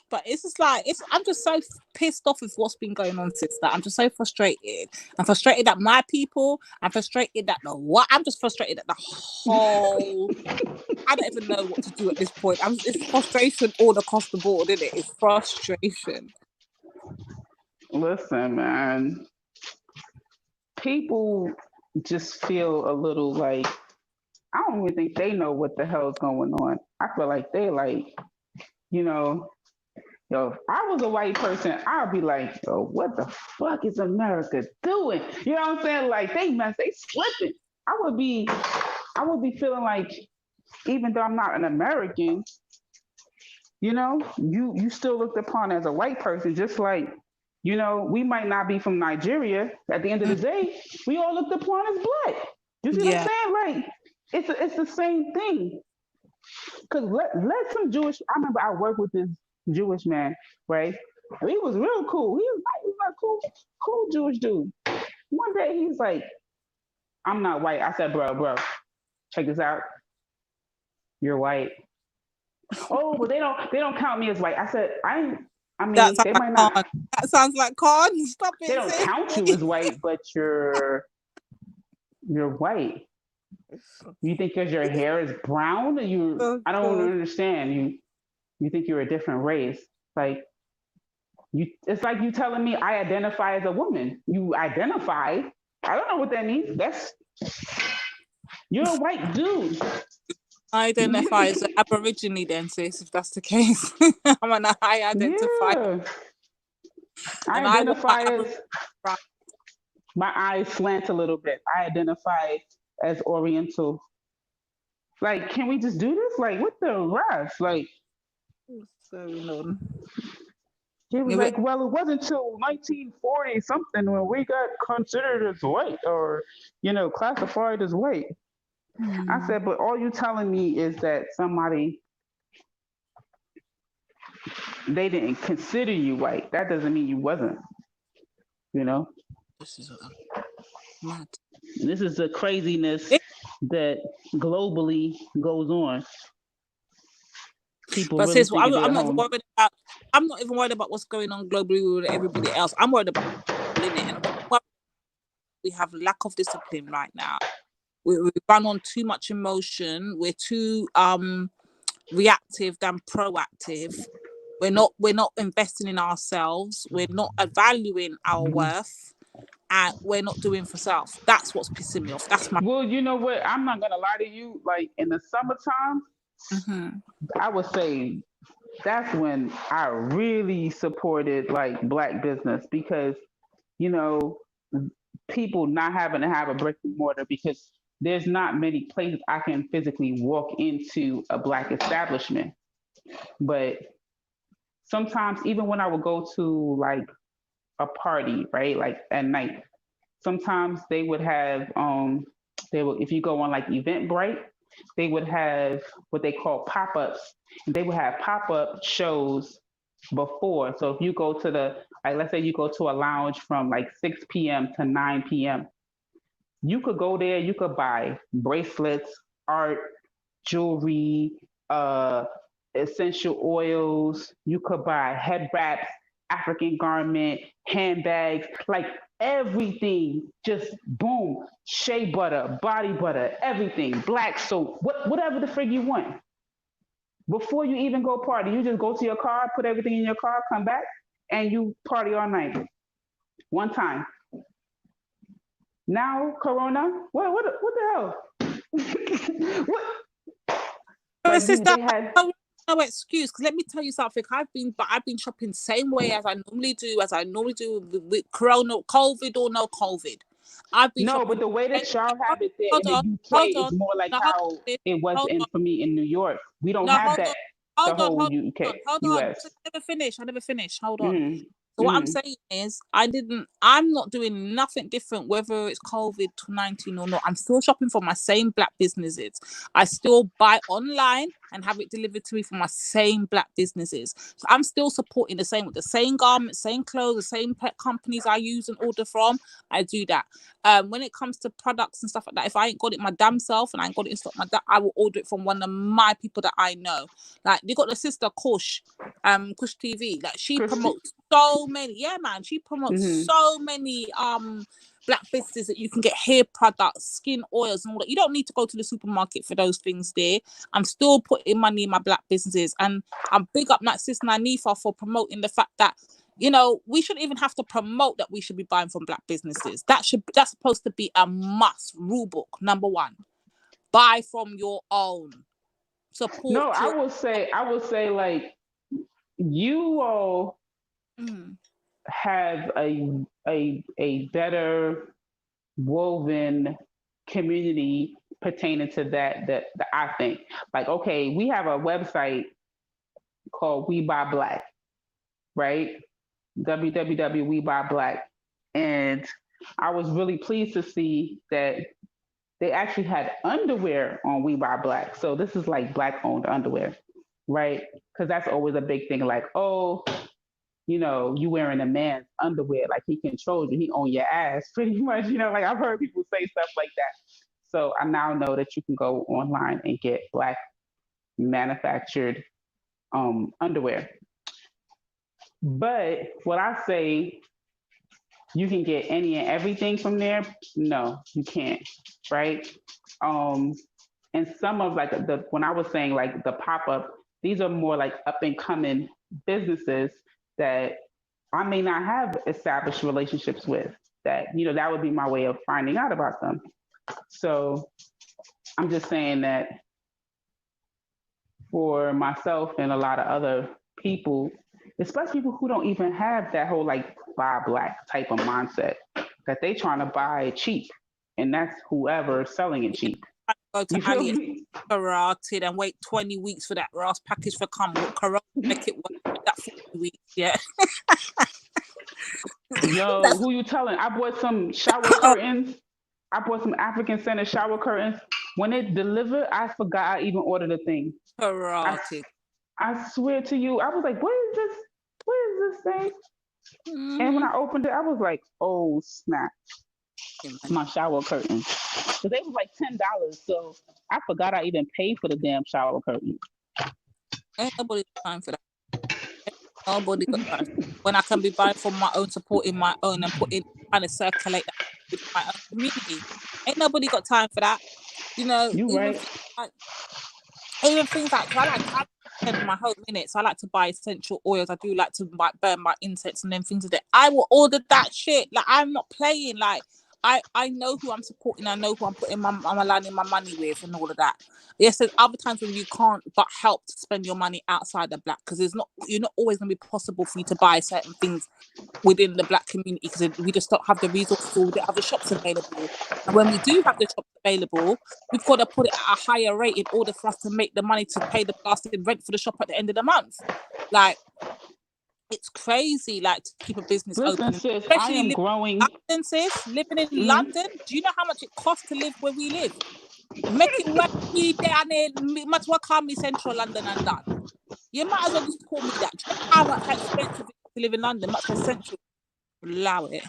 but it's just like I'm just so pissed off with what's been going on, sister. I'm just so frustrated. I'm frustrated at my people. I'm frustrated at I'm just frustrated at the whole. I don't even know what to do at this point. It's frustration all across the board, isn't it? It's frustration. Listen, man. People just feel a little like, I don't even think they know what the hell's going on. I feel like they like, if I was a white person, I'd be like, yo, what the fuck is America doing? You know what I'm saying? Like they slipping. I would be feeling like, even though I'm not an American, you still looked upon as a white person, just like, we might not be from Nigeria. At the end of the day, we all looked upon as black. You see what I'm saying? Like it's the same thing. Cause let some Jewish. I remember I worked with this Jewish man, right? He was real cool. He was like cool Jewish dude. One day he's like, I'm not white. I said, bro, check this out. You're white. Oh, but they don't count me as white. I said, I mean, they might not. That sounds like Khan. Stop it. They don't count you as white, but you're white. You think because your hair is brown, I don't understand. You think you're a different race. Like it's like you telling me I identify as a woman. You identify. I don't know what that means. You're a white dude. I identify as an Aborigine then, sis, if that's the case. I identify. Yeah. I identify as my eyes slant a little bit. I identify as Oriental. Like, can we just do this? Like, what the rest? Like, so he was like, well, it wasn't until 1940 something when we got considered as white or, classified as white. I said, but all you're telling me is that they didn't consider you white. That doesn't mean you wasn't, This is mad. This is the craziness that globally goes on. People but really sis, I'm not even worried about what's going on globally with everybody else. I'm worried about it. We have lack of discipline right now. We run on too much emotion. We're too reactive than proactive. We're not investing in ourselves. We're not valuing our worth, and we're not doing for self. That's what's pissing me off. That's my. Well, you know what? I'm not gonna lie to you. Like in the summertime, I would say that's when I really supported like black business because you know people not having to have a brick and mortar because there's not many places I can physically walk into a black establishment. But sometimes even when I would go to like a party, right, like at night, sometimes they would have they would if you go on like Eventbrite, they would have what they call pop-ups. And they would have pop-up shows before. So if you go to the like let's say you go to a lounge from like 6 p.m. to 9 p.m. You could go there, you could buy bracelets, art, jewelry, essential oils, you could buy head wraps, African garment, handbags, like everything, just boom, shea butter, body butter, everything, black soap, whatever the frig you want. Before you even go party, you just go to your car, put everything in your car, come back, and you party all night. One time. Now, Corona, what the hell? What? Like Sister, they had no excuse. Because let me tell you something. I've been shopping same way as I normally do with Corona, COVID or no COVID. I've been no, shopping. but the way that y'all have it there Hold in on, the hold UK is on. more like No, how it was hold on. for me in New York. We don't No, have hold that. on. The Hold on, whole hold UK, on, hold on. US. I never finished. Hold on. Mm, So what I'm saying is, I'm not doing nothing different, whether it's COVID-19 or not. I'm still shopping for my same black businesses. I still buy online and have it delivered to me from my same black businesses. So I'm still supporting the same garments, same clothes, the same pet companies I use and order from. I do that. When it comes to products and stuff like that, if I ain't got it my damn self and I ain't got it in stock I will order it from one of my people that I know. Like you got the sister Kush TV. Like she promotes so many, she promotes so many black businesses that you can get hair products, skin oils and all that. You don't need to go to the supermarket for those things there. I'm still putting money in my black businesses, and I'm big up that sis Nanifa for promoting the fact that we shouldn't even have to promote that we should be buying from black businesses. That's supposed to be a must rule book. Number one, buy from your own. Support. No, I would say like you all have a better woven community pertaining to that I think. Like, okay, we have a website called We Buy Black, right? www We Buy Black. And I was really pleased to see that they actually had underwear on We Buy Black. So this is like black owned underwear, right? Because that's always a big thing. Like, oh, you wearing a man's underwear, like he controls you, he own your ass, pretty much. Like I've heard people say stuff like that. So I now know that you can go online and get black manufactured underwear. But what I say, you can get any and everything from there. No, you can't, right? And some of like when I was saying like the pop up, these are more like up and coming businesses that I may not have established relationships with. That that would be my way of finding out about them. So I'm just saying that for myself and a lot of other people, especially people who don't even have that whole like buy black type of mindset, that they trying to buy cheap, and that's whoever selling it cheap. Go to Ali karate and wait 20 weeks for that Ross package to come. Karate make it work that 40 weeks, yeah. Yo, who you telling? I bought some shower curtains. I bought some African center shower curtains. When it delivered, I forgot I even ordered the thing. Karate. I swear to you, I was like, what is this? What is this thing? And when I opened it, I was like, oh snap. My shower curtains. So they was like $10. So I forgot I even paid for the damn shower curtains. Ain't nobody got time for that. Nobody got time. When I can be buying from my own, supporting my own, and trying to circulate that with my own community. Ain't nobody got time for that. You right. Even things like, cause I in my home minute, so I like to buy essential oils. I do like to burn my incense and then things like that. I will order that shit. Like, I'm not playing. Like, I know who I'm supporting. I know who I'm putting I'm aligning my money with and all of that. Yes, there's other times when you can't but help to spend your money outside the black, because you're not always going to be possible for you to buy certain things within the black community, because we just don't have the resources, or we don't have the shops available. And when we do have the shops available, we've got to put it at a higher rate in order for us to make the money to pay the blasted rent for the shop at the end of the month. Like, it's crazy, like, to keep a business Listen, open, sis, I especially am living growing. in London, sis. Living in London, do you know how much it costs to live where we live? Make it work me down in much more call me Central London and done. You might as well just call me that. Do you know how expensive it is to live in London? Much more central. Allow it.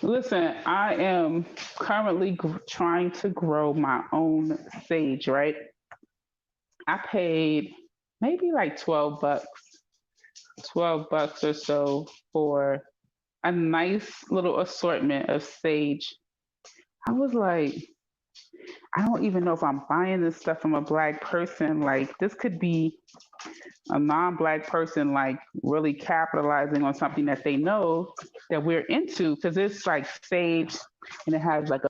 Listen, I am currently trying to grow my own sage, right? I paid maybe like $12 or so for a nice little assortment of sage. I was like, I don't even know if I'm buying this stuff from a black person. Like, this could be a non-black person, like, really capitalizing on something that they know that we're into, because it's like sage and it has like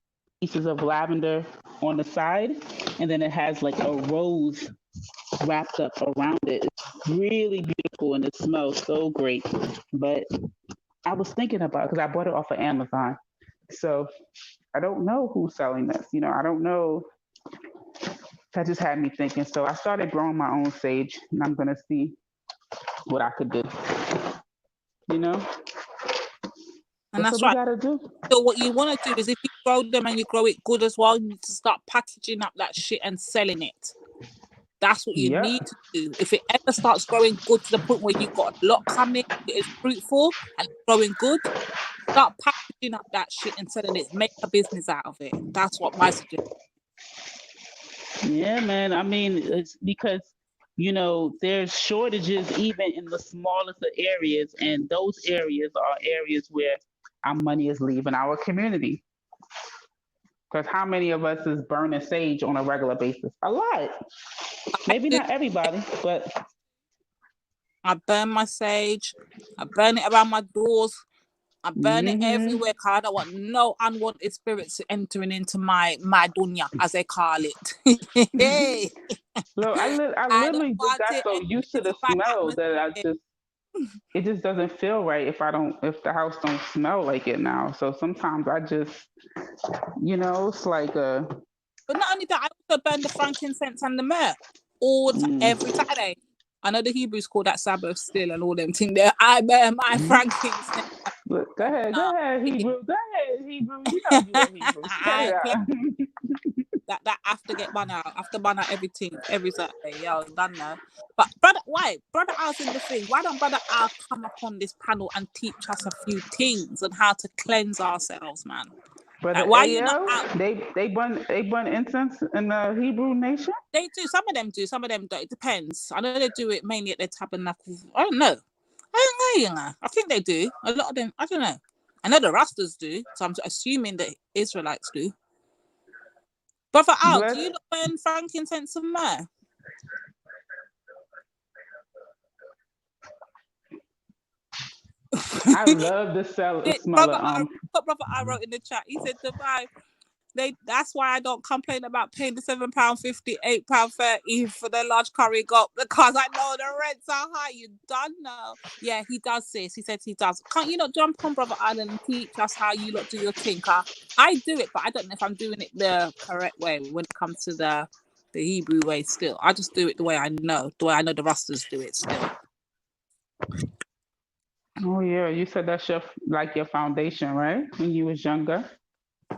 pieces of lavender on the side, and then it has like a rose wrapped up around it. It's really beautiful and it smells so great. But I was thinking about, because I bought it off of Amazon, so I don't know who's selling this. I don't know. That just had me thinking. So I started growing my own sage, and I'm gonna see what I could do. And That's that's what we right. gotta do. So what you want to do is, if you grow them and you grow it good as well, you need to start packaging up that shit and selling it. That's what you Yep. need to do. If it ever starts growing good to the point where you've got a lot coming, it's fruitful and growing good, start packaging up that shit and selling it. Make a business out of it. That's what my suggestion. Yeah, man. I mean, it's because there's shortages even in the smallest of areas, and those areas are areas where our money is leaving our community. Because how many of us is burning sage on a regular basis? A lot. Maybe not everybody, but I burn my sage. I burn it around my doors. I burn it everywhere, because I don't want no unwanted spirits entering into my dunya, as they call it. Hey, look, I I don't literally just want got it so entering used to into the my smell that atmosphere. it just doesn't feel right if the house don't smell like it now. So sometimes I just it's like a But not only that, I also burn the frankincense and the myrrh every Saturday. I know the Hebrews call that Sabbath still and all them things there. I burn my frankincense. Look, go ahead, Hebrew. Go ahead, Hebrew. You know you a Hebrew. I ain't playing that I have to get bun out. I have to bun out everything every Saturday. Yo, done now. But brother Al's in the thing. Why don't brother Al come up on this panel and teach us a few things on how to cleanse ourselves, man? But Like, the why you not AL, out? they burn incense in the Hebrew nation. They do. Some of them do. Some of them don't. It depends. I know they do it mainly at their tabernacle. I don't know. I think they do. A lot of them. I don't know. I know the Rastas do. So I'm assuming the Israelites do. Brother Al, do you not burn frankincense and myrrh? I love the smell of Brother Al wrote in the chat. He said, Dubai, that's why I don't complain about paying the £7.50, £8.30 for the large curry goat, because I know the rents are high. You don't know. Yeah, he does, sis. He said he does. Can't you not jump on Brother Island and teach us how you lot do your thing? I do it, but I don't know if I'm doing it the correct way when it comes to the Hebrew way still. I just do it the way I know the Rastas do it still. Oh yeah, you said that's your foundation, right? When you was younger.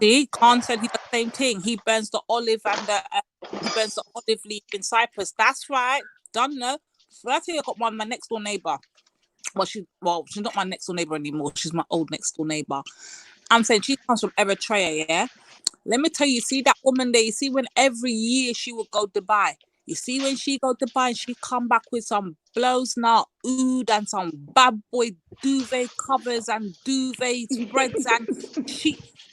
See, Khan said he does the same thing. He burns the olive and he burns the olive leaf in Cyprus. That's right. Done no. So I tell you, I got my next door neighbor. She's not my next door neighbor anymore. She's my old next door neighbor. I'm saying she comes from Eritrea, yeah? Let me tell you, see that woman there, you see when every year she would go to Dubai. You see when she go to Dubai and she come back with some blows now, oud and some bad boy duvet covers and duvet spreads and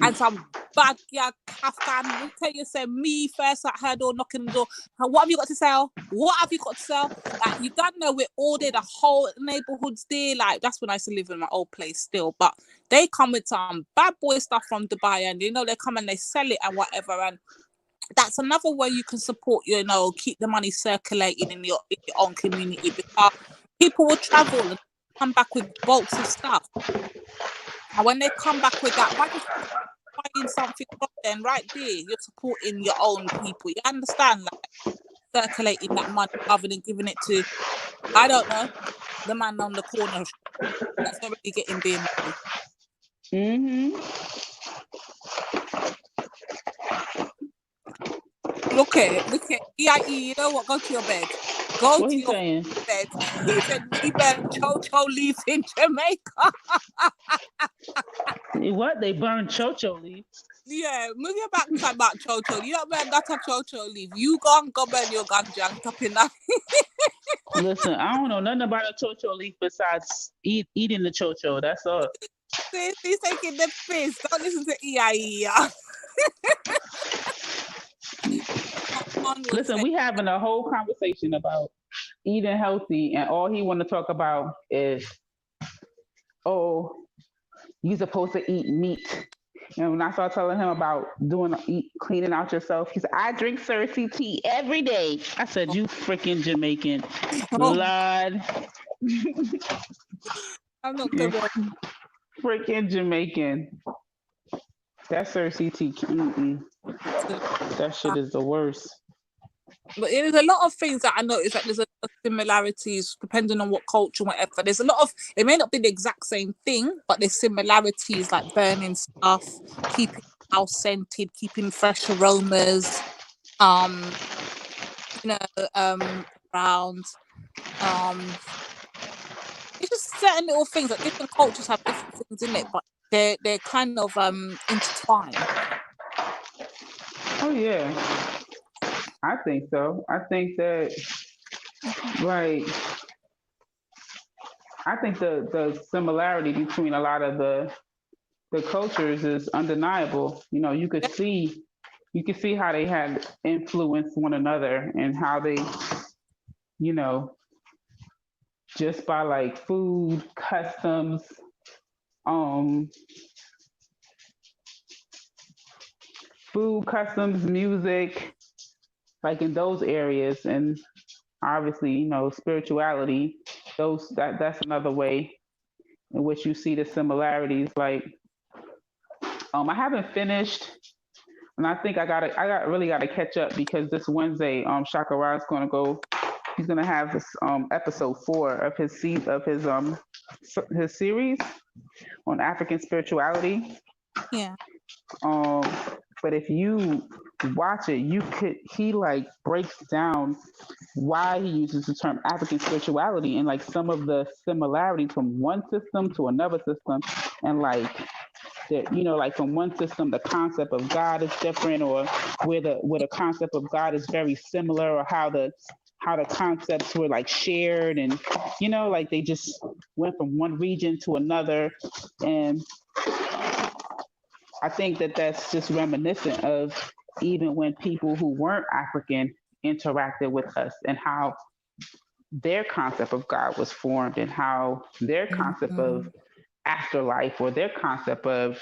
and some bad girl kaftan. Will tell you, say me first at her door, knocking the door. What have you got to sell? What have you got to sell? Like, you don't know, we're all there, the whole neighborhood's there. Like, that's when I used to live in my old place still. But they come with some bad boy stuff from Dubai, and you know, they come and they sell it and whatever. And that's another way you can support, you know, keep the money circulating in your own community, because people will travel and come back with bulks of stuff. And when they come back with that, why just buying something from them right there? You're supporting your own people. You understand? Like, circulating that money rather than giving it to, I don't know, the man on the corner that's already getting beer money. Look at EIE, you know what? Go to your bed. Go What to he your saying? bed. He said we burn chocho leaves in Jamaica. What? They burn chocho leaves? Yeah, move your back to about chocho. You don't burn that a chocho leaf. You go burn your ganja and top in that. Listen, I don't know nothing about a chocho leaf besides eating the chocho. That's all. He's taking the piss. Don't listen to EIE. Listen, we having a whole conversation about eating healthy, and all he want to talk about is, oh, you supposed to eat meat. And when I started telling him about cleaning out yourself, he said, I drink Cersei tea every day. I said, you freaking Jamaican. Lord. I'm not good. Freaking Jamaican. That Cersei tea. That shit is the worst. But there's a lot of things that I noticed that there's a lot of similarities depending on what culture, whatever. There's a lot of, it may not be the exact same thing, but there's similarities like burning stuff, keeping the house scented, keeping fresh aromas, around. It's just certain little things that different cultures have different things in it, but they're kind of intertwined. Oh yeah. I think so. I think that, like, I think the similarity between a lot of the cultures is undeniable. You know, you could see how they had influenced one another and how they, you know, just by like food, customs, music, like in those areas, and obviously, you know, spirituality. That's another way in which you see the similarities. Like, I haven't finished, and I think I really gotta catch up, because this Wednesday, Shaka Ra's gonna go. He's gonna have this episode 4 of his series on African spirituality. Yeah. But if you watch it, he like breaks down why he uses the term African spirituality and like some of the similarities from one system to another system, and like that, you know, like from one system the concept of God is different, or where the concept of God is very similar, or how the concepts were like shared, and you know, like they just went from one region to another. And I think that that's just reminiscent of even when people who weren't African interacted with us, and how their concept of God was formed, and how their concept of afterlife, or their concept of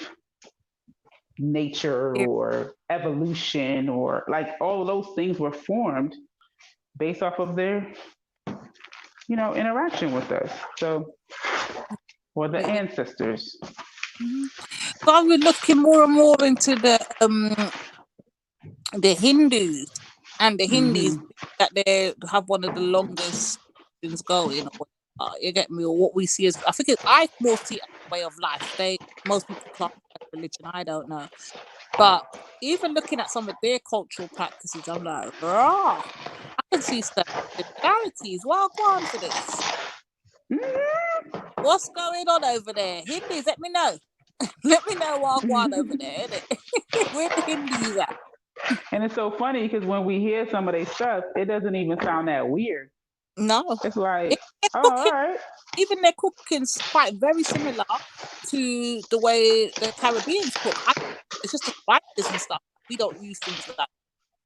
nature or evolution, or like all of those things were formed based off of their, you know, interaction with us. So, or the ancestors. So I was looking more and more into the Hindus, and the Hindus that they have one of the longest things going. You get me? Or what we see as, I more see it as a way of life. Most people class it as religion. I don't know, but even looking at some of their cultural practices, I'm like, I can see some similarities. Well, go on for this. What's going on over there? Hindus, let me know. Let me know what's going on over there, innit? Where the Hindus at? And it's so funny because when we hear some of their stuff, it doesn't even sound that weird. No. It's like, all right. Even their cooking's quite very similar to the way the Caribbeans cook. It's just the spices and stuff. We don't use things like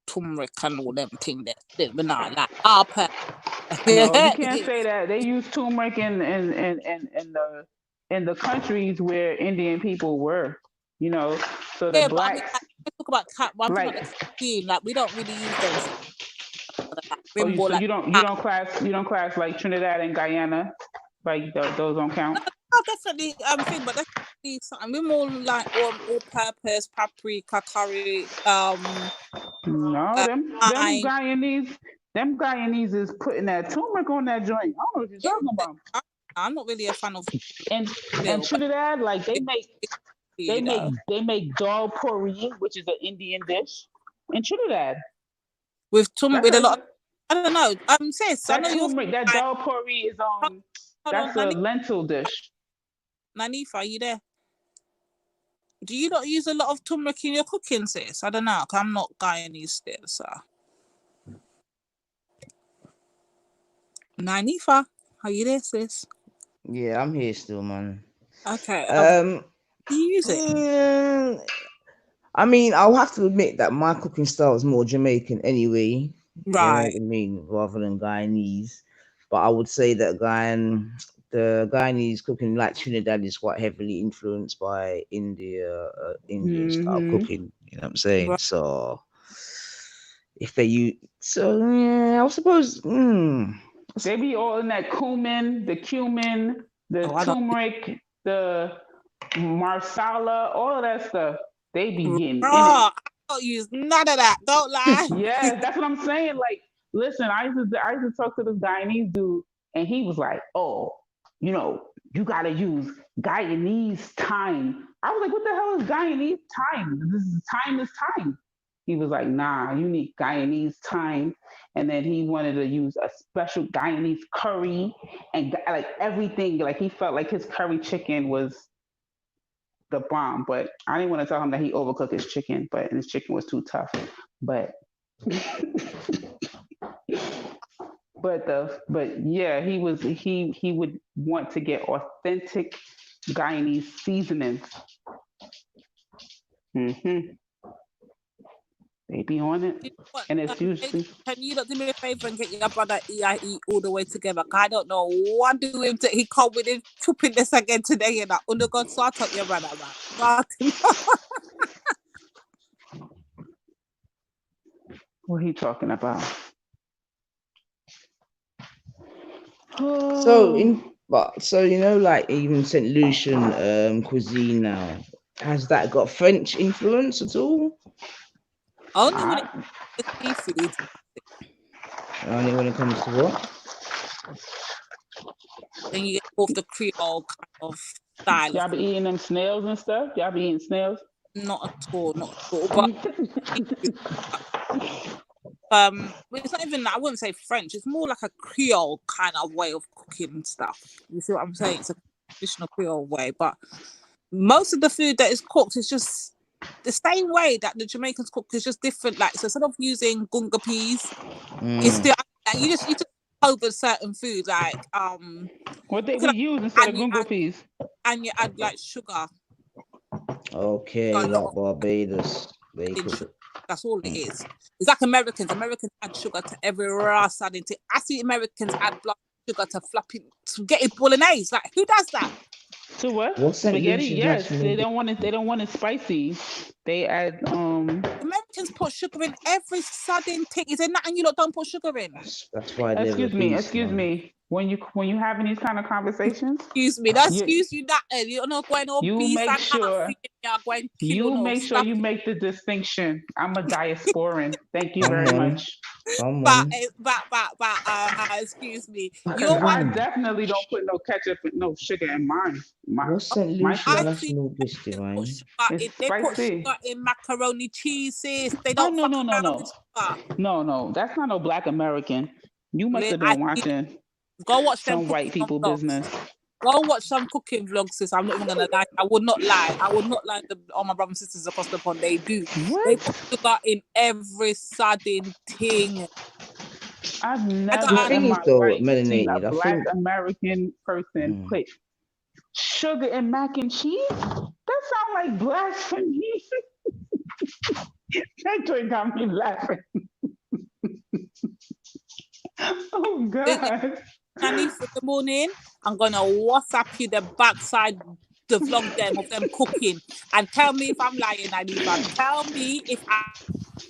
turmeric and all them things that we're not like our No, you can't say that. They use turmeric in the countries where Indian people were, you know. So the Yeah, but I mean, blacks, like, let's talk about I'm talking like, about the cuisine. Like, we don't really use them. oh, you, Rainbow, so like, you don't class like Trinidad and Guyana, like those don't count. oh, definitely thing, but definitely something. We're more like all purpose, paprika, curry, No, them thyme. Guyanese is putting that turmeric on that joint. I don't know what you're Yeah, talking about. I'm not really a fan of And little, but Trinidad, like you know, they make dal puri, which is an Indian dish in Trinidad. with That's a lot. a, I don't know. Sis, I that know you're turmeric, that dal puri is hold that's on, a lentil dish. Nanifa, are you there? Do you not use a lot of turmeric in your cooking, sis? I don't know. 'Cause I'm not Guyanese still, so. Nanifa, are you there, sis? Yeah, I'm here still, man. Okay. Um, Do you use it? I mean, I'll have to admit that my cooking style is more Jamaican anyway. You know Right. what I mean, rather than Guyanese. But I would say that the Guyanese cooking, like Trinidad, is quite heavily influenced by Indian style cooking. You know what I'm saying? Right. So if they use, so yeah, I suppose. They be all in that cumin, the turmeric, the marsala, all of that stuff. They be getting in it. I don't use none of that. Don't lie. Yes, that's what I'm saying. Like, listen, I used to talk to this Guyanese dude, and he was like, "Oh, you gotta use Guyanese thyme." I was like, "What the hell is Guyanese thyme? This is time." He was like, "Nah, you need Guyanese thyme." And then he wanted to use a special Guyanese curry and like everything. Like he felt like his curry chicken was the bomb. But I didn't want to tell him that he overcooked his chicken, but his chicken was too tough. But but yeah, he would want to get authentic Guyanese seasonings. hmm They be on it, You know what? and it's usually Can you not do me a favor and get your brother EIE all the way together? 'Cause I don't know what do him to. He come with his chopping this again today, and under God sort out your brother, man. what he talking about. So like even Saint Lucian cuisine now, has that got French influence at all? Only when it comes to seafood. Only when it comes to what? Then you get both the Creole kind of style of Y'all be food. eating them snails and stuff. Y'all be eating snails. Not at all, not at all. But it's not even. I wouldn't say French. It's more like a Creole kind of way of cooking stuff. You see what I'm saying? It's a traditional Creole way, but most of the food that is cooked is just the same way that the Jamaicans cook. Is just different. Like, so instead of using gunga peas, it's still you just over certain food like what they be use instead of gungo peas. And you add like sugar. Okay, like Barbados. That's all it is. It's like Americans. Americans add sugar to every raw thing. I see Americans add blood sugar to flapping spaghetti bolognese. Like, who does that? To what? What's Spaghetti? Yes, they don't want it. They don't want it spicy. They add Americans put sugar in every sudden thing. Is there nothing you lot don't put sugar in? That's why they're Excuse me. When you having these kind of conversations, excuse me. That excuse you that you're not going all you beef make and sure you're going you kill make sure stuff. you make the distinction. I'm a diasporan. Thank you Come very on. much. Come But on. excuse me. Because I definitely don't put no ketchup and no sugar in mine. What's St. Lucia's national dish, divine? It's They put spicy. sugar in macaroni cheeses. They Oh don't no fuck no no around no with sugar. no! That's not no Black American. You must have been watching Go watch them some white people vlogs. business. Go watch some cooking vlogs, sis. I'm not even gonna lie. I would not lie. All my brothers and sisters across the pond. They do. What? They put sugar in every sudden thing. I've never in my life seen a Black American person put sugar in mac and cheese. That sounds like blasphemy. That joint got me laughing. Oh God. Nanny for the morning, I'm gonna WhatsApp you the backside, the vlog them of them cooking, and tell me if I'm lying, Anifa. Tell me if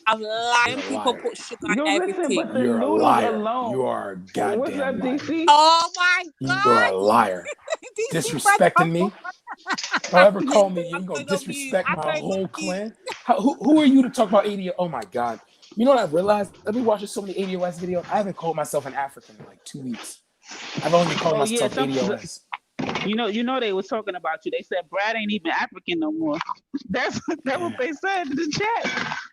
I'm lying. You're a People liar. put sugar in Yo, listen, everything. but the You're a noodles liar. alone. You are a What's up, goddamn liar. DC? Oh my You're a God! liar. DC Disrespecting me. Don't ever call me. You're I'm gonna going on mute. disrespect I'm my going on whole mute. clan. Who are you to talk about ADO? Oh my God. You know what I've realized? I've been watching so many ADOS videos. I haven't called myself an African in like 2 weeks. I've only been calling Oh yeah, myself ADOS. you know they was talking about you. They said Brad ain't even African no more. That's Yeah. what they said in the chat.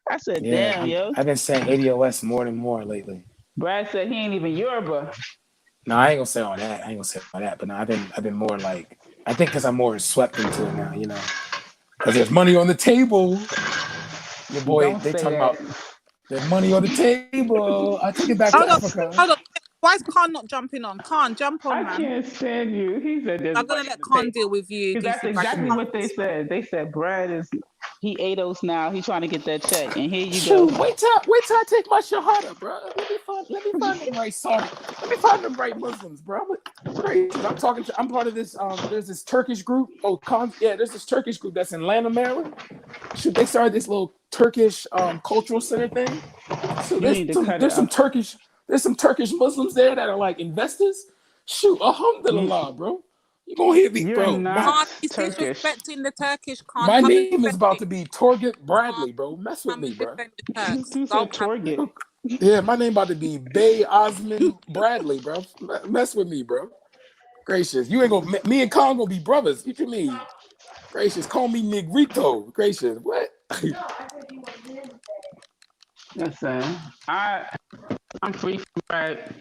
I said, Yeah, damn, yo. I've been saying ADOS more and more lately. Brad said he ain't even Yoruba. No, I ain't gonna say all that. But no, I've been more like, I think because I'm more swept into it now, you know. Because there's money on the table. Your boy, Don't they say talking that. about there's money on the table. I take it back to Hold on, Africa. hold on. Why is Khan not jumping on? Khan, jump on, I man. can't stand you. He said there's I'm gonna money on let the Khan table. deal with you, Because that's DC. exactly what they said. They said Brad he ADOS now. He's trying to get that check. And here you Shoot, go. wait till I take my shahada, bro. Let me find them right Saudi. Let me find them right Muslims, bro. I'm part of this. There's this Turkish group. There's this Turkish group that's in Atlanta, Maryland. Shoot, they started this little Turkish cultural center thing. So You need to cut it off. there's some Turkish Muslims there that are like investors. Shoot, alhamdulillah, bro. You gonna hit me, You're bro? not Khan is Turkish. disrespecting the Turkish. Khan, My come and name is defend about it. to be Torget Khan, Bradley, bro. Mess with come me, and bro. defend the Turks. He Don't said have Torget. Yeah, my name about to be Bay Osman Bradley, bro. Mess with me, bro. Gracious, you ain't gonna. Me and Khan gonna be brothers. What you mean? Gracious, call me Negrito. Gracious, what? Listen, I'm free from Brad.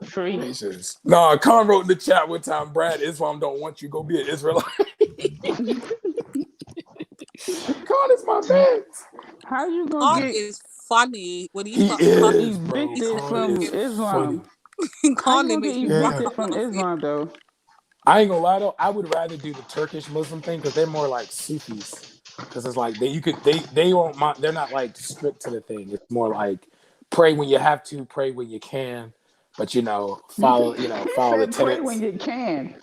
Free. Gracious. No, Khan wrote in the chat one time, Brad, Islam don't want you. Go be an Israelite. Khan is my man. How you gonna Khan get is funny when he He starts laughing. is, bro. evicted Khan from is funny. Islam? How you Khan, it gonna get makes me Yeah. evicted from laugh. Islam though? I ain't gonna lie though, I would rather do the Turkish Muslim thing because they're more like Sufis. Because it's like they won't mind, they're not like strict to the thing. It's more like pray when you have to, pray when you can, but follow He the said pray when tenets. you can.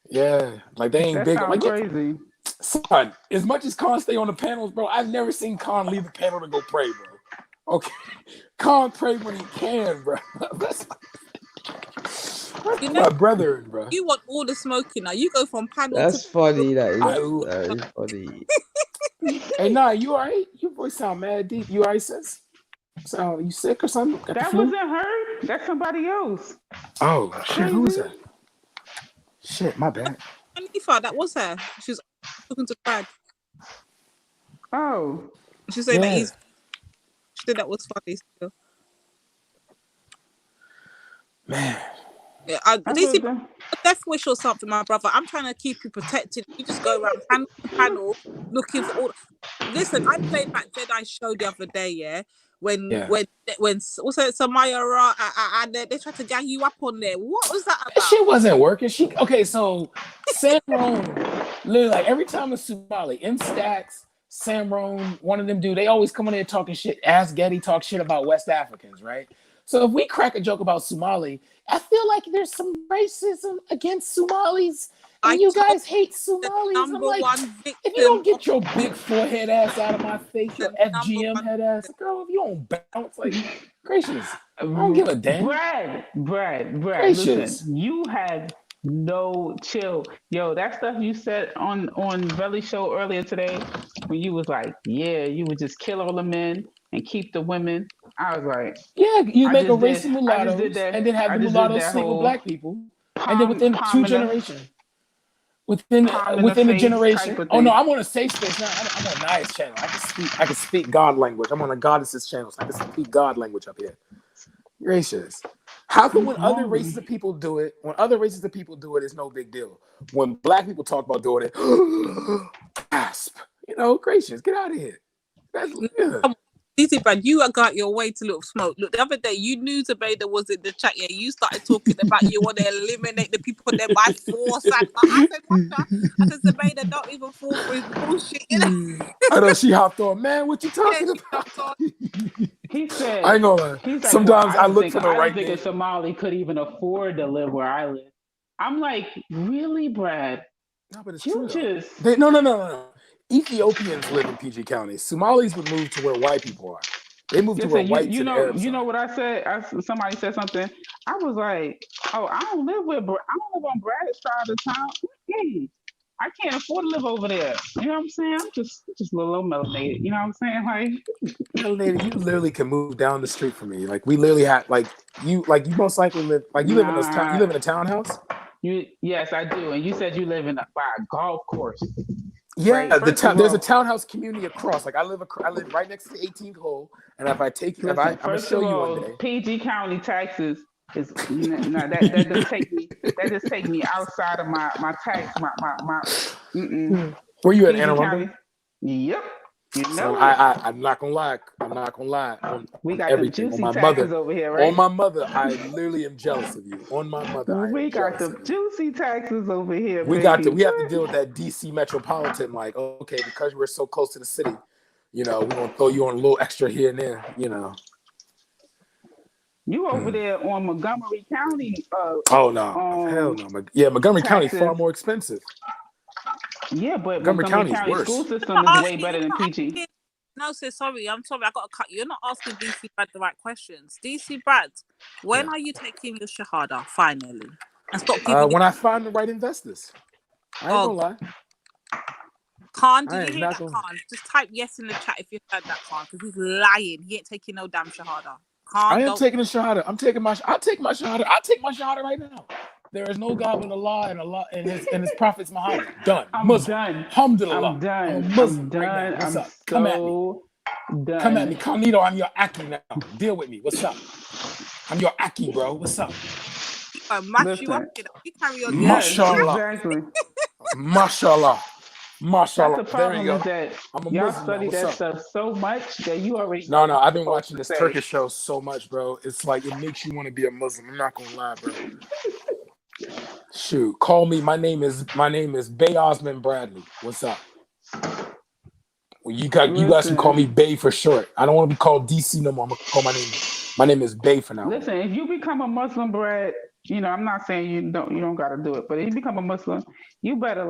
Yeah, like they ain't That big. sounds Like crazy. son, as much as Khan stay on the panels, bro, I've never seen Khan leave the panel to go pray, bro. Okay, Khan pray when he can, bro. That's You know, my brother, bro. you want all the smoking now. You go from panel to That's funny. That I, is funny. hey, nah, you all right? Your voice sound mad deep. You all right, sis? So you sick or something? Got the That flu? wasn't her. That's somebody else. Oh shit, who was Crazy. that? Shit, my bad. Anifa, that was her. She was talking to Brad. Oh. She's saying that Yeah. she said that was funny still. Man. Yeah, I DC, thought that. a death wish or something, my brother. I'm trying to keep you protected. You just go around panel to panel looking for all. Listen, I played that Jedi show the other day, yeah. When Yeah. what's it, Samaya Ra, and they tried to gang you up on there. What was that That about? shit wasn't working. So Sam Roan, literally like every time a Somali, M Stacks, Sam Roan, one of them do, they always come in there talking shit. Ask Getty talk shit about West Africans, right? So if we crack a joke about Somali, I feel like there's some racism against Somalis, and I you told guys hate the Somalis. I'm number like, one if you victim don't of get your big forehead ass out of my face, your the number FGM one. head ass, girl, if you don't bounce, like, gracious, I don't give a damn. Brad, Gracious. listen, you have no chill. Yo, that stuff you said on Belly Show earlier today, when you was like, yeah, you would just kill all the men and keep the women. I was like, Yeah, you I make a just race did of I just did mulattoes, that and then have I the just did mulattoes that sleep with whole black people, and then within palm two in the generations, palm in the within the face type generation. of Oh no, thing. I'm on a safe space now. I'm on Naya's channel. I can speak God language. I'm on a goddess's channel, so I can speak God language up here. Gracious. How come when other races of people do it, it's no big deal? When black people talk about doing it, gasp. Gracious, get out of here. That's yeah. DC Brad, you got your way to little smoke. Look, the other day you knew Zabeda was in the chat. Yeah, you started talking about you want to eliminate the people there by force. And I said, what the? I said, Zabeda, don't even fall for his bullshit. You know? I know she hopped on. Man, what you talking she about? hopped on. He said, I ain't gonna lie. he's like, Sometimes well, I look for I the don't right think a name. Somali could even afford to live where I live. I'm like, really, Brad? No, but it's You true. Though. just No. Ethiopians live in PG County. Somalis would move to where white people are. They moved to where whites and Arabs you are. know what I said? Somebody said something. I was like, oh, I don't live on Brad's side of town. I can't afford to live over there. You know what I'm saying? I'm just a little melanated. You know what I'm saying? Like, Melanated, you literally can move down the street from me. Like we literally have you most likely live you live in this town. You live in a townhouse. Yes, I do. And you said you live by a golf course. Yeah, right? There's a townhouse community across. Like I live right next to the 18th hole, and if I take you, I'm gonna show you one day. PG County taxes is that just take me outside of my tax my. Where you at, PG Anne Arundel? County. Yep. You know so I'm not gonna lie. We got everything. the juicy on my taxes mother, over here, right? On my mother, I literally am jealous of you. On my mother, we got the juicy taxes over here. We have to deal with that DC metropolitan. Like, okay, because we're so close to the city, we're gonna throw you on a little extra here and there. You over there on Montgomery County? Oh no, hell no. Yeah, Montgomery County far more expensive. Yeah, but Montgomery County school system is way better than PG. No, sis, sorry. I'm sorry. I got to cut you. You're not asking DC Brad the right questions. DC Brad, when are you taking your Shahada finally? And stop giving when I find the right investors. I ain't gonna lie. Khan, do you hear that, Khan? Just type yes in the chat if you heard that, Khan, because he's lying. He ain't taking no damn Shahada. Khan, I am taking a Shahada. I'll take my Shahada. I'll take my Shahada right now. There is no God but Allah and his prophets Muhammad. Done. I'm Muslim. done. Alhamdulillah. I'm done. I'm a Muslim I'm done. right now. What's up? So Come at me. Done. Come at me. Carlito, I'm your Aki now. Deal with me. What's up? I'm your Aki, bro. What's up? Match you up. You carry on. Mashallah. Exactly. Mashallah. Mashallah. That's the problem is that y'all study that stuff so much that you already No, I've been watching this Turkish show so much, bro. It's like it makes you want to be a Muslim. I'm not gonna lie, bro. Shoot, call me. My name is Bay Osmond Bradley. What's up? Well, you guys can call me Bay for short. I don't want to be called DC no more. I'm gonna call my name. My name is Bay for now. Listen, if you become a Muslim, Brad, I'm not saying you don't gotta do it, but if you become a Muslim, you better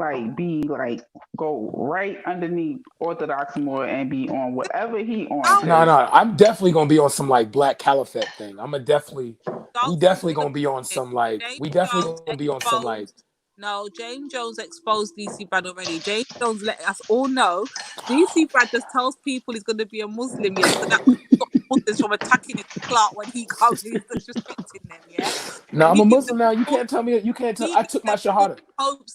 go right underneath Orthodox more and be on whatever he on. No, I'm definitely gonna be on some like Black Caliphate thing. We definitely gonna be on some like No, James Jones exposed DC Brad already. James Jones let us all know DC Brad just tells people he's going to be a Muslim, yeah, so that we stop Muslims from attacking his clout when he comes and he's disrespecting them, yeah? No, I'm a Muslim now. You can't tell me. I took my Shahada.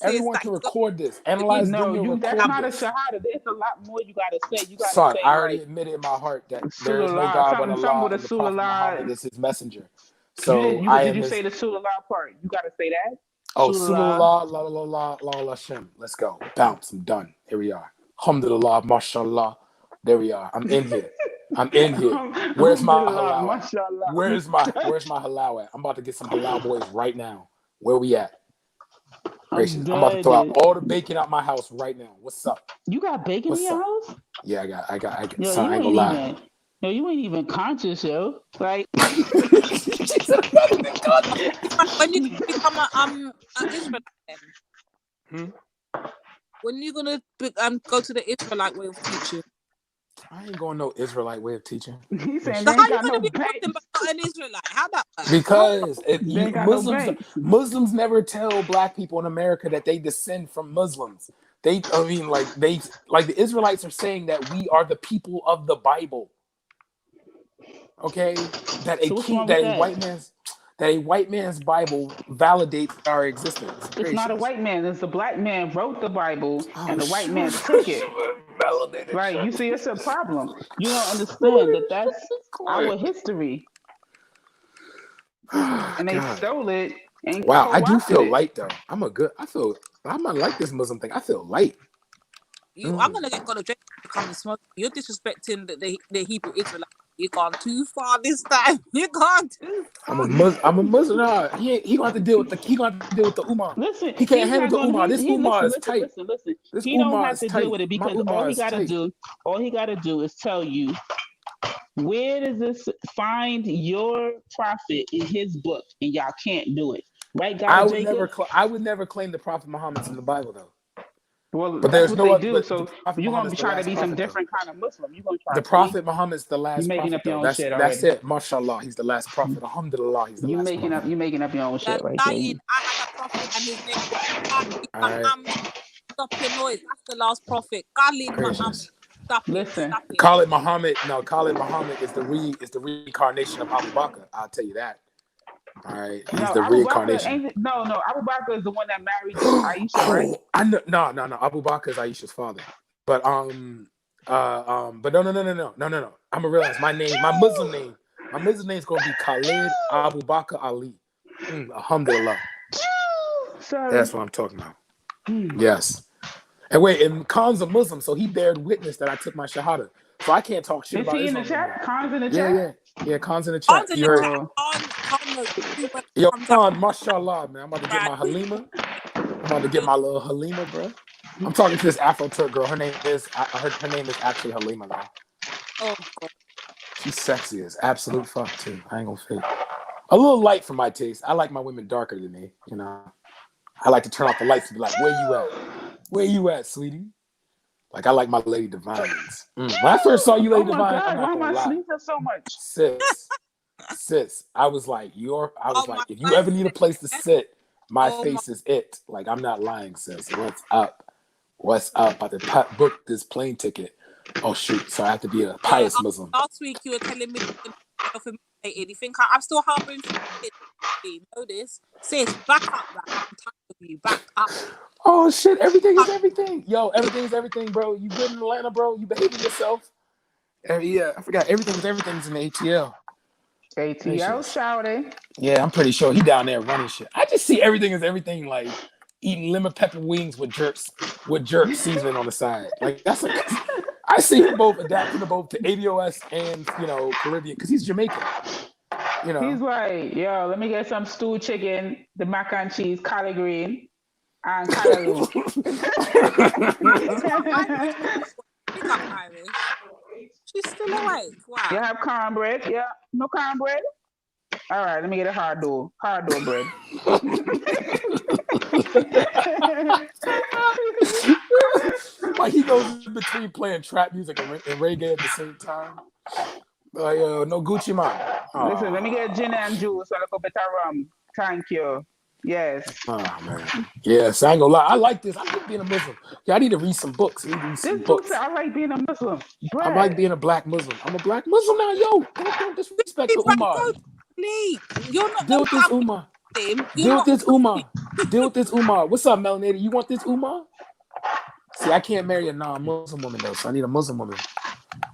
Everyone can record this. Analyze. No, that's not a Shahada. There's a lot more you got to say. You got to say. I already admitted in my heart that there is no God but Allah and the Prophet Muhammad is his messenger. So did you say the Sulallah part? You got to say that. Oh, Sulallah, la la la la la Shem. Let's go. Bounce. I'm done. Here we are. Alhamdulillah, mashallah. There we are. I'm in here. Where's my halal? Where's my halal at? I'm about to get some halal boys right now. Where we at? Gracious. I'm about to throw out all the bacon out my house right now. What's up? You got bacon in your house? Yeah, I got. Yo, son, I ain't gonna lie. No, you ain't even conscious, yo. Like when you become an Israelite, when you gonna go to the Israelite way of teaching? I ain't going no Israelite way of teaching. He's saying so how you gonna be Muslim but not an Israelite? How that works? Because Muslims never tell Black people in America that they descend from Muslims. The Israelites are saying that we are the people of the Bible. Okay, that a white man's Bible validates our existence. It's not a white man. It's the Black man wrote the Bible, and the white man took it. Right? You see, it's a problem. You don't understand that that's our history, and they stole it. And wow, I do feel light though. I might like this Muslim thing. I feel light. I'm gonna get God of Jacob to come and smoke. You're disrespecting the Hebrew Israelites. You've gone too far this time. You've gone too far. I'm a Muslim. Nah, he gonna have to deal with the Ummah. Listen, He can't he's handle not the going. Ummah. This Ummah is Listen. tight. This He don't Ummah have is to deal tight. with it My because all Ummah he is got to tight. do, is tell you where does this find your prophet in his book, and y'all can't do it, right? God of Jacob. I would never claim the Prophet Muhammad's in the Bible though. Well, But that's there's what no they other. do. But So the Prophet you're gonna Muhammad's be the trying to last be some prophet though. different kind of Muslim. You're gonna try. The Prophet Muhammad's the last You're making prophet up your though. own That's shit that's already. it. Mashallah, he's the last prophet. Alhamdulillah, he's the You last making prophet. up your own You're shit right there. lying. I had a prophet and his name was Khalid All right, Muhammad. Stop your noise. That's the last prophet. Khalid Muhammad. gracious. Stop it. Listen, Stop it. Khalid Muhammad. No, Khalid Muhammad is the reincarnation of Abu Bakr. I'll tell you that. All right, he's no, the Abu Bakr reincarnation. ain't. No, Abu Bakr is the one that married Aisha, right? Oh, I know. No. Abu Bakr is Aisha's father. But but no. I'm gonna realize my Muslim name is gonna be Khalid Abu Bakr Ali. Alhamdulillah. Sorry. That's what I'm talking about. Yes. And wait, and Khan's a Muslim, so he bared witness that I took my shahada. So I can't talk shit Is about he in the Islam no more. chat? Khan's in the chat? Yeah, Khan's in the chat. Khan's in You the heard? chat. Khan knows when it Yo, comes out. Khan, mashallah, man. I'm about to get my Halima. I'm about to get my little Halima, bro. I'm talking to this Afro Turk girl. Her name is actually Halima, though. Oh God. She's sexy as absolute fuck too. I ain't gonna fake. A little light for my taste. I like my women darker than me. You know, I like to turn off the lights and be like, "Where you at? Where you at, sweetie?" Like I like my Lady Divines. When I first saw you, Lady Divine, my God, I'm not why am gonna I lie, sleeping so much? sis. I was like, My if you ever need a place to sit, my Oh face is it. Like I'm not lying, sis. What's up? What's up? I have to book this plane ticket. Oh shoot! So I have to be a pious Muslim. Last week you were telling me you're not humiliated. You think I'm still harboring feelings? You know this, sis. Back up, man. I'm tired of you. Back up. Oh shit! Everything is everything. Yo, everything is everything, bro. You good in Atlanta, bro? You behaving yourself? Yeah, I forgot. Everything's in the ATL. ATL shouting. Yeah, I'm pretty sure he down there running shit. I just see everything is everything, like eating lemon pepper wings with jerk seasoning on the side. Like that's like I see him both adapting to both the ADOS and Caribbean because he's Jamaican. You know, He's like, yo, let me get some stewed chicken, the mac and cheese, collard green, and callaloo. Pick up Irish. She's still awake. Wow. You have cornbread? Yeah. No cornbread? All right, let me get a hard dough bread. like he goes in between playing trap music and reggae at the same time. Like, no Gucci man. Listen, let me get gin and juice and a bit of rum. Thank you. Yes. Oh man. Yes, I ain't gonna lie. I like this. I like being a Muslim. Yeah, I need to read some books. This book said I like being a Muslim. Brad. I like being a black Muslim. I'm a black Muslim now, yo. Don't disrespect the Ummah. You're not Deal with this Ummah. Deal with this Ummah. Deal with this Ummah. What's up, Melanated? You want this Ummah? See, I can't marry a non-Muslim woman though, so I need a Muslim woman.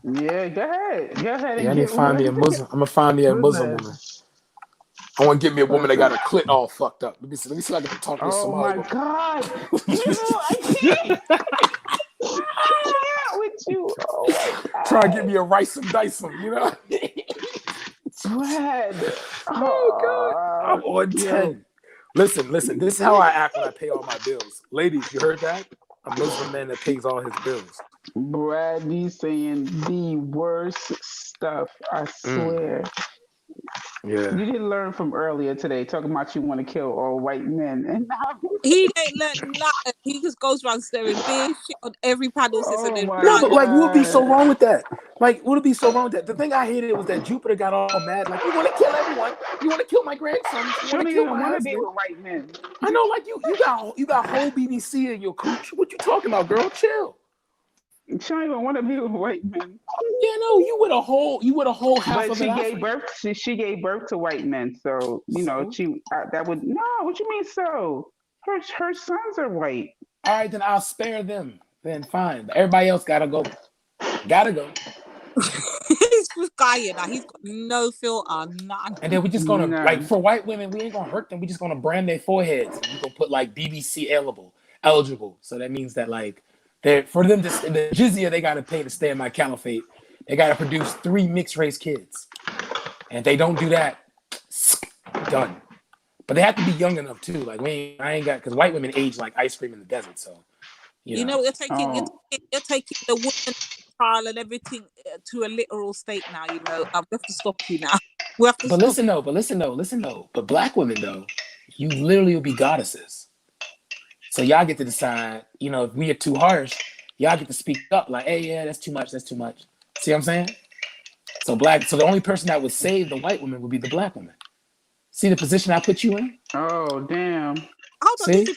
Yeah, go ahead. Yeah, I need to find me a Muslim. I'm gonna find me a Muslim woman. I want to get me a woman that got her clit all fucked up. Let me see if I can talk to a Somali woman. Oh my God! I can't. With you. Oh my God. Try to get me a rice and dice them, you know? Brad. Oh God. I'm on 10. Listen. This is how I act when I pay all my bills. Ladies, you heard that? A Muslim man that pays all his bills. Brad, he's saying the worst stuff. I swear. Yeah. You didn't learn from earlier today talking about you want to kill all white men, and now he ain't learned nothing. He just goes around staring big shit on every panel system. No, but like, what would be so wrong with that? Like, what would be so wrong with that? The thing I hated was that Jupiter got all mad. Like, you want to kill everyone? You want to kill my grandson? You want to kill my husband? Be with white men. I know, like you got whole BBC in your cooch. What you talking about, girl? Chill. She don't even want to be with white men. Yeah, no, you with a whole half of it. But she gave birth to white men, so that would What you mean so? Her sons are white. All right, then I'll spare them. Then fine. But everybody else gotta go. He's this guy now. He's got no filter, none. And then we're just gonna like for white women, we ain't gonna hurt them. We're just gonna brand their foreheads. And we're gonna put like BBC eligible. So that means that like For them to the jizya they got to pay to stay in my caliphate, they got to produce 3 mixed race kids, and if they don't do that, done. But they have to be young enough too. Like I ain't got, because white women age like ice cream in the desert. So You know, you're taking the woman trial and everything to a literal state now. You know, we have to stop you now. We have to. But listen though. But black women though, you literally will be goddesses. So y'all get to decide. You know, if we are too harsh, y'all get to speak up. Like, hey, yeah, that's too much. That's too much. See what I'm saying? So the only person that would save the white woman would be the black woman. See the position I put you in? Oh, damn. Hold on, See?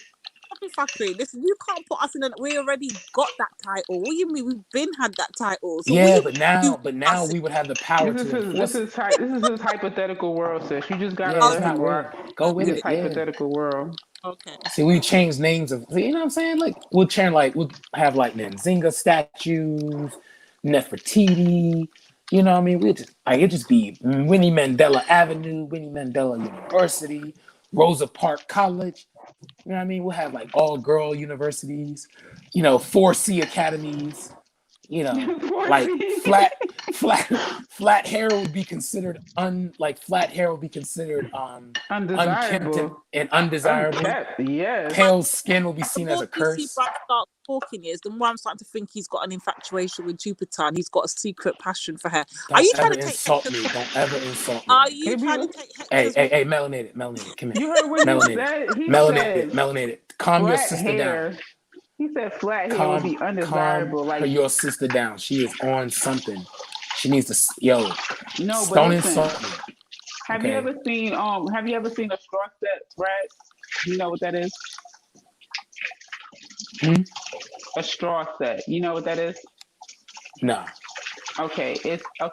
Listen, you can't put us in we already got that title. What do you mean? We've been had that title. So yeah, but now we would have the power this to enforce is his hypothetical world, sis. You just gotta yeah, let him rock. Go with This it. hypothetical world. Okay. See, we change names of, you know what I'm saying? Like we'll have like Nzinga statues, Nefertiti. You know what I mean? It'd just be Winnie Mandela Avenue, Winnie Mandela University, Rosa Parks College. You know what I mean? We'll have like all girl universities, 4C academies, like flat hair would be considered undesirable and undesirable. Unkept, yes. Pale skin will be seen as a curse. The more starts talking the more I'm starting to think he's got an infatuation with Jupiter and he's got a secret passion for her. Are you trying to insult me? Don't ever insult me. Are you trying to take Hey, melanated, come here. You heard what he said? He said melanated. Calm your sister hair. down. He said flat hair would be undesirable. Calm your sister down. She is on something. She needs to No, but don't listen, insult me. Have you ever seen a straw set, Brad? You know what that is? A straw set. You know what that is? No. Okay,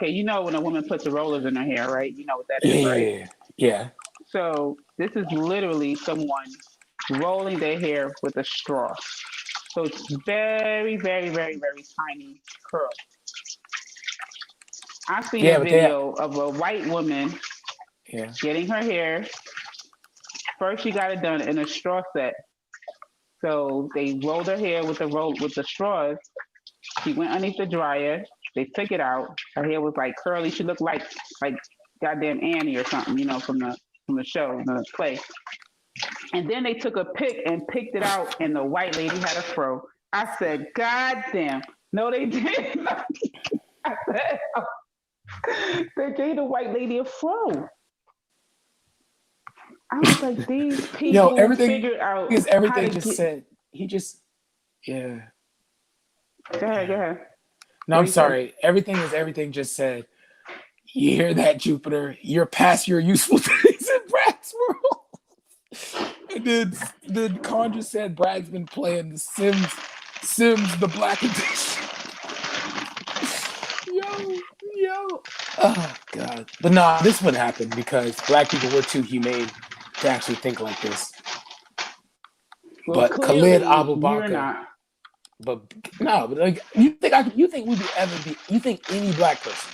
you know when a woman puts the rollers in her hair, right? You know what that is, right? Yeah. So this is literally someone rolling their hair with a straw. So it's very, very, very, very tiny curl. I've seen a video of a white woman getting her hair. First, she got it done in a straw set. So they rolled her hair with the straws. She went underneath the dryer. They took it out. Her hair was like curly. She looked like goddamn Annie or something, from the show, the play. And then they took a pick and picked it out, and the white lady had a fro. I said, God damn. No, they didn't. I said, they gave the white lady a fro. I was like, these people figured out everything just said. He just, yeah. Go ahead. No, I'm sorry. Everything just said. You hear that, Jupiter? You're past your useful days in Brad's world. And then Conjure said Brad's been playing the Sims the Black Edition. Yo. Oh, God. But no, this wouldn't happen because black people were too humane to actually think like this. Well, but Khalid Abu you're Bakr. not. But like you think any black person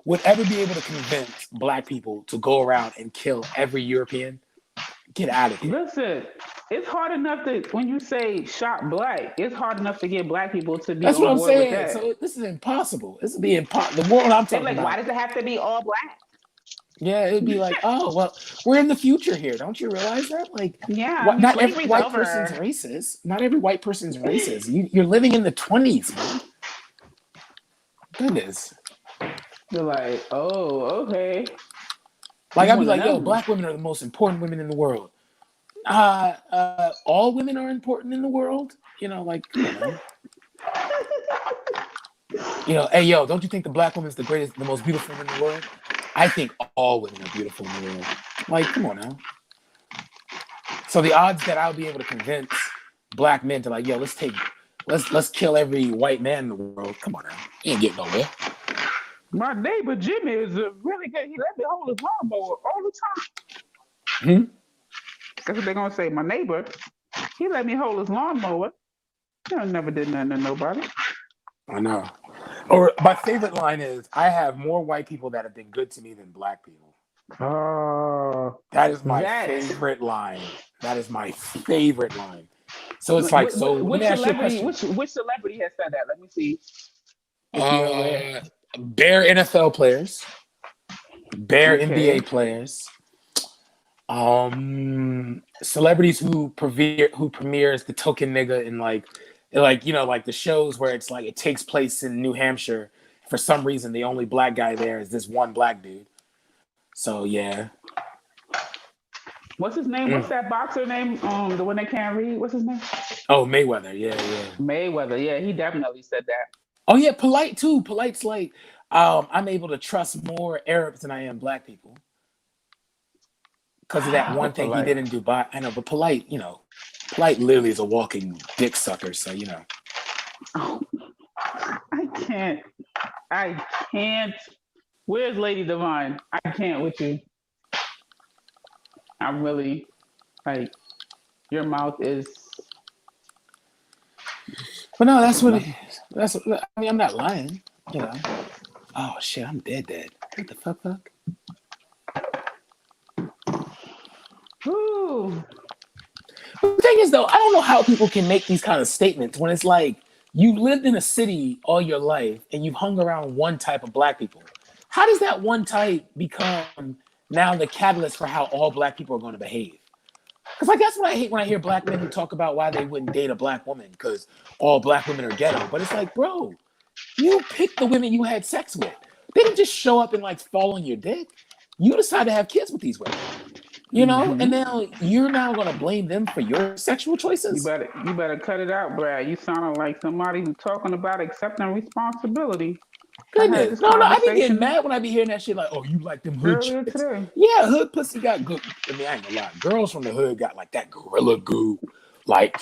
would ever be able to convince black people to go around and kill every European? Get out of here. Listen, it's hard enough when you say shot black, it's hard enough to get black people to be That's on what I'm board saying. with that. So this is impossible. This would be impossible. The world I'm talking about. Why does it have to be all black? Yeah, it'd be like, oh, well, we're in the future here. Don't you realize that? Like, not every white person's racist. Not every white person's racist. You're living in the 20s, man. Goodness. You're like, oh, okay. Like, I'd be like, yo, black women are the most important women in the world. All women are important in the world. Like, hey, yo, don't you think the black woman's the greatest, the most beautiful woman in the world? I think all women are beautiful in the world. Like, come on now. So the odds that I'll be able to convince black men to like, yo, let's kill every white man in the world. Come on now. You ain't getting nowhere. My neighbor Jimmy is really good. He let me hold his lawnmower all the time. That's what they're gonna say. My neighbor, he let me hold his lawnmower. I never did nothing to nobody. I know. Or my favorite line is, I have more white people that have been good to me than black people. Oh, that is my favorite line. That is my favorite line. So it's like, so let Which me ask you a celebrity? question. Which celebrity has said that? Let me see. If you're aware. Bare NFL players, bare Okay. NBA players, celebrities who premieres the token nigga in like like the shows where it's like it takes place in New Hampshire. For some reason, the only black guy there is this one black dude. So yeah. What's his name? What's that boxer name? The one that can't read. What's his name? Oh, Mayweather. Yeah. Mayweather. Yeah, he definitely said that. Oh yeah, Polite too. Polite's like, I'm able to trust more Arabs than I am black people because of that one thing he did in Dubai. I know, but Polite, Polite literally is a walking dick sucker. So Oh, I can't. Where's Lady Divine? I can't with you. I'm really like, your mouth is. But no, that's what it is. I'm not lying. Oh shit, I'm dead. What the fuck? Ooh. The thing is, though, I don't know how people can make these kind of statements when it's like you lived in a city all your life and you've hung around one type of black people. How does that one type become now the catalyst for how all black people are going to behave? Because like that's what I hate when I hear black men who talk about why they wouldn't date a black woman because all black women are ghetto. But it's like, bro, you picked the women you had sex with. They didn't just show up and like fall on your dick. You decided to have kids with these women. And now you're going to blame them for your sexual choices. You better cut it out, Brad. You sounding like somebody who's talking about accepting responsibility. Goodness. No, I be getting mad when I be hearing that shit like, oh, you like them hood chicks. Today. Yeah, hood pussy got good. I mean, I ain't gonna lie. Girls from the hood got like that gorilla goo, like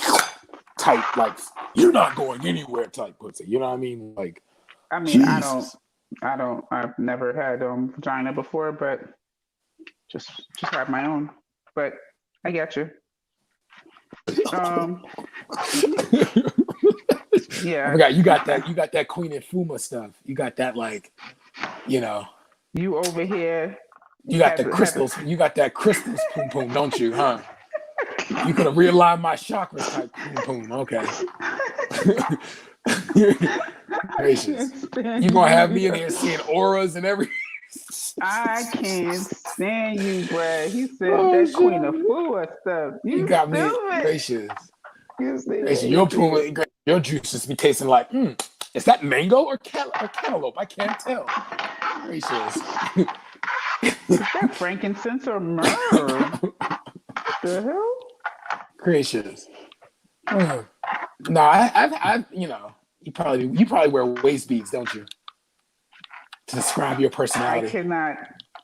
type, like you're not going anywhere type pussy. You know what I mean? Like, I mean, Jesus. I've never had vagina before, but just have my own. But I get you. Yeah. I forgot you got that Queen and Fuma stuff. You got that You over here. You got the crystals. You got that crystals poom poom, don't you, huh? You could have realigned my chakras type poom poom. Okay. Gracious. You gonna have me in here seeing auras and everything. I can't stand you, Brad. He said that Queen of Fua stuff. You got me gracious. Your juices be tasting like, is that mango or cantaloupe? I can't tell. Gracious. Is that frankincense or myrrh? The hell? Gracious. No, I you probably wear waist beads, don't you? To describe your personality.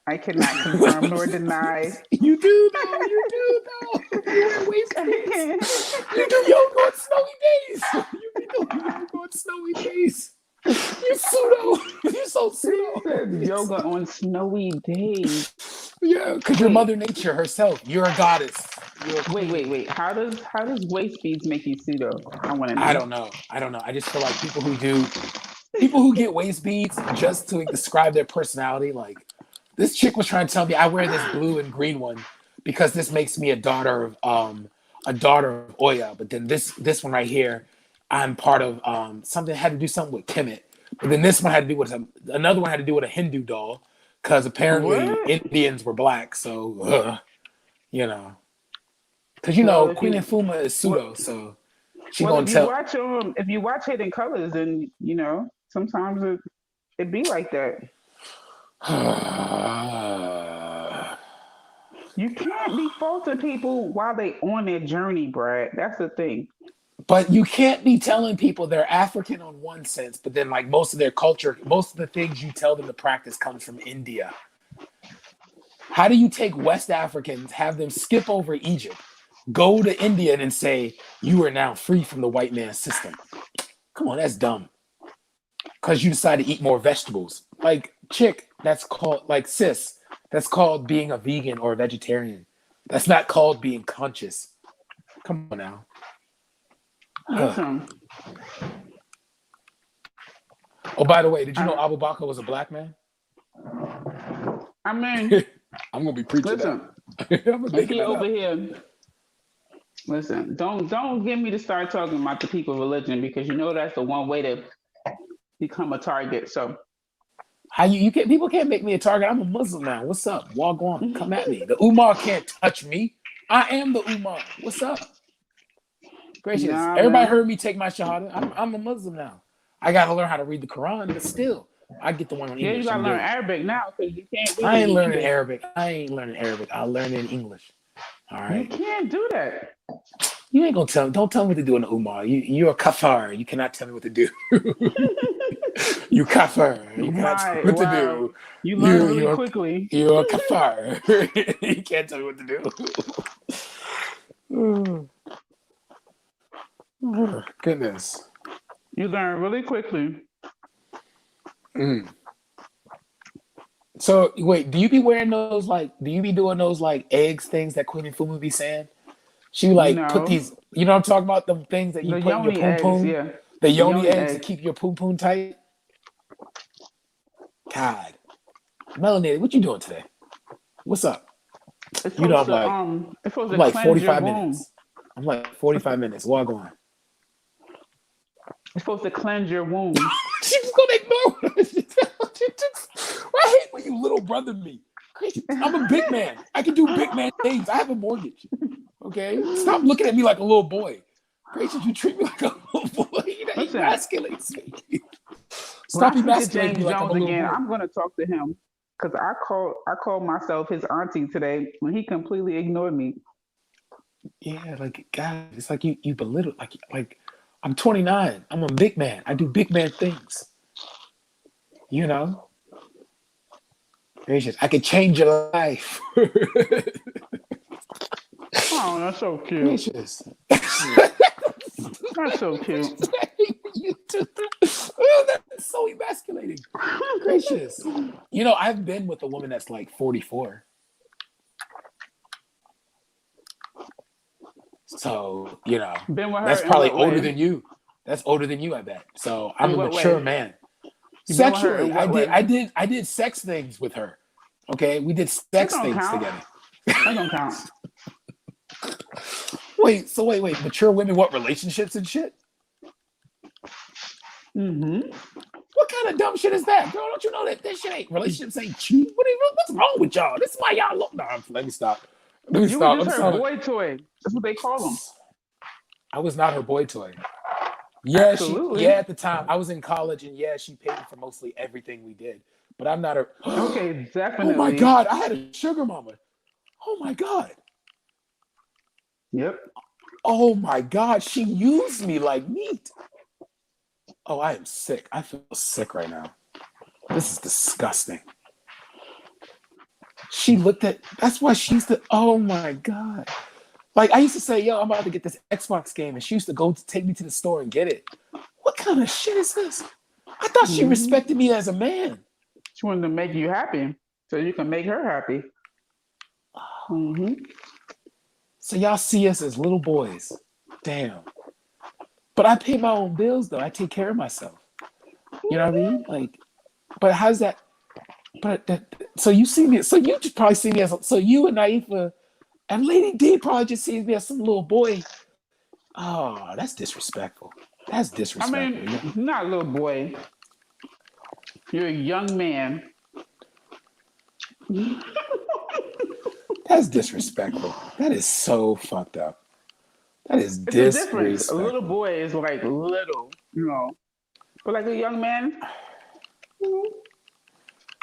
I cannot confirm nor deny. You do though. You wear waist beads. You do yoga on snowy days. You be doing yoga on snowy days. You pseudo. You so pseudo. Yoga on snowy days. Yeah, because you're Mother Nature herself. You're a goddess. Wait. How does waist beads make you pseudo? I want to know. I don't know. I just feel like people who get waist beads just to describe their personality. Like this chick was trying to tell me I wear this blue and green one because this makes me a daughter of Oya. But then this one right here, I'm part of something had to do something with Kemet. But then this one had to do with another one had to do with a Hindu doll because apparently Indians were black. So because Queen and Fuma is pseudo, so she gonna tell. If you watch Hidden Colors, then sometimes it be like that. You can't be faulting people while they on their journey, Brad. That's the thing. But you can't be telling people they're African on one sense, but then like most of their culture, most of the things you tell them to practice comes from India. How do you take West Africans, have them skip over Egypt, go to India and say, you are now free from the white man's system? Come on, that's dumb. Because you decide to eat more vegetables. Like, chick, that's called, like, sis, that's called being a vegan or a vegetarian. That's not called being conscious. Come on now. Listen. Oh, by the way, did you know Abu Bakr was a black man? I mean, I'm going to be preaching listen, that. I'm gonna make it over here. Listen, don't get me to start talking about the people's religion because you know that's the one way to become a target. So How you can't people can't make me a target. I'm a Muslim now. What's up? Walk on, come at me. The Umar can't touch me. I am the Umar. What's up? Gracious. nah, Everybody man. heard me take my shahada. I'm a Muslim now. I gotta learn how to read the Quran, but still, I get the one on Yeah, English. you gotta I'm learn good. Arabic now because you can't do I it ain't in learning English. Arabic. I'll learn it in English. All You right. can't do that. You ain't gonna tell me. Don't tell me what to do in the Umar. You're a kafar. You cannot tell me what to do. You kafar. You cannot tell me Right. what to Wow. do. You learn really You're quickly. you're a kafar. You can't tell me what to do. Oh, goodness. You learn really quickly. Mm. So wait, do you be wearing those do you be doing those eggs things that Queen and Fumu be saying? She put No. these, you know what I'm talking about? The things that you The put in your yoni poom eggs, poom? yeah. The The yoni yoni eggs to eggs. keep your poom poom tight? God. Melanated, what you doing today? What's up? It's You know, supposed it's supposed I'm to like cleanse your 45 womb. minutes. I'm like 45 minutes. Log on. It's supposed to cleanse your womb. She's gonna ignore us. I hate when you little brother me. I'm a big man. I can do big man things. I have a mortgage. Okay? Stop looking at me like a little boy. Gracious, you treat me like a little boy. You Listen, emasculates me. when I Stop speak to emasculating James me like I'm a Jones little again, boy. I'm gonna talk to him because I called myself his auntie today when he completely ignored me. Yeah, God, it's like you belittle like I'm 29. I'm a big man. I do big man things. You know? Gracious, I could change your life. Oh, that's so cute. Gracious. That's so cute. Oh, that's so emasculating. Gracious. You know, I've been with a woman that's like 44. So, you know, Been with her that's in probably what older way? than you. That's older than you, I bet. So I'm In a what mature way? man. You been with her in Sexually, what way? I did sex things with her. Okay, we did That sex don't things count. together. That don't count. Wait. Mature women, what, relationships and shit? Mm-hmm. What kind of dumb shit is that, girl? Don't you know that this shit ain't relationships ain't cheating? What's wrong with y'all? This is why y'all look. No, let me stop. You were just her boy toy. That's what they call them. I was not her boy toy. Yeah, Absolutely. at the time I was in college, and yeah, she paid for mostly everything we did. But I'm not her. Okay, definitely. Oh my God, I had a sugar mama. Oh my God. Yep. Oh my God, she used me like meat. Oh, I am sick. I feel sick right now. This is disgusting. She looked at, that's why she used to, oh my God. Like, I used to say, yo, I'm about to get this Xbox game. And she used to go to take me to the store and get it. What kind of shit is this? I thought she respected me as a man. She wanted to make you happy so you can make her happy. Mm-hmm. So y'all see us as little boys. Damn. But I pay my own bills, though. I take care of myself. You know what I mean? Like, but how's that? So you see me, so you just probably see me as, so you and Naifa and Lady D probably just sees me as some little boy. Oh, that's disrespectful. That's disrespectful. I mean, you're not a little boy. You're a young man. That's disrespectful. That is so fucked up. That is It's a difference. A disrespectful. little boy is like little, you know. But like a young man,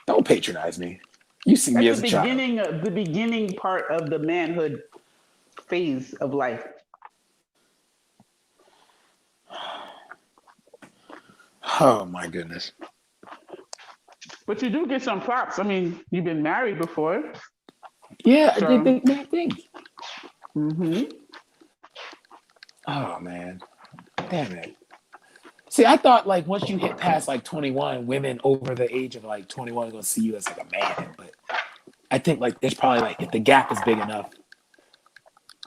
Don't patronize me. You see me that's as a child. the beginning part of the manhood phase of life. Oh my goodness. But you do get some props. I mean, you've been married before. Yeah, So- I did big man things. Mm-hmm. Oh man. Damn it. See, I thought like once you hit past like 21, women over the age of like 21 are gonna see you as like a man. But I think like there's probably like if the gap is big enough.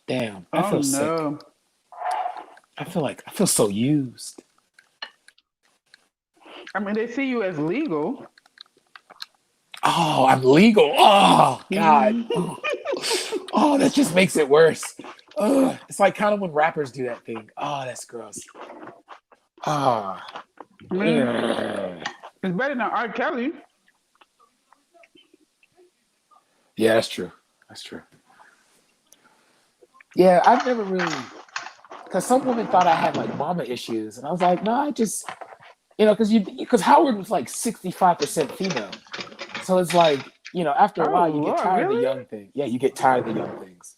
Damn, I feel sick. I feel so used. I mean, they see you as legal. Oh, I'm legal. Oh God. Oh, that just makes it worse. It's like kind of when rappers do that thing. Oh, that's gross. Ah, I mean, yeah, it's better than R. Kelly. that's true. That's true. Yeah, I've never really, because some women thought I had like mama issues, and I was like, no, I just, because Howard was like 65% female, so it's like, after a Oh while you get Lord, tired of the really? young thing. Yeah, you get tired of the young things.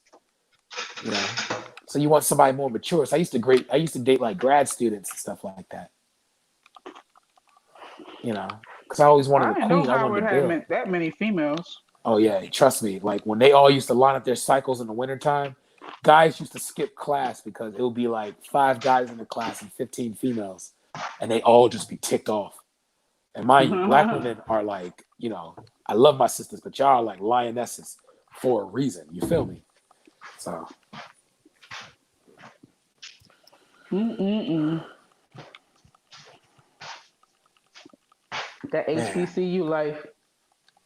So you want somebody more mature. So I used to date like grad students and stuff like that. Because I always I wanted a didn't know queen. I wanted Howard to had build. that many females. Oh yeah, trust me. Like when they all used to line up their cycles in the wintertime, guys used to skip class because it would be like 5 guys in the class and 15 females, and they all just be ticked off. And mind you, black women are like, I love my sisters, but y'all are like lionesses for a reason. You feel me? So. That HBCU life.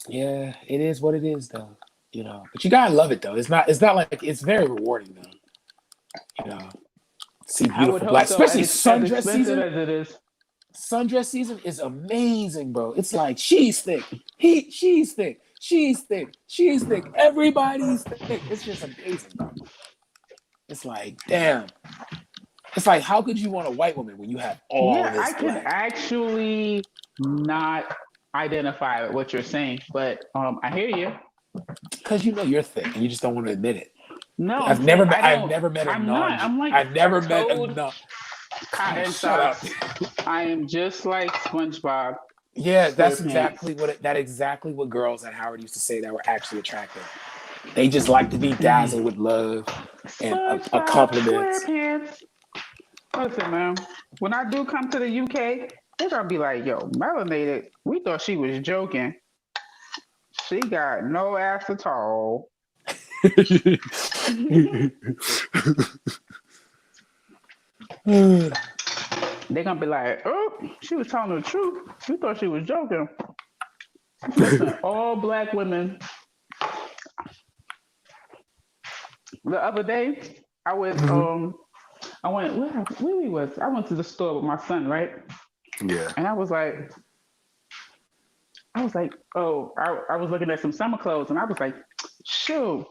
Yeah, it is what it is, though. But you gotta love it, though. It's not like it's very rewarding, though. See I would beautiful hope black, so. especially As sundress expensive season. as it is. Sundress season is amazing, bro. It's like she's thick, she's thick, she's thick, she's thick. Everybody's thick. It's just amazing, bro. It's like, damn. It's like, how could you want a white woman when you have all this I can black? actually not identify with what you're saying, but I hear you. Because you're thick and you just don't want to admit it. No, I've never met a I'm non. not. I'm like I've never a met a toad. non. Cotton Shut up. socks. I am just like SpongeBob. Yeah, that's SquarePants. exactly what girls at Howard used to say that were actually attractive. They just like to be dazzled with love and a compliment. SquarePants. Listen, man. When I do come to the UK, they're gonna be like, "Yo, melanated. We thought she was joking. She got no ass at all." They're gonna be like, "Oh, she was telling the truth. We thought she was joking." Listen, all black women. The other day, I went where we was. I went to the store with my son, right? Yeah. And I was like, oh, I was looking at some summer clothes, and I was like, shoot,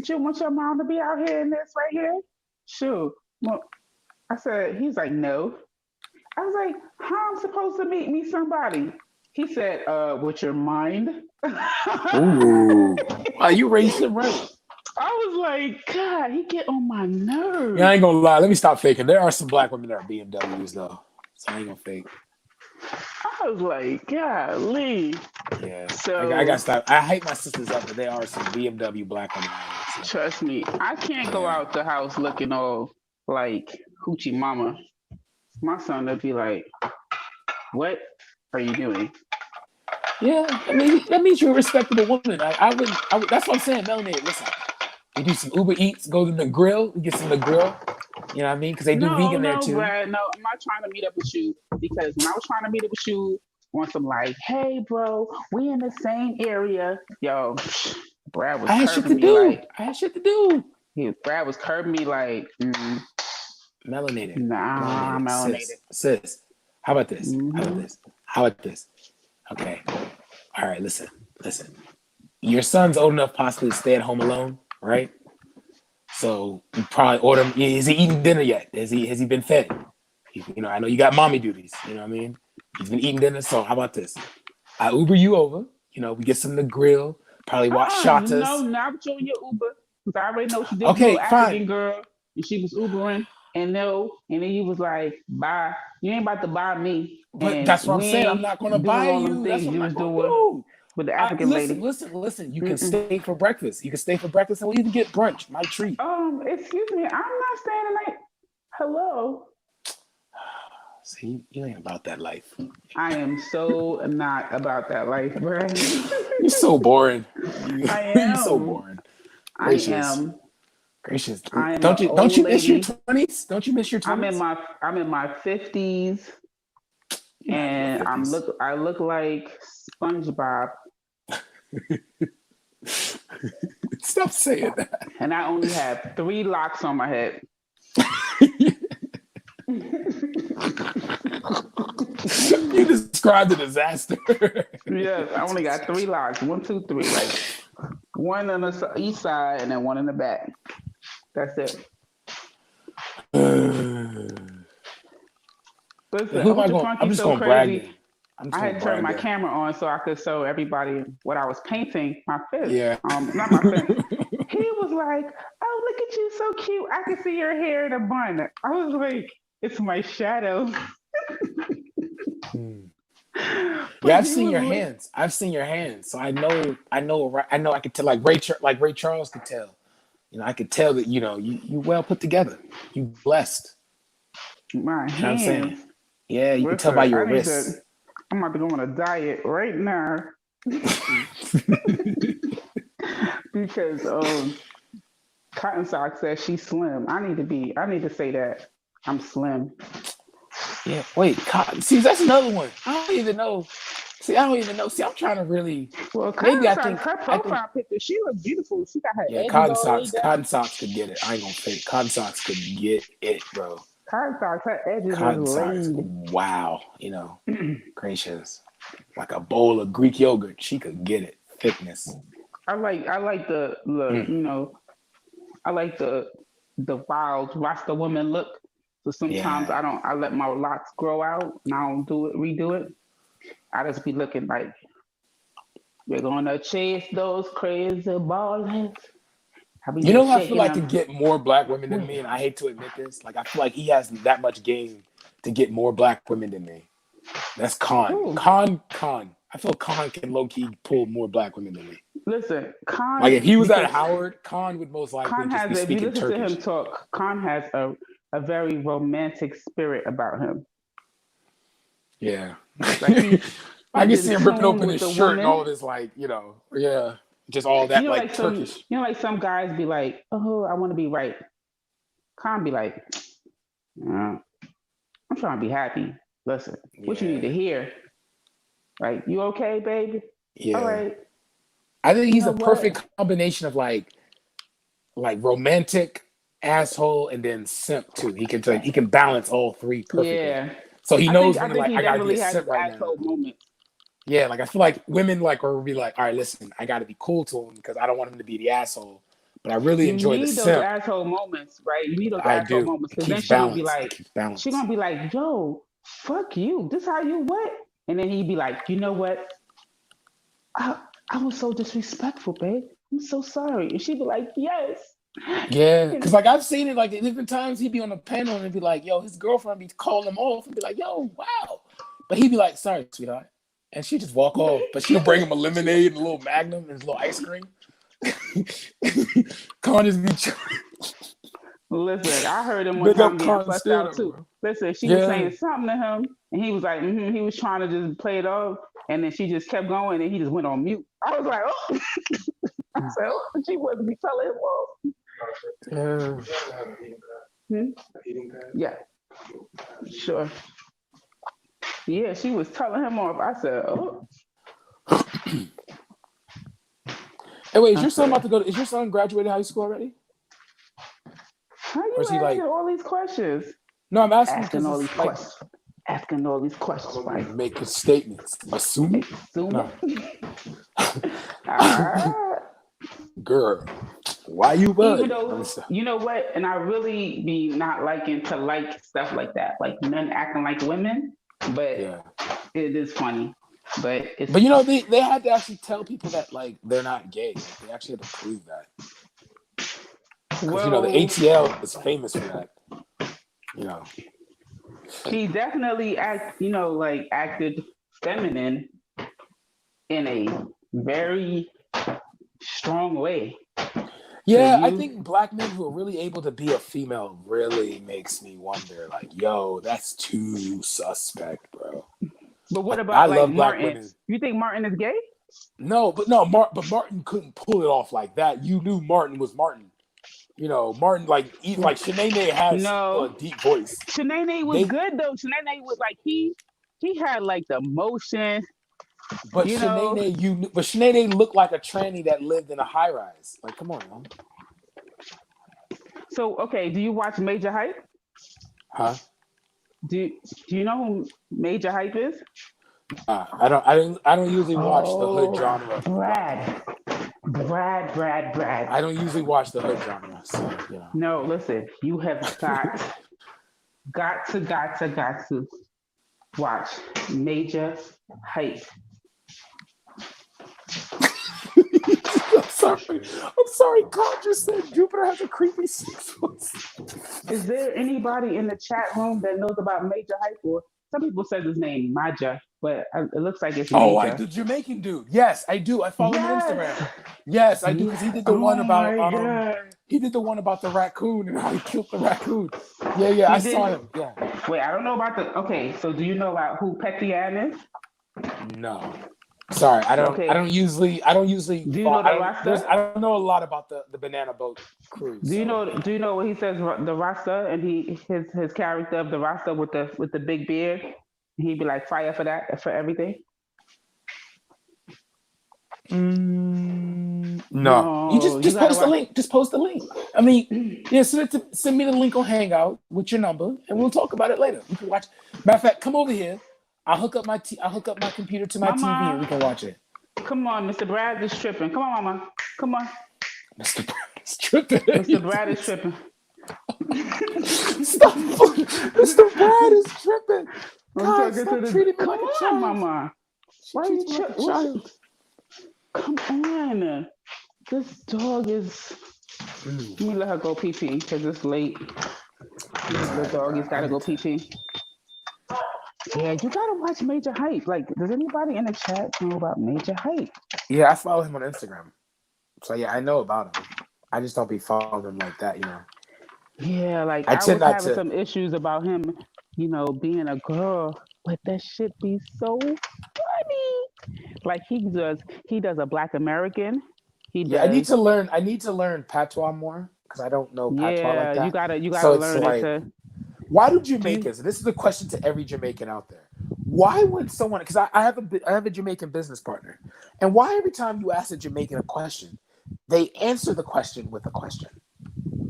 do you want your mom to be out here in this right here? Shoot. Well, I said, he's like, no. I was like, how am I supposed to meet me somebody? He said, with your mind. Ooh. Wow, you raised him right. I was like, God, he get on my nerves. Yeah, I ain't gonna lie. Let me stop faking. There are some black women that are BMWs though, so I ain't gonna fake. I was like, golly. Yeah. So I gotta stop. I hate my sisters up, but there are some BMW black women. So. Trust me, I can't go out the house looking all like hoochie mama. My son would be like, what are you doing? Yeah, I mean that means you're a respectable woman. I would. That's what I'm saying, Melanie. Listen, we do some Uber Eats, go to the grill, we get some of the grill. You know what I mean? Because they do vegan there too. Brad, no, I'm not trying to meet up with you because when I was trying to meet up with you on some like, hey, bro, we in the same area. Yo, Brad was I had shit to me do. like, I had shit to do. Brad was curbing me like, melanated. Nah, melanated. Sis, how about this? Mm-hmm. How about this? Okay. All right, listen. Your son's old enough possibly to stay at home alone, right? So you probably order him. Is he eating dinner yet? Has he been fed? I know you got mommy duties. You know what I mean? He's been eating dinner. So how about this? I Uber you over. We get some of the grill. Probably watch Shatas. No, not doing your Uber. Because I already know she did okay, African girl. And she was Ubering. And then he was like, bye. You ain't about to buy me. But and that's what I'm saying. I'm not going to buy you. That's what I'm going to do. With the African lady. Listen. You can stay for breakfast. And we'll even get brunch. My treat. Excuse me. I'm not staying tonight. Hello. See, you ain't about that life. I am so not about that life, bro. You're so boring. I am. You're so boring. Gracious. Don't you miss your 20s? Don't you miss your 20s? I'm in my 50s. And I look like SpongeBob. Stop saying that. And I only have 3 locks on my head. You described a disaster. Yes, I only got 3 locks. 1, 2, 3. Like one on the east side and then one in the back. That's it. Listen, Who am I going? I'm just so going to brag. crazy. I had turned my camera on so I could show everybody what I was painting, my fist. Yeah. Not my fist. He was like, "Oh, look at you, so cute. I can see your hair in a bun." I was like, "It's my shadow." Yeah, I've seen your hands. I've seen your hands, so I know. I could tell, like Ray Charles could tell. You know, I could tell that you well put together. You blessed. My hands. You know what I'm saying? Yeah, you can tell by your wrists. I'm about to go on a diet right now because Cotton Sock says she's slim. I need to say that I'm slim. Yeah, wait, see, that's another one. I don't even know. See, I'm trying to really. Well, maybe I think her profile picture. She looks beautiful. She got her edges Cotton all Socks. the way down. Cotton Socks could get it. I ain't gonna fake. Cotton Socks could get it, bro. Cotton Socks. Her edges Cotton are Socks. laid. Wow, gracious, like a bowl of Greek yogurt. She could get it. Thickness. I like the I like the wild Rasta woman look. So sometimes I let my locks grow out and I don't redo it. I just be looking like we're gonna chase those crazy ballheads. You know who I feel like could get more black women than me, and I hate to admit this. Like I feel like he has that much game to get more black women than me. That's Khan. Ooh. Khan. I feel Khan can low key pull more black women than me. Listen, Khan. Like if he was at Howard, Khan would most likely Khan just be speaking if you listen Turkish. to him talk, Khan has a very romantic spirit about him. Yeah. Like I can see him ripping open his shirt and all of this, just all that Turkish. Like some guys be like, "Oh, I want to be right." Khan be like, "I'm trying to be happy. Listen, what you need to hear? Like, you okay, baby? Yeah. All right." I think he's a perfect combination of like romantic, asshole, and then simp too. He can balance all 3 perfectly. Yeah. So he knows when I gotta be a simp right now. Moments. Yeah, like I feel like women will be like, all right, listen, I gotta be cool to him because I don't want him to be the asshole. But I really enjoy the simp. You need those asshole moments, right? You need those asshole moments. Because then she's gonna be like, yo, fuck you. This how you what? And then he'd be like, you know what? I was so disrespectful, babe. I'm so sorry. And she'd be like, yes. Yeah, because I've seen it different times. He'd be on the panel and be like, yo, his girlfriend be calling him off and be like, yo, wow. But he'd be like, sorry, sweetheart. And she'd just walk off. But she'll bring him a lemonade and a little Magnum and his little ice cream. Khan just be Listen, I heard him one time getting fussed out too. Listen, she was saying something to him and he was like, he was trying to just play it off. And then she just kept going and he just went on mute. I was like, oh. I said, oh, she wasn't be telling him off. Yeah. Sure. Yeah, she was telling him off. I said, oh. Hey, wait, is your son graduated high school already? How you asking all these questions? No, I'm asking all these questions. Asking all these questions, right? Making statements. Assuming? No. Girl, why you Even though, you know what? And I really be not liking to like stuff like that. Like men acting like women. But it is funny. But they had to actually tell people that they're not gay. They actually had to prove that. Because the ATL is famous for that. He definitely acted feminine in a very strong way. Yeah, I think black men who are really able to be a female really makes me wonder, yo, that's too suspect, bro. But what about I love black Martin? women. You think Martin is gay? But Martin couldn't pull it off like that. You knew Martin was Martin. Martin, Shanae has a deep voice. Shanae was good though. Shanae was he had the motion. But You know, Shanae looked like a tranny that lived in a high rise. Like, come on, man. so okay, do you watch Major Hype? Huh? Do you know who Major Hype is? I don't usually watch the hood Oh, genre. Brad. I don't usually watch the hood genre, so you know. No, listen, you have got to watch Major Hype. I'm sorry. Carl just said Jupiter has a creepy 6 foot. Is there anybody in the chat room that knows about Major Hype? Or some people said his name Maja, but it looks like it's Major. The Jamaican dude. Yes, I do. I follow him on Yes. Instagram. Yes, I do, because he did the one Oh about my God. he did the one about the raccoon and how he killed the raccoon. Yeah, I saw him. Yeah. Wait, I don't know about the. Okay, so do you know about who Petty Ann is? No. Sorry, I don't. Okay. I don't usually. Do you know the Rasta? I don't know a lot about the banana boat cruise. Do you know what he says? The Rasta, and his character of the Rasta with the big beard. He'd be like fire for that, for everything. No. You just post the link. Just post the link. I mean, yeah, send me the link on Hangout with your number, and we'll talk about it later. We can watch. Matter of fact, come over here. I'll hook up my computer to my TV, and we can watch it. Come on, Mr. Brad is tripping. Come on, Mama. Come on. Mr. Brad is tripping. Mr. Brad is tripping. Stop. Mr. Brad is tripping. God, stop treating me like a child. Mama. Why are you child? Come on. This dog is. Let me let her go pee-pee because it's late. The doggy's got to go pee-pee. Yeah, you gotta watch Major Hype. Like, does anybody in the chat know about Major Hype? Yeah, I follow him on Instagram. So yeah, I know about him. I just don't be following him like that, you know. Yeah, like I was having some issues about him, you know, being a girl, but that shit be so funny. Like he does a Black American. I need to learn patois more because I don't know patois like that. you gotta learn like, it. Why do Jamaicans? And this is a question to every Jamaican out there. Why would someone? Because I have a Jamaican business partner, and why every time you ask a Jamaican a question, they answer the question with a question.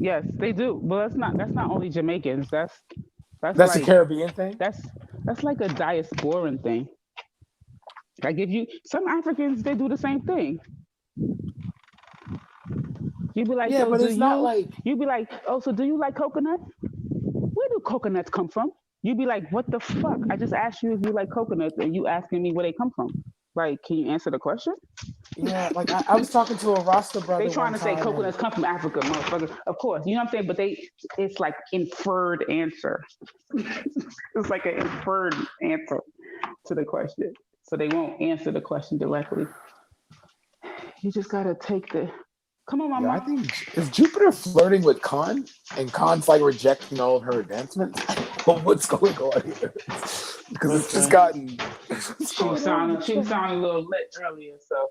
Yes, they do. But that's not only Jamaicans. That's like, a Caribbean thing. That's like a diasporan thing. Like some Africans, they do the same thing. You'd be like, yeah, but it's not like you'd be like, oh, so do you like coconut? Where do coconuts come from? You'd be like, what the fuck? I just asked you if you like coconuts, and you asking me where they come from. Like, can you answer the question? Yeah, like I was talking to a Rasta brother. They trying to say coconuts come from Africa, motherfucker. Of course, you know what I'm saying. But it's like inferred answer. It's like an inferred answer to the question, so they won't answer the question directly. You just gotta take the. Come on, Mama. Yeah, I think is Jupiter flirting with Khan, and Khan's like rejecting all of her advancements. But what's going on here? Because it's just gotten. She was sounding a little lit earlier, so.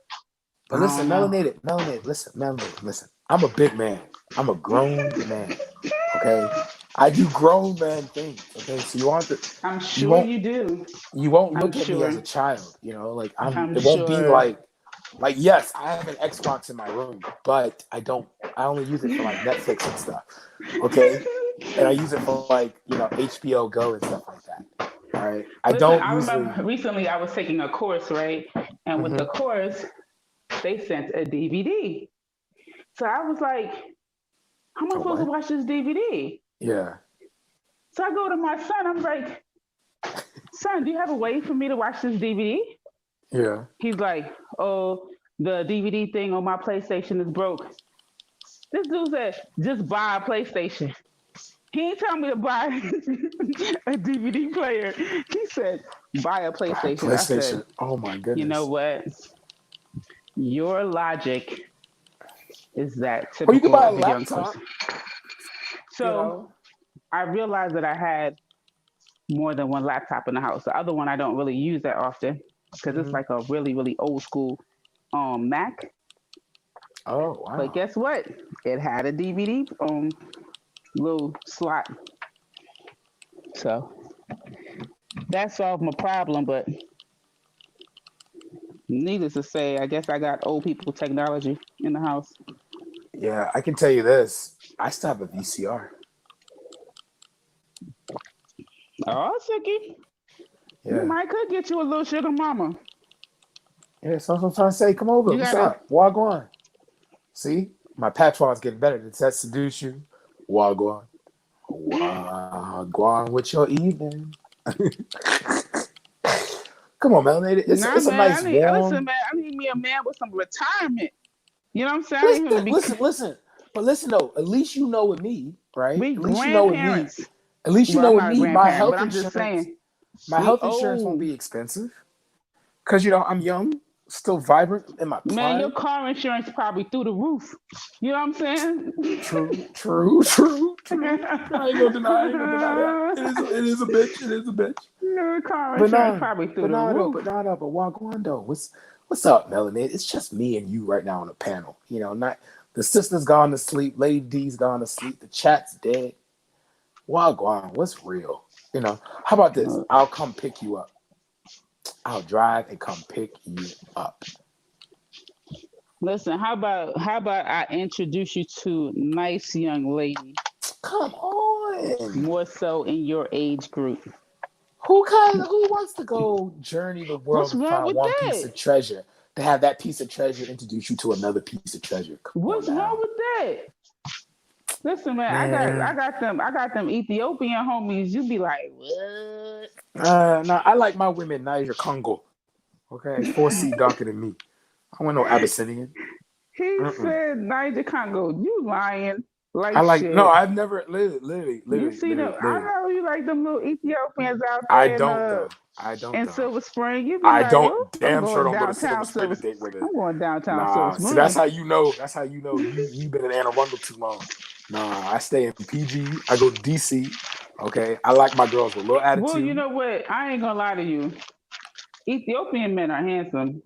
But listen, melanated. Listen. I'm a big man. I'm a grown man. Okay, I do grown man things. Okay, so you want to. I'm sure you do. You won't look at me as a child. You know, like it won't be like yes, I have an Xbox in my room, but I only use it for like Netflix and stuff. Okay, and I use it for like HBO Go and stuff like that. All right, I remember recently I was taking a course, right, and with the course they sent a DVD. So I was like, how am I supposed to watch this DVD? Yeah. So I go to my son. I'm like, son, do you have a way for me to watch this DVD? Yeah. He's like, oh, the DVD thing on my PlayStation is broke. This dude said, just buy a PlayStation. He ain't telling me to buy a DVD player. He said, buy a PlayStation. I said, oh my goodness. You know what? Your logic is that typical you can buy a of a young laptop. person. So I realized that I had more than one laptop in the house. The other one I don't really use that often because it's like a really, really old school Mac. Oh, wow. But guess what? It had a DVD little slot. So that solved my problem, but Needless to say, I guess I got old people technology in the house. Yeah, I can tell you this. I still have a VCR. Oh, Siki, you Yeah. might could get you a little sugar mama. Yeah, so I'm trying to say, come over. You What's gotta. up? Wagwan. See? My patois is getting better. Does that seduce you? Wagwan. Wagwan with your evening. Come on, man. It's Nah, a man. nice Listen, warm. man. I need me a man with some retirement. You know what I'm saying? I need him to be. Listen. But listen though, at least you know with me, right? We At least you know with me. grandparents. At least you Well, know I'm with not a me, my grandparent, health but I'm just insurance. saying. My We health insurance won't old. be expensive. Because I'm young, still vibrant in my Man, your prime. car insurance probably through the roof. You know what I'm saying? True. I ain't gonna deny that. It is a bitch. It is a bitch. Your car But insurance nah, probably through but the nah, though, roof. but nah, though, but Wagwando, what's up, Melanie? It's just me and you right now on the panel. Not the sister's gone to sleep, Lady D's gone to sleep, the chat's dead. Wagwan, what's real? How about this? I'll come pick you up. I'll drive and come pick you up. Listen, how about I introduce you to a nice young lady, Come on. more so in your age group. Who wants to go journey the world What's to wrong find with one piece that? of treasure? To have that piece of treasure introduce you to another piece of treasure. Come What's on wrong now. with that? Listen, man, Man. I got them Ethiopian homies. You be like, what? No, I like my women Niger Congo. Okay, 4C darker than me. I want no Abyssinian. He said Niger Congo. You lying I like like shit. no. I've never literally. You see them? I know you like them little Ethiopians out I there don't though. I don't in though. Silver Spring. You be I like, don't. oh, I'm Damn sure going don't go to Silver downtown Spring to Silver. date women. I'm going downtown Silver Nah, Spring. see that's how you know. That's how you know you've been in Anne Arundel too long. Nah, I stay in PG. I go to DC. Okay, I like my girls with a little attitude. Well, you know what? I ain't gonna lie to you. Ethiopian men are handsome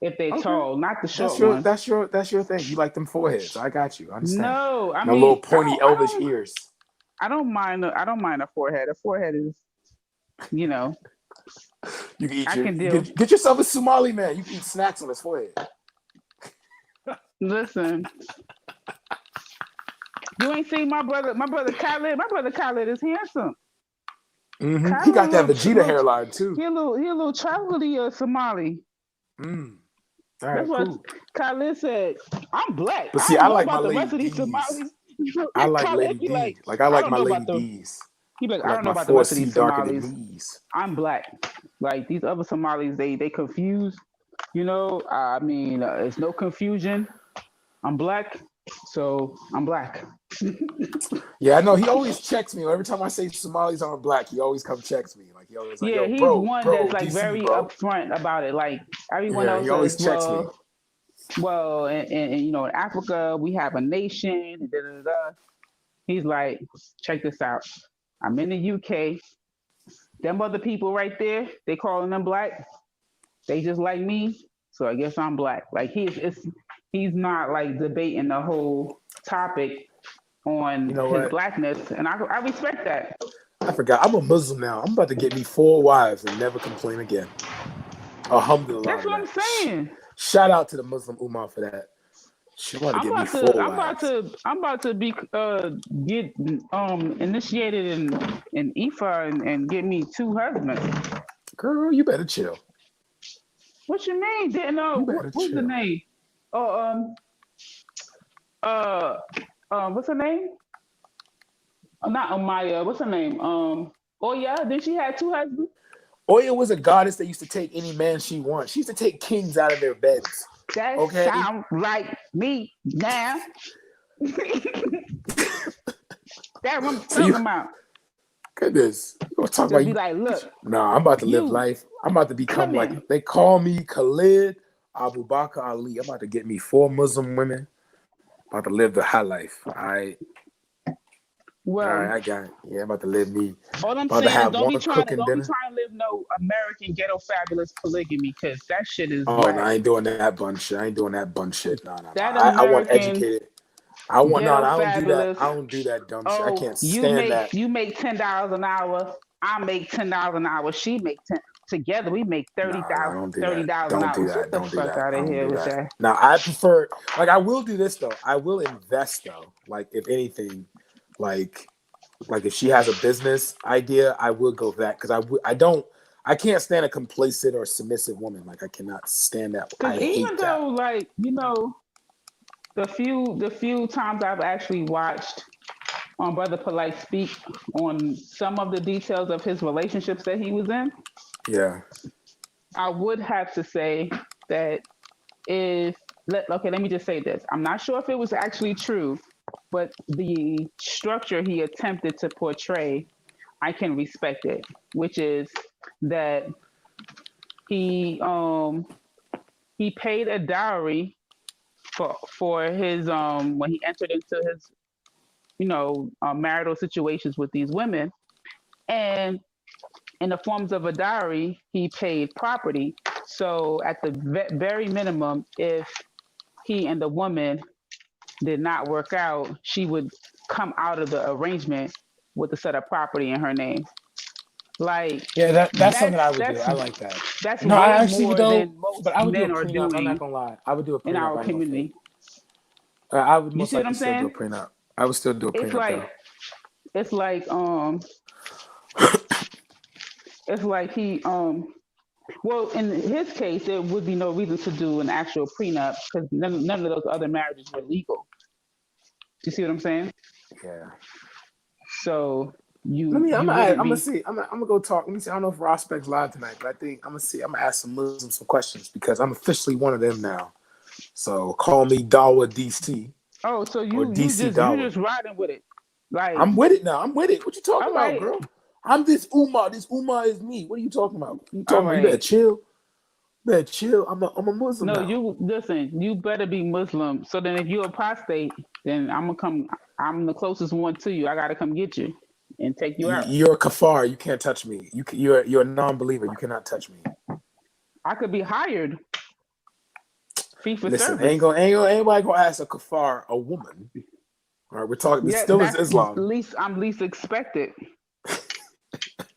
if they're tall, not the short ones. That's your thing. You like them foreheads. I got you. I understand. No, I no mean, little pointy elvish ears. I don't mind a forehead. A forehead is, You can eat I can deal. get yourself a Somali man. You can eat snacks on his forehead. Listen, you ain't seen my brother Khaled. My brother Khaled is handsome. Mm-hmm. He got that Vegeta hairline too. He a little chocolatey Somali. All right, That's what cool. Khaled said. I'm black. But see, I I don't know like my about the Lady rest of these D's. Somalis. I like Khaled Lady be D. Like I like my Lady D's. He be like, I like don't know my about the rest of 4C these darker than Somalis. these. I'm black. Like these other Somalis, they confused. I mean, it's no confusion. I'm black, so I'm black. Yeah, I know. He always checks me. Every time I say Somalis aren't black, he always come checks me. Like he always like, yo, he's bro, one that's like DC, very bro. upfront about it. Like everyone else he always says, checks me. well, and in Africa we have a nation. And da, da, da. He's like, check this out. I'm in the UK. Them other people right there, they calling them black. They just like me, so I guess I'm black. Like he's not like debating the whole topic on his blackness, and I respect that. I forgot. I'm a Muslim now. I'm about to get me 4 wives and never complain again. Alhamdulillah. That's what I'm saying. Shout out to the Muslim Ummah for that. She want to get me 4 wives. I'm about to be get initiated in Ifa and get me 2 husbands. Girl, you better chill. What you mean? Didn't know what's the name? What's her name? Not Amaya. What's her name? Oya. Then she had 2 husbands. Oya was a goddess that used to take any man she wants. She used to take kings out of their beds. That sounds like me now. That's what I'm talking about. Goodness. You gonna talk about be like, look. Nah, I'm about to live life. I'm about to become like they call me Khalid Abu Bakr Ali. I'm about to get me 4 Muslim women. About to live the high life. All right. Well, all right, I got it. Yeah, I'm about to live me. All I'm saying is don't be trying to live no American ghetto fabulous polygamy, because that shit is no, I ain't doing that bun shit. I ain't doing that bun shit. No. I want educated. I don't do that. I don't do that dumb shit. I can't stand that. You make $10 an hour. I make $10 an hour. She make 10. together we make Don't do $30,000 that. Don't do out. that. Get the Don't do fuck that. out of Don't here do with that. that. Now, I prefer, like, I will do this though. I will invest though. Like, if anything, like if she has a business idea, I will go that because I can't stand a complacent or submissive woman. Like, I cannot stand that. I Because hate even that. though, like, the few times I've actually watched Brother Polite speak on some of the details of his relationships that he was in, Yeah. I would have to say that let me just say this. I'm not sure if it was actually true, but the structure he attempted to portray, I can respect it, which is that he paid a dowry for his when he entered into his marital situations with these women, and in the forms of a dowry he paid property. So at the very minimum, if he and the woman did not work out, she would come out of the arrangement with a set of property in her name. Like, Yeah, that's something I would do. I like that. That's No, I way actually more would though, than most but I would do a men are prenup. I'm doing not gonna lie. I would do a prenup. in our I ain't gonna community. fake. I would You most see what likely I'm still do a saying? prenup. I would still do a It's prenup like though. it's like it's like he well, in his case there would be no reason to do an actual prenup because none of those other marriages were legal. You see what I'm saying? Yeah. So you I'm wouldn't gonna be. see. I'm gonna go talk. Let me see. I don't know if Prospect's live tonight, but I think I'm gonna see. I'm gonna ask some Muslims some questions because I'm officially one of them now. So call me Dawa DC Oh, so or you DC just you Dawa. just riding with it, like I'm with it now. I'm with it. What you talking all about, right, girl? I'm this Ummah. This Ummah is me. What are you talking about? You all talking about? You right. better chill. You better chill. I'm a Muslim No, now. you listen. You better be Muslim. So then, if you're apostate, then I'm gonna come. I'm the closest one to you. I gotta come get you and take you out. You're a kafar. You can't touch me. You're a non-believer. You cannot touch me. I could be hired. Fee for Listen, service. anybody gonna ask a kafar a woman. All right, we're talking. This Yeah, still is that's Islam. I'm least expected.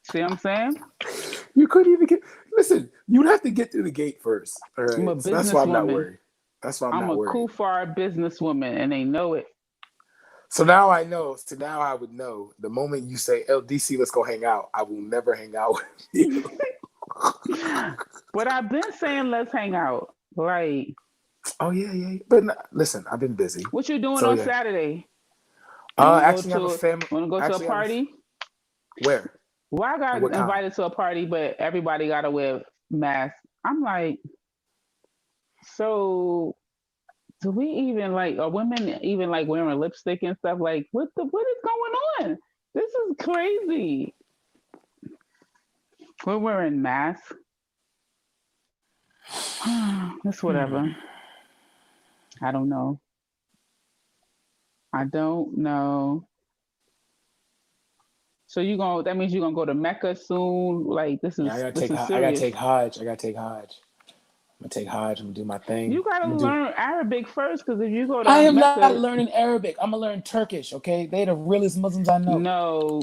See what I'm saying? You couldn't even get. Listen, you'd have to get through the gate first. All right, I'm a so that's why I'm not businesswoman. worried. That's why I'm I'm not a worried. Kufar businesswoman, and they know it. So now I know. So now I would know. The moment you say, "LDC, let's go hang out," I will never hang out with you. But I've been saying let's hang out. Like, Oh yeah. But listen, I've been busy. what you doing So, on yeah. Saturday? Actually, have a family. Want to go to a party? Where? Well, I got What kind? invited to a party, but everybody got to wear masks. I'm like, so do we even like, are women even like wearing lipstick and stuff? Like, what is going on? This is crazy. We're wearing masks. It's whatever. I don't know. So that means you're gonna go to Mecca soon? Like, this is I serious. gotta take Hajj. I'm gonna take Hajj. I'm gonna do my thing. You gotta learn Arabic first, because if you go to I am Mecca, not learning Arabic. I'm gonna learn Turkish. Okay, they the realest Muslims I know. No,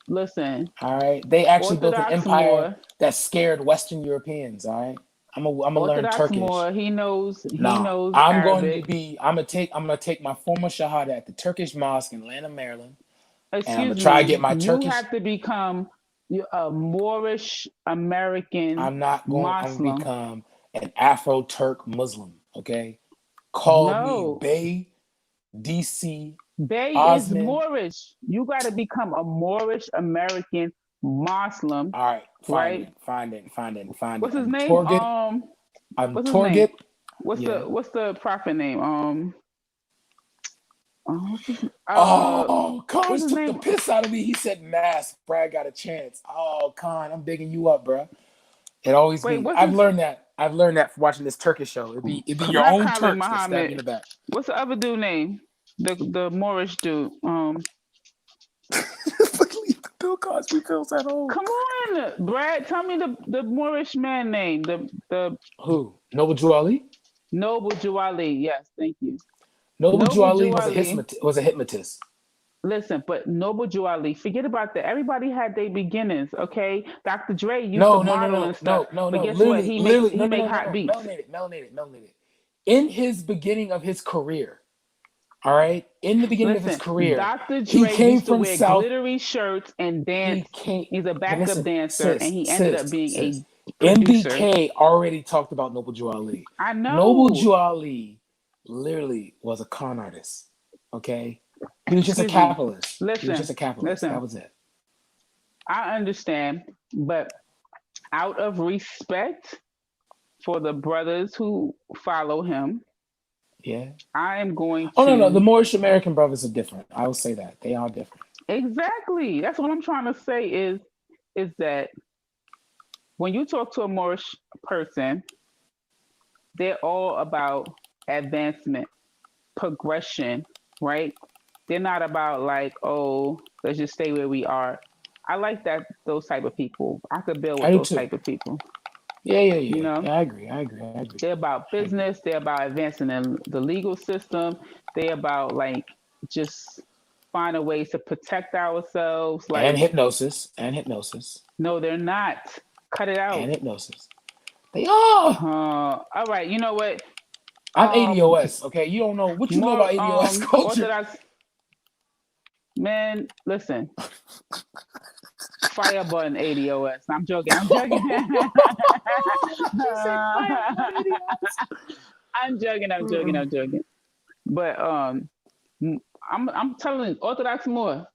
listen. All right, they actually built an Orthodox empire Moor. that scared Western Europeans. All right, I'm gonna learn Orthodox Turkish. Moor, he knows I'm Arabic. I'm gonna take my former shahada at the Turkish mosque in Atlanta, Maryland. Excuse and I'm gonna try me. to get my Turkish. You have to become a Moorish American I'm not going. Muslim. I'm gonna become an Afro-Turk Muslim. Okay, call me Bay DC. Bay Osman. is Moorish. You got to become a Moorish American Muslim. All right, find it. What's his name? Torgit. I'm what's his Torgit. name? What's the prophet name? Khan took the piss out of me. He said, "Mass, Brad got a chance." Oh, Khan, I'm digging you up, bro. It always be. I've learned that from watching this Turkish show. It'd be your own Turks that stab you in the back. What's the other dude name? The Moorish dude. Bill Cosby feels at home. Come on, Brad. Tell me the Moorish man name. The who? Noble Juali? Noble Juali. Yes, thank you. Noble Juali was a hypnotist. Listen, but Noble Jew Ali, forget about that. Everybody had their beginnings, okay? Dr. Dre used to No, no, no, model no, and stuff, no, no, but no. guess what? Literally, literally, He no, no, make no, no, hot no. beats. Melanated. In his beginning of his career, all right, in the beginning of his Listen, career, Dr. he Dre came used to from wear South. glittery shirts and He dance. came. He's a But backup listen, dancer, and he ended up being sis. a producer. MBK already talked about Noble Jew Ali. I Noble know. Jew Ali literally was a con artist. Okay, he was just a Excuse me. capitalist. Listen, That listen. was it. I understand, but out of respect for the brothers who follow him, Yeah. I am going Oh no, the to Moorish American brothers are different. I will say that they are different. exactly. That's what I'm trying to say is that when you talk to a Moorish person, they're all about advancement, progression, right? They're not about like, oh, let's just stay where we are. I like that those type of people. I could build I with do those too. type of people. Yeah, yeah, You yeah. know, Yeah, I agree. they're about business. They're about advancing in the legal system. They're about like just finding ways to protect ourselves. And Like, hypnosis. no, they're not. Cut it out. They are. All right. You know what? I'm Um, ADOS. Okay, you don't know what you know more about ADOS culture. Orthodox man. Listen, fire button ADOS. I'm joking. I'm joking. She said fire button ADOS. I'm joking. I'm joking. I'm joking. But I'm telling you, Orthodox more.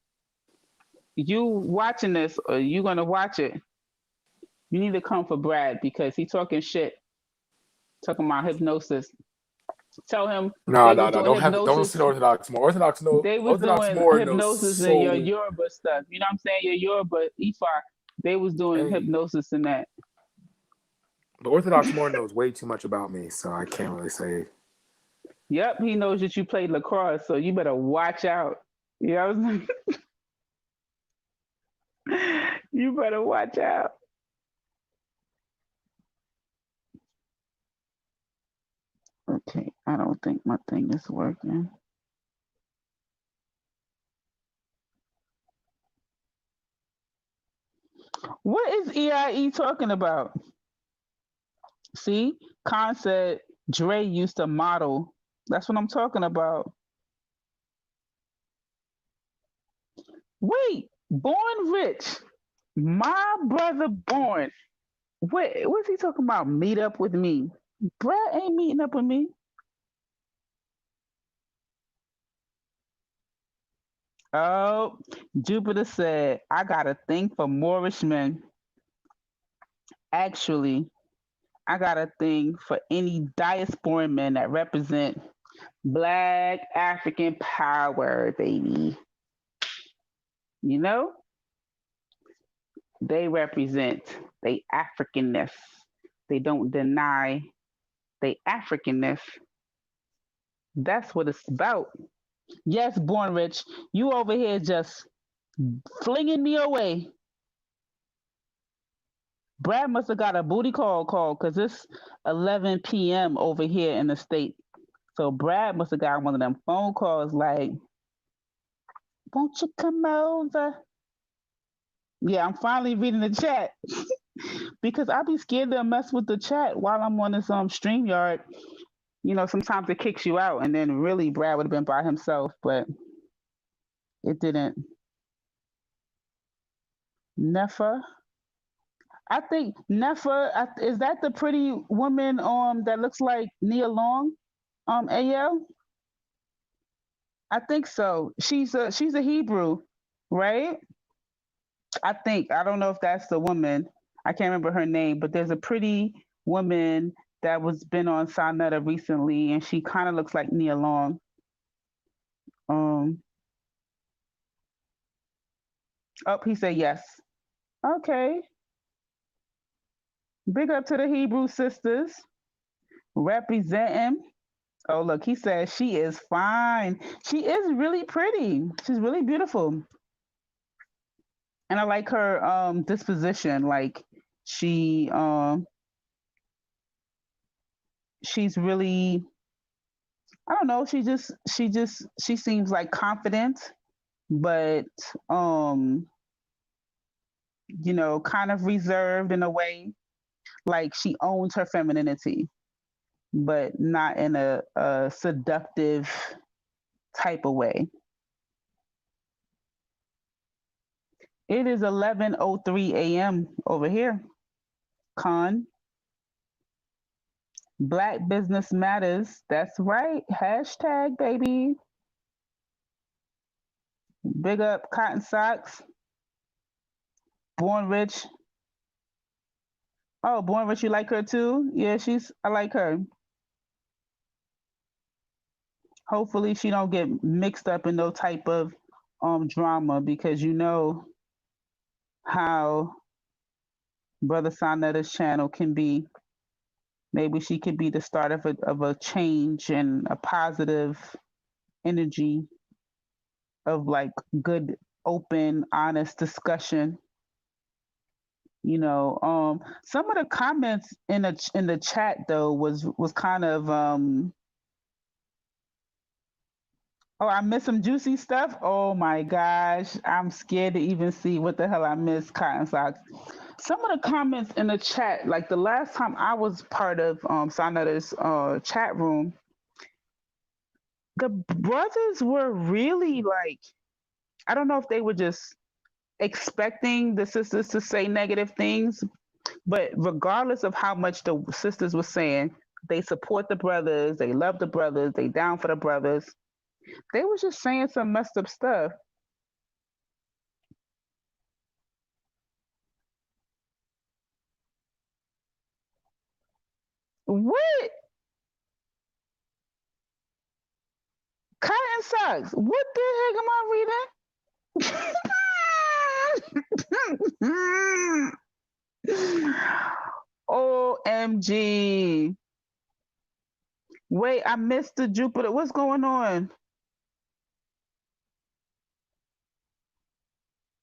You watching this or you gonna watch it? You need to come for Brad because he talking shit, talking about hypnosis. Tell him No, they no, was no. doing Don't listen hypnosis. to Orthodox more. They was Orthodox doing more knows hypnosis in your solely. Yoruba stuff. You know what I'm saying? Your Yoruba Ifa. They was doing Hey, hypnosis in that. but Orthodox more knows way too much about me, so I can't really say. Yep, he knows that you played lacrosse, so you better watch out. You know what I'm saying? You better watch out. Okay, I don't think my thing is working. What is EIE talking about? See, Khan said Dre used to model. That's what I'm talking about. Wait, Born Rich. My brother Born. Wait, what's he talking about? Meet up with me. Brad ain't meeting up with me. Oh, Jupiter said, I got a thing for Moorish men. Actually, I got a thing for any diaspora men that represent Black African power, baby. You know, they represent they Africanness. They don't deny they Africanness. That's what it's about. Yes, Born Rich, you over here just flinging me away. Brad must have got a booty call because it's 11 p.m. over here in the state. So Brad must have got one of them phone calls like, won't you come over? Yeah, I'm finally reading the chat because I be scared to mess with the chat while I'm on this StreamYard. You know, sometimes it kicks you out, and then really Brad would have been by himself, but it didn't. Nefa, I think Nefa is that the pretty woman that looks like Nia Long, AL? I think so. She's a Hebrew, right? I think. I don't know if that's the woman. I can't remember her name, but there's a pretty woman that was been on Sonetta recently, and she kind of looks like Nia Long. Um. Oh, he said yes. Okay. Big up to the Hebrew sisters representing. Oh, look, he says she is fine. She is really pretty. She's really beautiful. And I like her disposition. Like she she's really I don't know, she seems like confident. but um, kind of reserved in a way, like she owns her femininity, but not in a seductive type of way. It is 11:03 a.m. over here. Con, Black Business Matters. That's right. Hashtag, baby. Big up Cotton Socks. Born Rich. Oh, Born Rich, you like her too? Yeah, I like her. Hopefully she don't get mixed up in no type of drama, because you know how Brother Sonetta's channel can be. Maybe she could be the start of a change and a positive energy of like good, open, honest discussion. Some of the comments in the chat though was kind of oh, I missed some juicy stuff. Oh my gosh, I'm scared to even see what the hell I missed, Cotton Socks. Some of the comments in the chat, like the last time I was part of Sonetta's chat room, the brothers were really like, I don't know if they were just expecting the sisters to say negative things, but regardless of how much the sisters were saying, they support the brothers, they love the brothers, they down for the brothers. They was just saying some messed up stuff. What? Cotton Socks. What the heck am I reading? OMG. Wait, I missed the Jupiter. What's going on?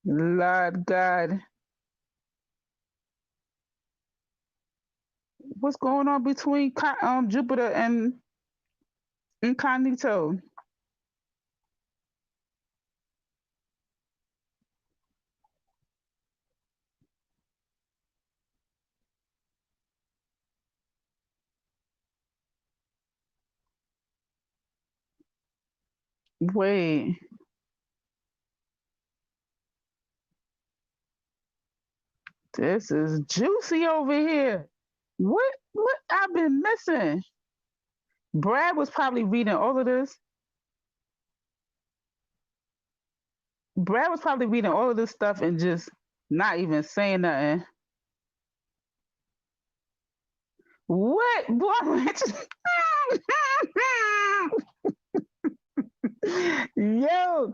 Lord God. What's going on between Jupiter and Incognito? Wait, this is juicy over here. What I've been missing? Brad was probably reading all of this. Brad was probably reading all of this stuff and just not even saying nothing. What? Boy, yo.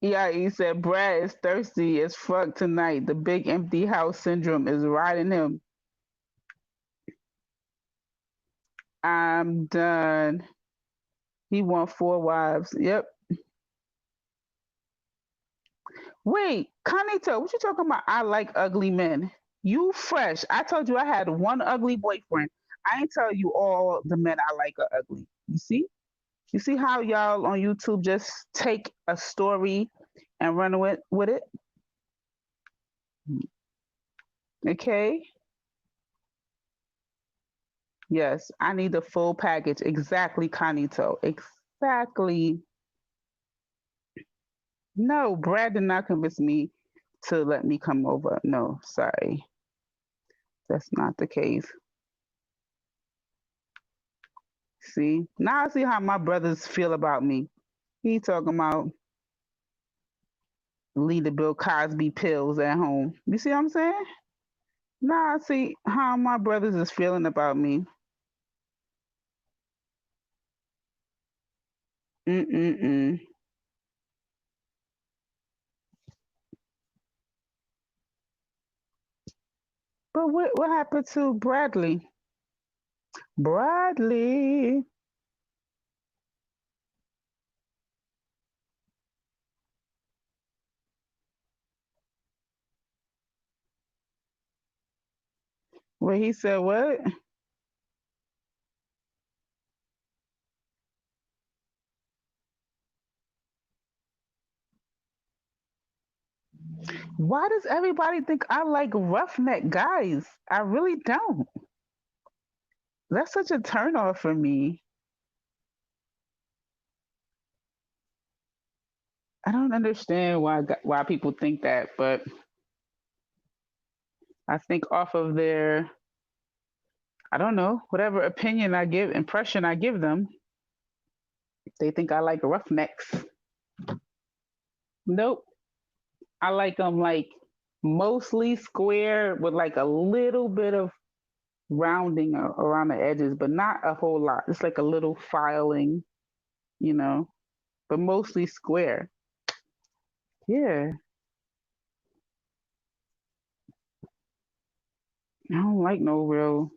Yeah, he said Brad is thirsty as fuck tonight. The big empty house syndrome is riding him. I'm done. He want 4 wives. Yep. Wait, Kanito, what you talking about? I like ugly men. You fresh. I told you I had one ugly boyfriend. I ain't tell you all the men I like are ugly. You see? You see how y'all on YouTube just take a story and run with it? Okay? Yes, I need the full package. Exactly, Kanito. Exactly. No, Brad did not convince me to let me come over. No, sorry. That's not the case. See? Now I see how my brothers feel about me. He talking about leave the Bill Cosby pills at home. You see what I'm saying? Now I see how my brothers is feeling about me. Mm-mm-mm. But what happened to Bradley? Bradley. Well, he said what? Why does everybody think I like roughneck guys? I really don't. That's such a turnoff for me. I don't understand why people think that, but I think off of their, I don't know, whatever impression I give them, they think I like roughnecks. Nope. I like them like mostly square with like a little bit of rounding around the edges, but not a whole lot. It's like a little filing, you know, but mostly square. Yeah. I don't like no real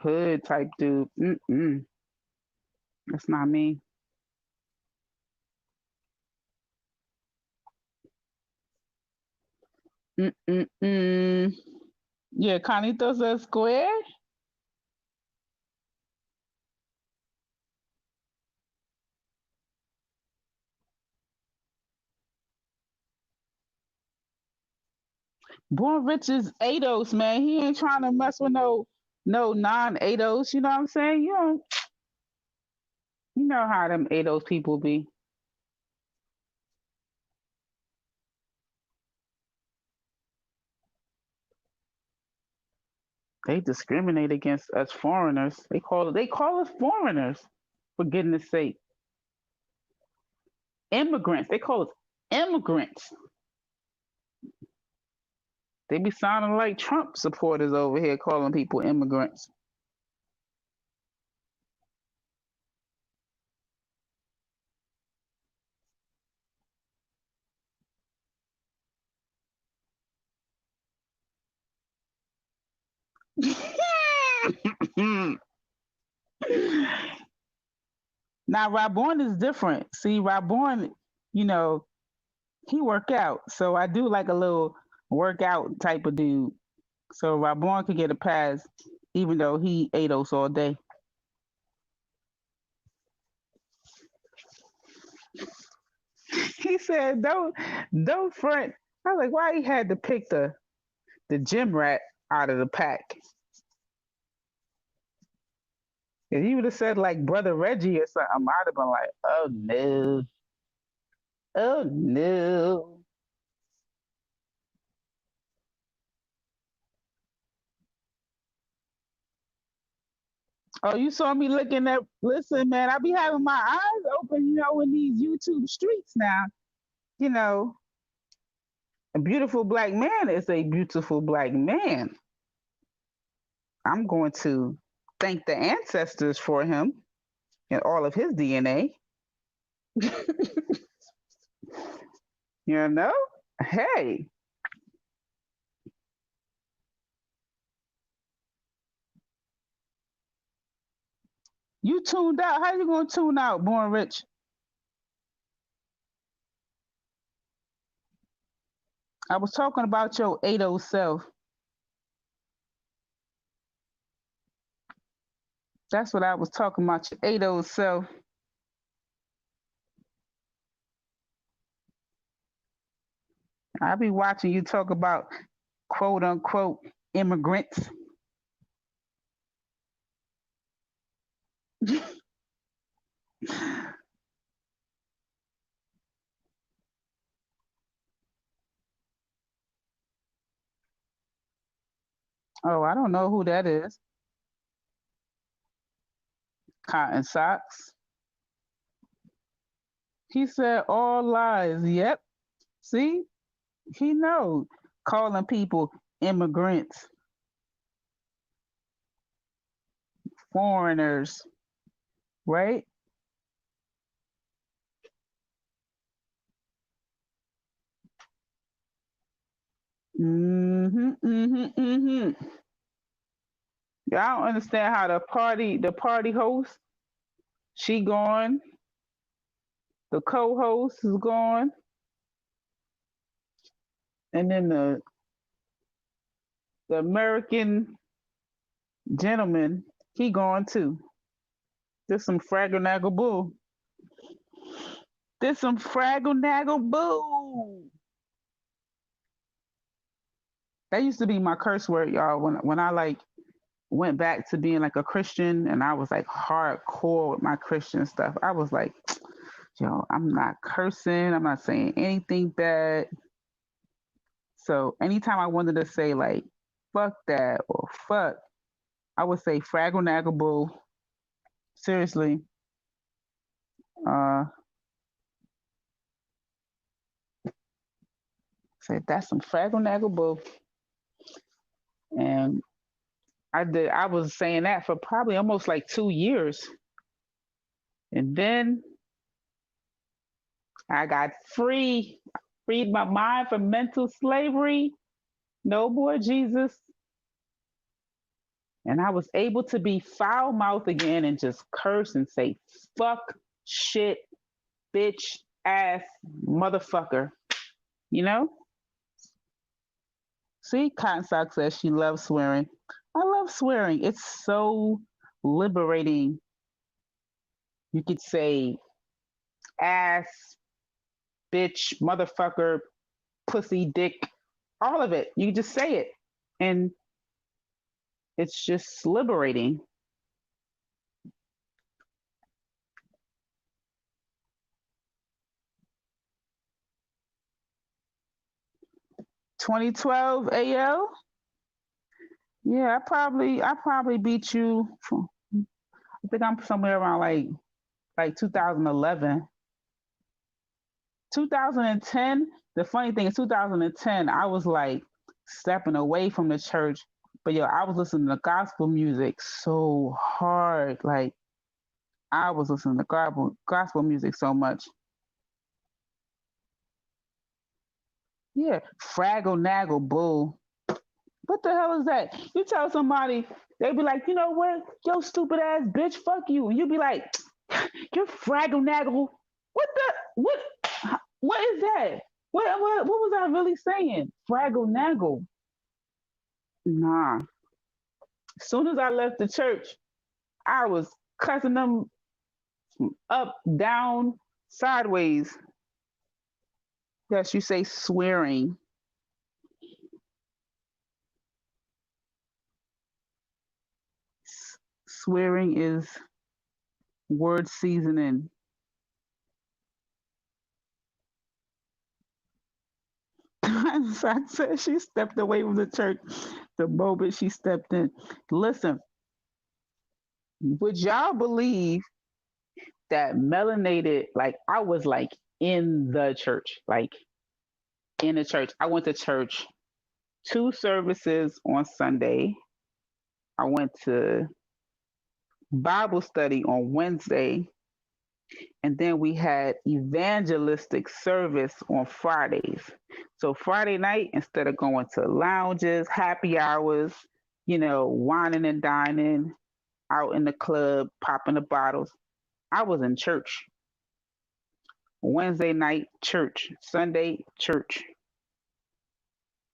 hood type dude. Mm-mm. That's not me. Mm-mm-mm. Yeah, Canitos a square. Born Rich is ADOS, man. He ain't trying to mess with no non ADOS. You know what I'm saying? You know how them ADOS people be. They discriminate against us foreigners. They call us foreigners, for goodness sake. Immigrants. They call us immigrants. They be sounding like Trump supporters over here calling people immigrants. Now Raborn is different. See, Raborn, you know, he work out. So I do like a little workout type of dude. So Raborn could get a pass, even though he ate us all day. He said, don't front. I was like, why he had to pick the gym rat out of the pack? If he would have said like Brother Reggie or something, I'd have been like, oh no, oh no. Oh, you saw me looking at. Listen, man, I be having my eyes open, in these YouTube streets now. You know, a beautiful black man is a beautiful black man. I'm going to thank the ancestors for him and all of his DNA. You know, hey, you tuned out. How you gonna tune out, Born Rich? I was talking about your 80 self. That's what I was talking about, your 80 self. I be watching you talk about quote unquote immigrants. Oh, I don't know who that is. Cotton socks. He said all lies. Yep. See, he knows calling people immigrants, foreigners, right? Mm-hmm. Mm-hmm. Mm-hmm. Yeah, I don't understand how the party host, she gone, the co-host is gone, and then the American gentleman, he gone too. There's some fraggle naggle boo. There's some fraggle naggle boo. That used to be my curse word, y'all. When I like went back to being like a Christian and I was like hardcore with my Christian stuff, I was like, yo, I'm not cursing. I'm not saying anything bad. So anytime I wanted to say like fuck that or fuck, I would say fraggle naggle bull. Seriously. Uh say that's some fraggle naggle bull. And I was saying that for probably almost like 2 years. And then I got freed my mind from mental slavery. No more Jesus. And I was able to be foul mouthed again and just curse and say fuck, shit, bitch, ass, motherfucker. You know? See, Cotton Sock says she loves swearing. I love swearing. It's so liberating. You could say ass, bitch, motherfucker, pussy, dick, all of it. You just say it. And it's just liberating. "2012 AL? Yeah, I probably beat you. I think I'm somewhere around like 2011. 2010, the funny thing is 2010, I was like stepping away from the church, but yo, I was listening to gospel music so hard. Like I was listening to gospel music so much. Yeah, Fraggle Naggle Bull. What the hell is that? You tell somebody, they be like, you know what? Yo, stupid ass bitch, fuck you. And you be like, you're Fraggle Naggle. What the, what is that? What was I really saying? Fraggle Naggle. Nah. As soon as I left the church, I was cussing them up, down, sideways. Yes, you say swearing. Swearing is word seasoning. Sock said she stepped away from the church the moment she stepped in. Listen, would y'all believe that melanated, like I was like in the church, like in the church. I went to church 2 services on Sunday. I went to Bible study on Wednesday. And then we had evangelistic service on Fridays. So Friday night, instead of going to lounges, happy hours, whining and dining, out in the club, popping the bottles, I was in church. Wednesday night, church. Sunday, church.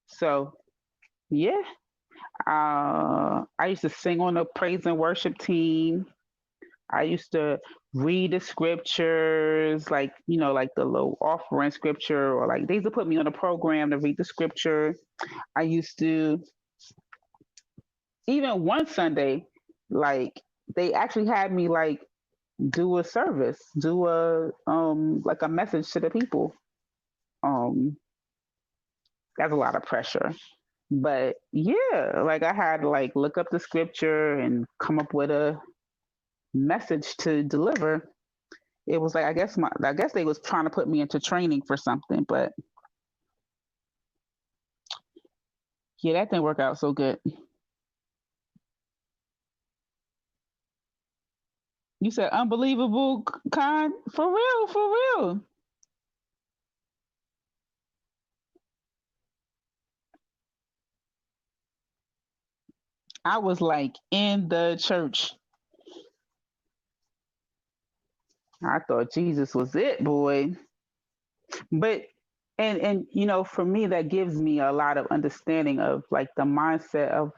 So, yeah. I used to sing on the praise and worship team. I used to read the scriptures, like the little offering scripture, or like they used to put me on a program to read the scripture. I used to, even one Sunday, like they actually had me like do a service, do a message to the people. Um, that's a lot of pressure. But yeah, like I had to like look up the scripture and come up with a message to deliver. It was like I guess they was trying to put me into training for something, but yeah, that didn't work out so good. You said unbelievable kind? For real, for real. I was like in the church. I thought Jesus was it, boy. But and for me that gives me a lot of understanding of like the mindset of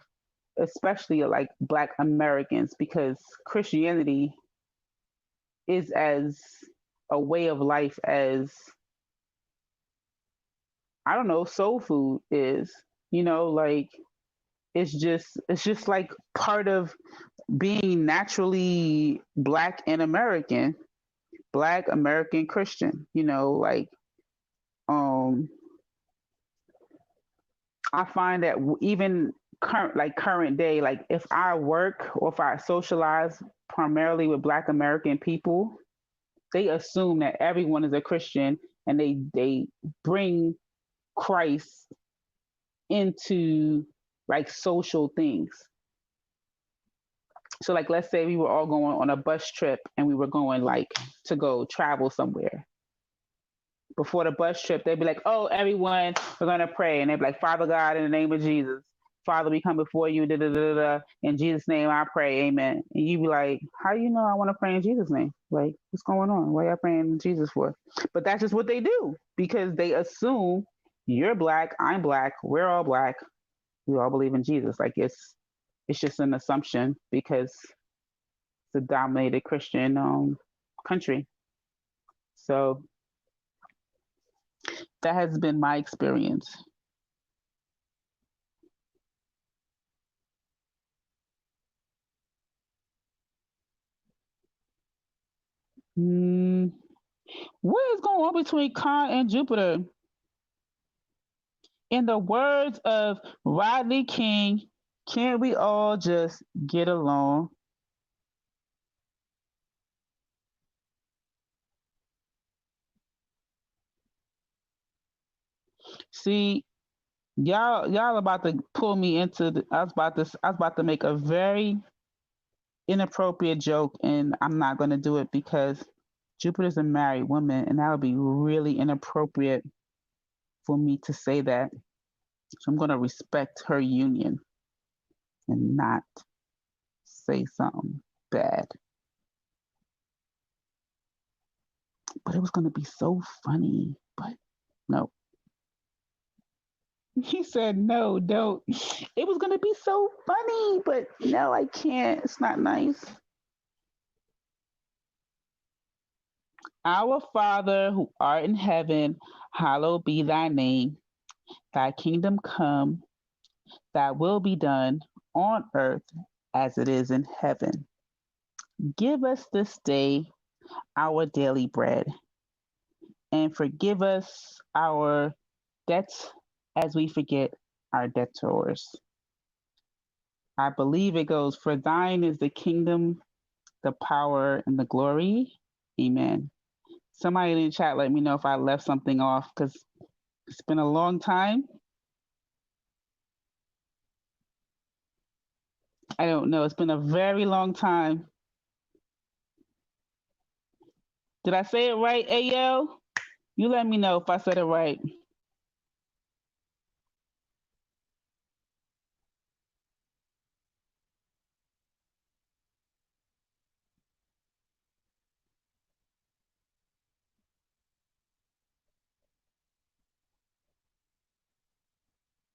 especially like Black Americans, because Christianity is as a way of life as, I don't know, soul food is. Like it's just like part of being naturally black American Christian. Like um I find that even current day, like if I work or if I socialize primarily with Black American people, they assume that everyone is a Christian and they bring Christ into like social things. So like let's say we were all going on a bus trip and we were going like to go travel somewhere. Before the bus trip, they'd be like, "Oh, everyone, we're gonna pray," and they'd be like, "Father God, in the name of Jesus, Father, we come before you, da da da da. In Jesus' name, I pray, Amen." And you'd be like, "How you know I want to pray in Jesus' name? Like, what's going on? Why y'all praying in Jesus for?" But that's just what they do because they assume you're black, I'm black, we're all black, we all believe in Jesus. Like it's just an assumption because it's a dominated Christian country. So that has been my experience. Mm, what is going on between Khan and Jupiter? In the words of Rodney King, can't we all just get along? See, y'all about to pull me into I was about to make a very inappropriate joke and I'm not going to do it because Jupiter's a married woman and that would be really inappropriate for me to say that. So I'm going to respect her union and not say something bad. But it was going to be so funny, but no. He said, no, don't. It was going to be so funny, but no, I can't. It's not nice. Our Father who art in heaven, hallowed be thy name. Thy kingdom come, thy will be done on earth as it is in heaven. Give us this day our daily bread and forgive us our debts as we forget our debtors. I believe it goes, for thine is the kingdom, the power, and the glory. Amen. Somebody in the chat let me know if I left something off because it's been a long time. I don't know. It's been a very long time. Did I say it right, AL? You let me know if I said it right.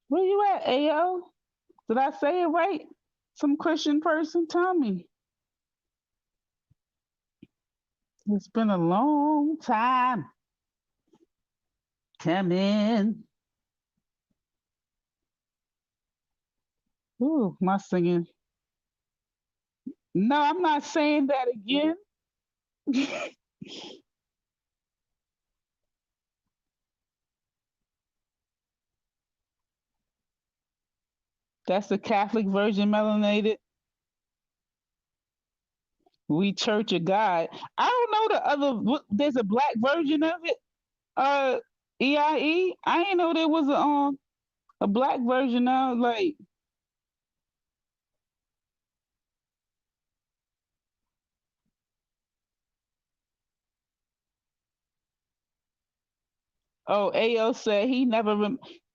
Where you at, AL? Did I say it right? Some Christian person, tell me. It's been a long time coming. Ooh, my singing. No, I'm not saying that again. That's the Catholic version, melanated. We Church of God. I don't know the other. There's a black version of it. EIE. I ain't know there was a black version now. Like, oh, AO said he never.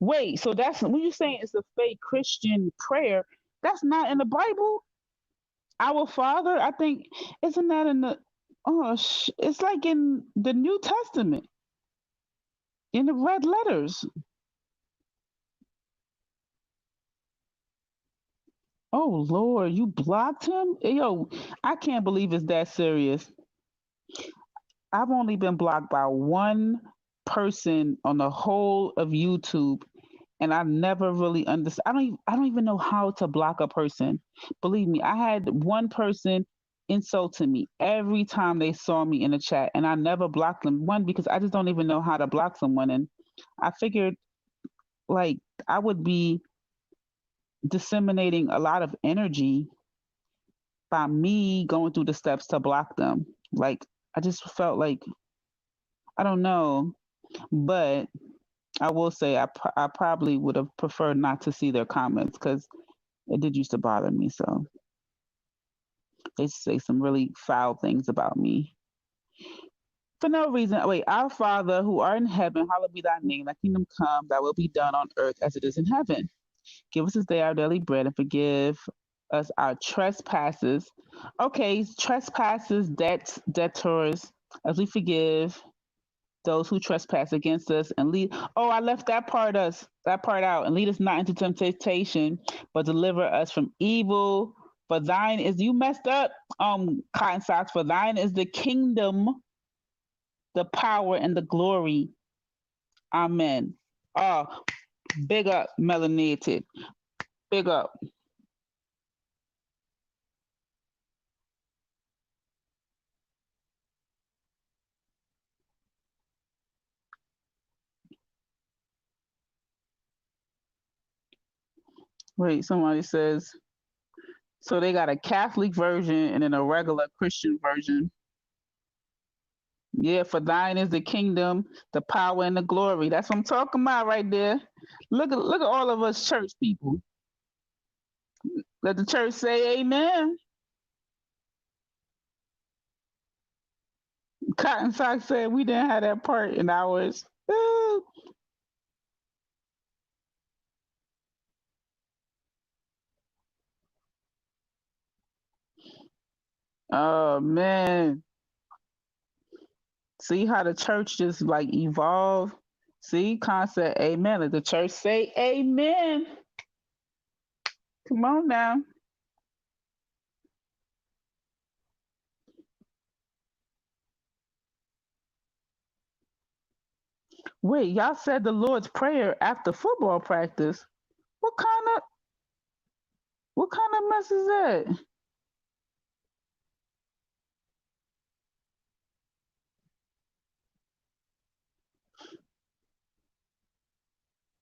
Wait, so that's when you saying it's a fake Christian prayer. That's not in the Bible. Our Father, I think, isn't that in the? Oh, it's like in the New Testament in the red letters. Oh Lord, you blocked him? Yo, I can't believe it's that serious. I've only been blocked by one person on the whole of YouTube, and I never really understand. I don't even know how to block a person. Believe me, I had one person insulting me every time they saw me in the chat, and I never blocked them. One, because I just don't even know how to block someone, and I figured like I would be disseminating a lot of energy by me going through the steps to block them. Like I just felt like I don't know, but I will say I probably would have preferred not to see their comments because it did used to bother me. So they say some really foul things about me for no reason. Wait, our Father who art in heaven, hallowed be thy name. Thy kingdom come, thy will be done on earth as it is in heaven. Give us this day our daily bread and forgive us our trespasses. Okay, trespasses, debts, debtors, as we forgive those who trespass against us and lead. Oh, I left that part out. And lead us not into temptation, but deliver us from evil. For thine is you messed up, cotton socks. For thine is the kingdom, the power, and the glory. Amen. Oh, big up, melanated. Big up. Wait, somebody says, so they got a Catholic version and then a regular Christian version. Yeah, for thine is the kingdom, the power, and the glory. That's what I'm talking about right there. Look at all of us church people. Let the church say amen. Cotton Sock said we didn't have that part in ours. Oh man. See how the church just like evolve? See, concept amen. Let the church say amen. Come on now. Wait, y'all said the Lord's Prayer after football practice. What kind of mess is that?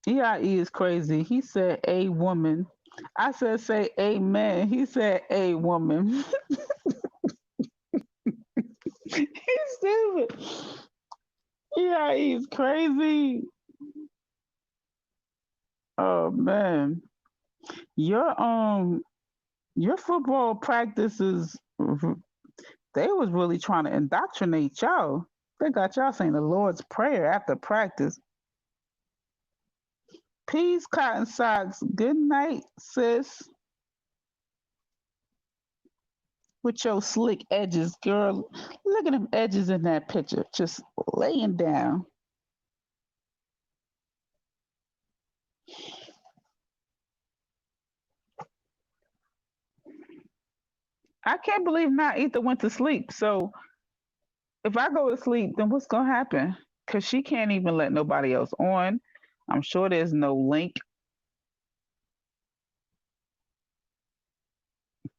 EIE is crazy. He said a woman. I said say amen. He said a woman. He's stupid. EIE is crazy. Oh man. Your football practices they was really trying to indoctrinate y'all. They got y'all saying the Lord's Prayer after practice. Peace, cotton socks. Good night, sis. With your slick edges, girl. Look at them edges in that picture. Just laying down. I can't believe not Ether went to sleep. So if I go to sleep, then what's gonna happen? Cause she can't even let nobody else on. I'm sure there's no link.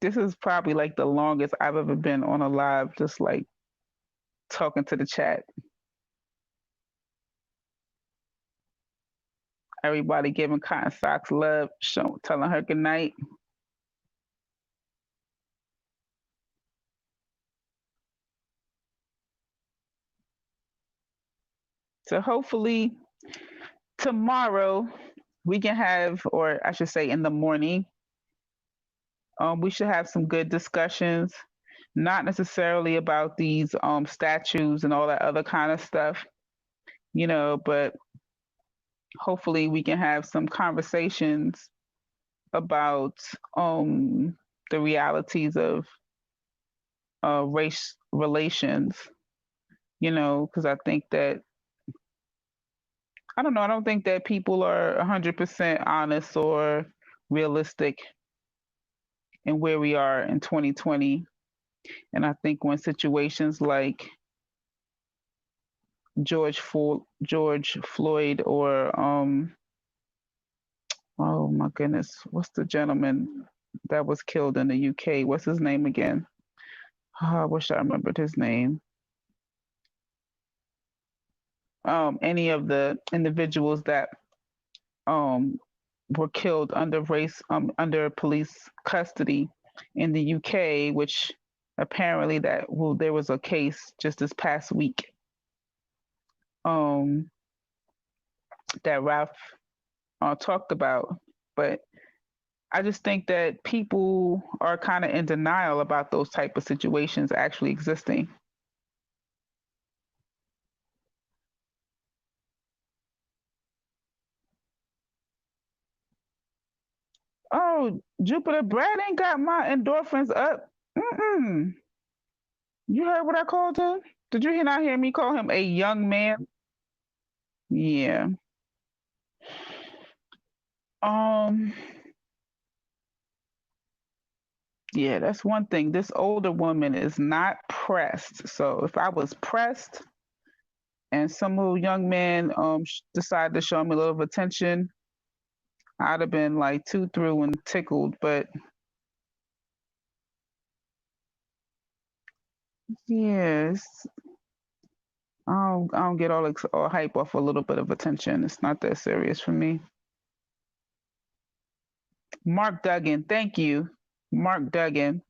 This is probably like the longest I've ever been on a live, just like talking to the chat. Everybody giving Cotton Socks love, telling her good night. So hopefully tomorrow we can have, or I should say in the morning, we should have some good discussions, not necessarily about these statues and all that other kind of stuff, but hopefully we can have some conversations about the realities of race relations, because I think that I don't know. I don't think that people are 100% honest or realistic in where we are in 2020. And I think when situations like George Floyd or Oh my goodness, what's the gentleman that was killed in the UK? What's his name again? Oh, I wish I remembered his name. Any of the individuals that um were killed under police custody in the UK, which apparently there was a case just this past week um that Ralph talked about. But I just think that people are kind of in denial about those type of situations actually existing. Oh, Jupiter, Brad ain't got my endorphins up. Mm-mm. You heard what I called him? Did you not hear me call him a young man? Yeah. Um. Yeah, that's one thing. This older woman is not pressed. So if I was pressed and some little young man decided to show me a little attention, I'd have been like too through and tickled. But yes, I don't get all hype off a little bit of attention. It's not that serious for me. Mark Duggan, thank you, Mark Duggan.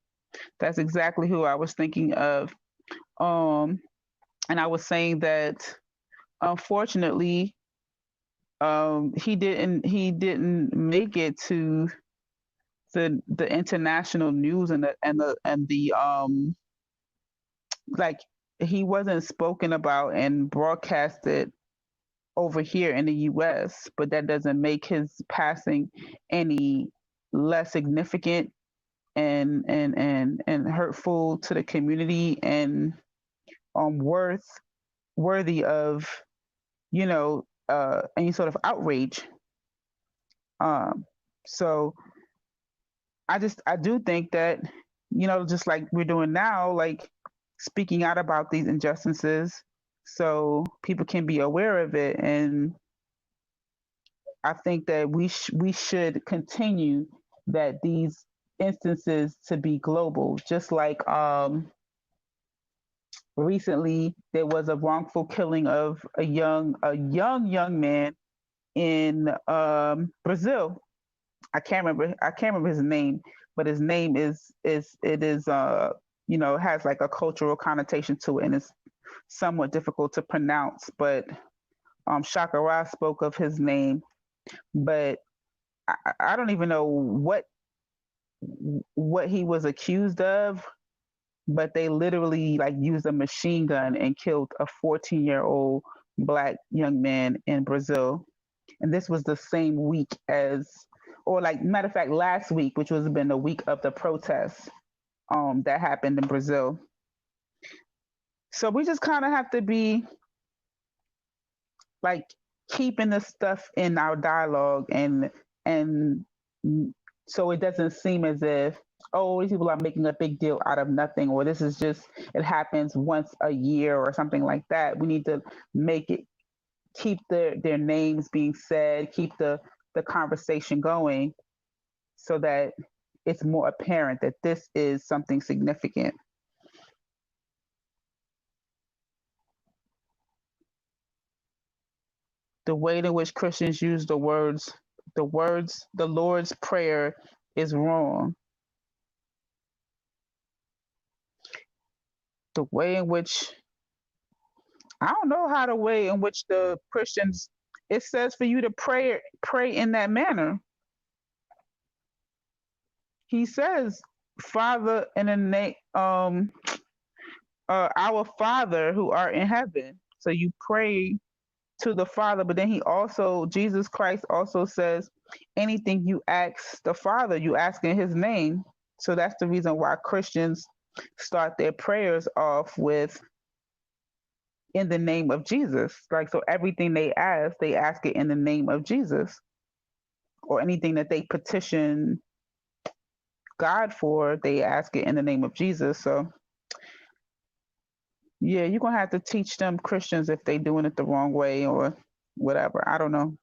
That's exactly who I was thinking of. And I was saying that unfortunately, he didn't make it to the international news and the like he wasn't spoken about and broadcasted over here in the US, but that doesn't make his passing any less significant and hurtful to the community and worthy of any sort of outrage. So I do think that just like we're doing now, like speaking out about these injustices so people can be aware of it. And I think that we should continue that these instances to be global, just like recently there was a wrongful killing of a young man in Brazil. I can't remember his name, but his name has like a cultural connotation to it and it's somewhat difficult to pronounce. But Shakara spoke of his name, but I don't even know what he was accused of, but they literally like used a machine gun and killed a 14-year-old black young man in Brazil. And this was the same week or like matter of fact, last week, which was been the week of the protests that happened in Brazil. So we just kind of have to be like keeping this stuff in our dialogue and so it doesn't seem as if these people are making a big deal out of nothing, or this is just it happens once a year or something like that. We need to make it keep their names being said, keep the conversation going so that it's more apparent that this is something significant. The way in which Christians use the Lord's Prayer is wrong. The way in which I don't know how the way in which the Christians it says for you to pray in that manner. He says, Father, in the name our Father who art in heaven. So you pray to the Father, but then Jesus Christ also says, anything you ask the Father, you ask in his name. So that's the reason why Christians start their prayers off with in the name of Jesus. Like, so everything they ask it in the name of Jesus. Or anything that they petition God for, they ask it in the name of Jesus. So yeah, you're gonna have to teach them Christians if they doing it the wrong way or whatever. I don't know.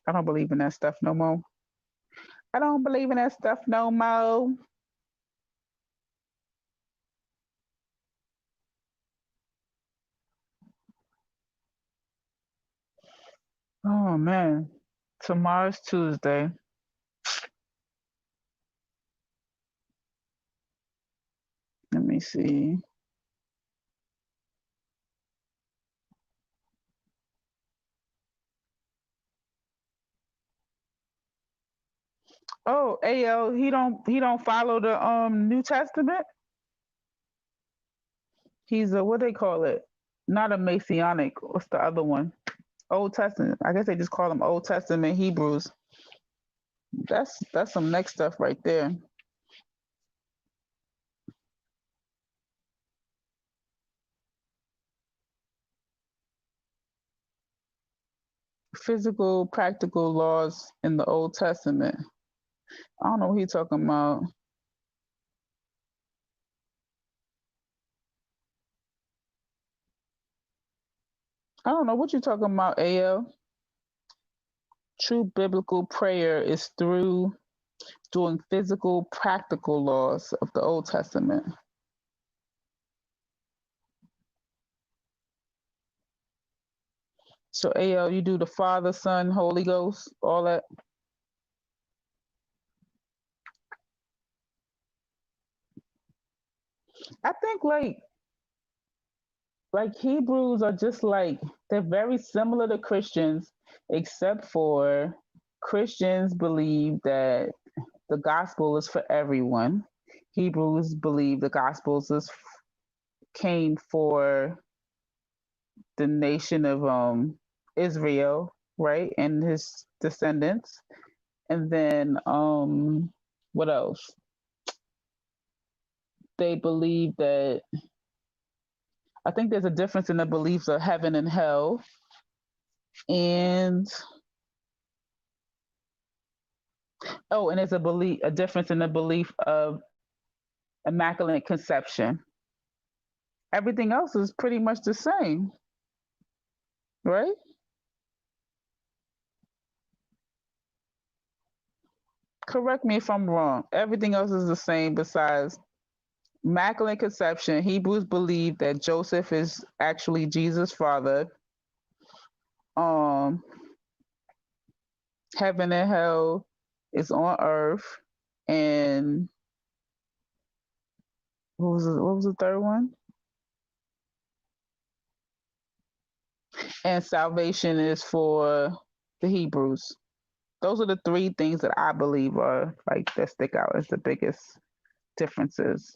I don't believe in that stuff no more. I don't believe in that stuff no more. Oh man. Tomorrow's Tuesday. Let me see. Oh, Ao, he don't follow the New Testament. He's a what they call it? Not a Messianic. What's the other one? Old Testament. I guess they just call them Old Testament Hebrews. That's some next stuff right there. Physical, practical laws in the Old Testament. I don't know what he's talking about. I don't know what you're talking about, Ao. True biblical prayer is through doing physical, practical laws of the Old Testament. So, Ao, you do the Father, Son, Holy Ghost, all that. I think like Hebrews are just like they're very similar to Christians, except for Christians believe that the gospel is for everyone. Hebrews believe the gospels came for the nation of Israel, right, and his descendants. And then what else? They believe that I think there's a difference in the beliefs of heaven and hell, and and there's a difference in the belief of immaculate conception. Everything else is pretty much the same, right? Correct me if I'm wrong. Everything else is the same besides immaculate conception. Hebrews believe that Joseph is actually Jesus' father. Um, Heaven and hell is on earth, and what was the third one? And salvation is for the Hebrews. Those are the three things that I believe are like that stick out as the biggest differences.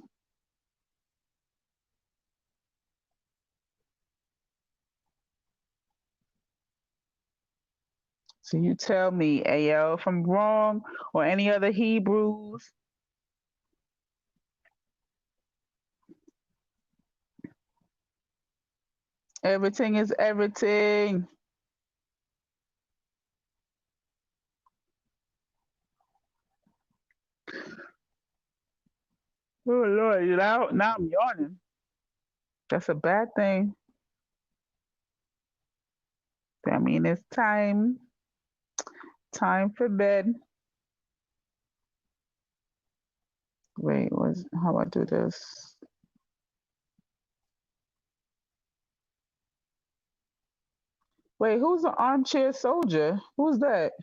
So you tell me, Ao, if I'm wrong, or any other Hebrews. Everything is everything. Oh Lord, now I'm yawning. That's a bad thing. I mean, it's time for bed. Wait, how do I do this? Wait, who's the armchair soldier? Who's that?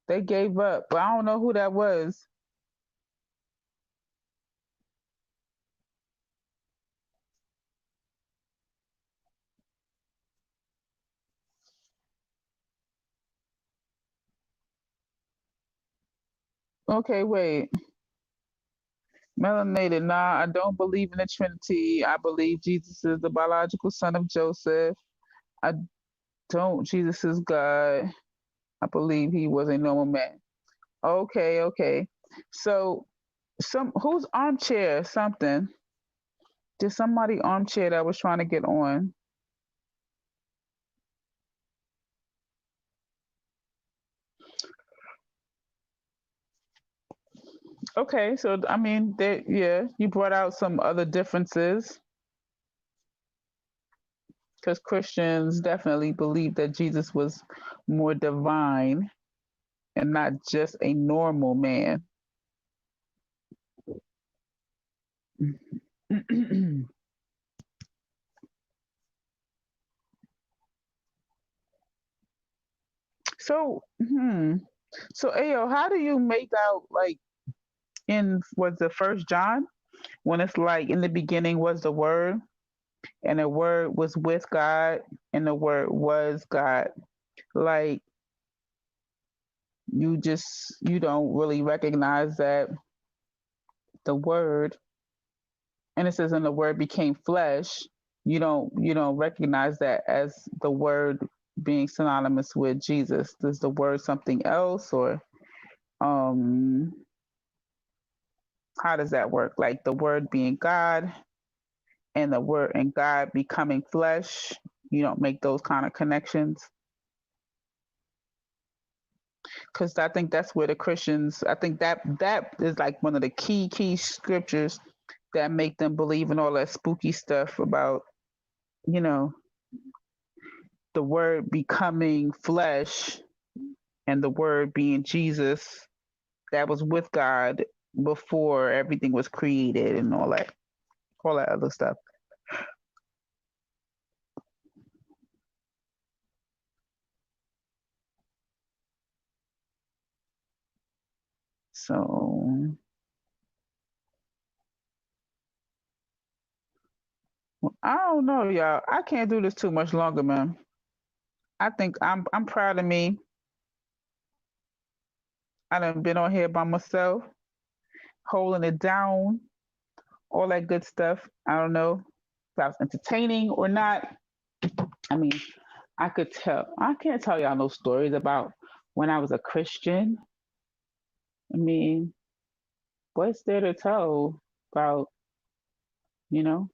They gave up, but I don't know who that was. Okay, wait. Melanated, nah, I don't believe in the Trinity. I believe Jesus is the biological son of Joseph. I don't. Jesus is God. I believe he was a normal man. Okay. So, who's armchair something? Did somebody armchair that was trying to get on? Okay, so I mean, you brought out some other differences. because Christians definitely believe that Jesus was more divine and not just a normal man. So, so Ayo, how do you make out like in was the First John when it's like in the beginning was the Word and the Word was with God and the Word was God? Like you don't really recognize that the Word, and it says and the Word became flesh. You don't recognize that as the Word being synonymous with Jesus. Is the Word something else, or um how does that work? Like the Word being God and the Word and God becoming flesh. You don't make those kind of connections, because I think that's where the Christians. I think that is like one of the key scriptures that make them believe in all that spooky stuff about you know the Word becoming flesh and the Word being Jesus that was with God before everything was created and all that other stuff. So I don't know, y'all. I can't do this too much longer, man. I think I'm proud of me. I done been on here by myself, holding it down, all that good stuff. I don't know if I was entertaining or not. I mean, I could tell. I can't tell y'all no stories about when I was a Christian. I mean, what's there to tell about, you know?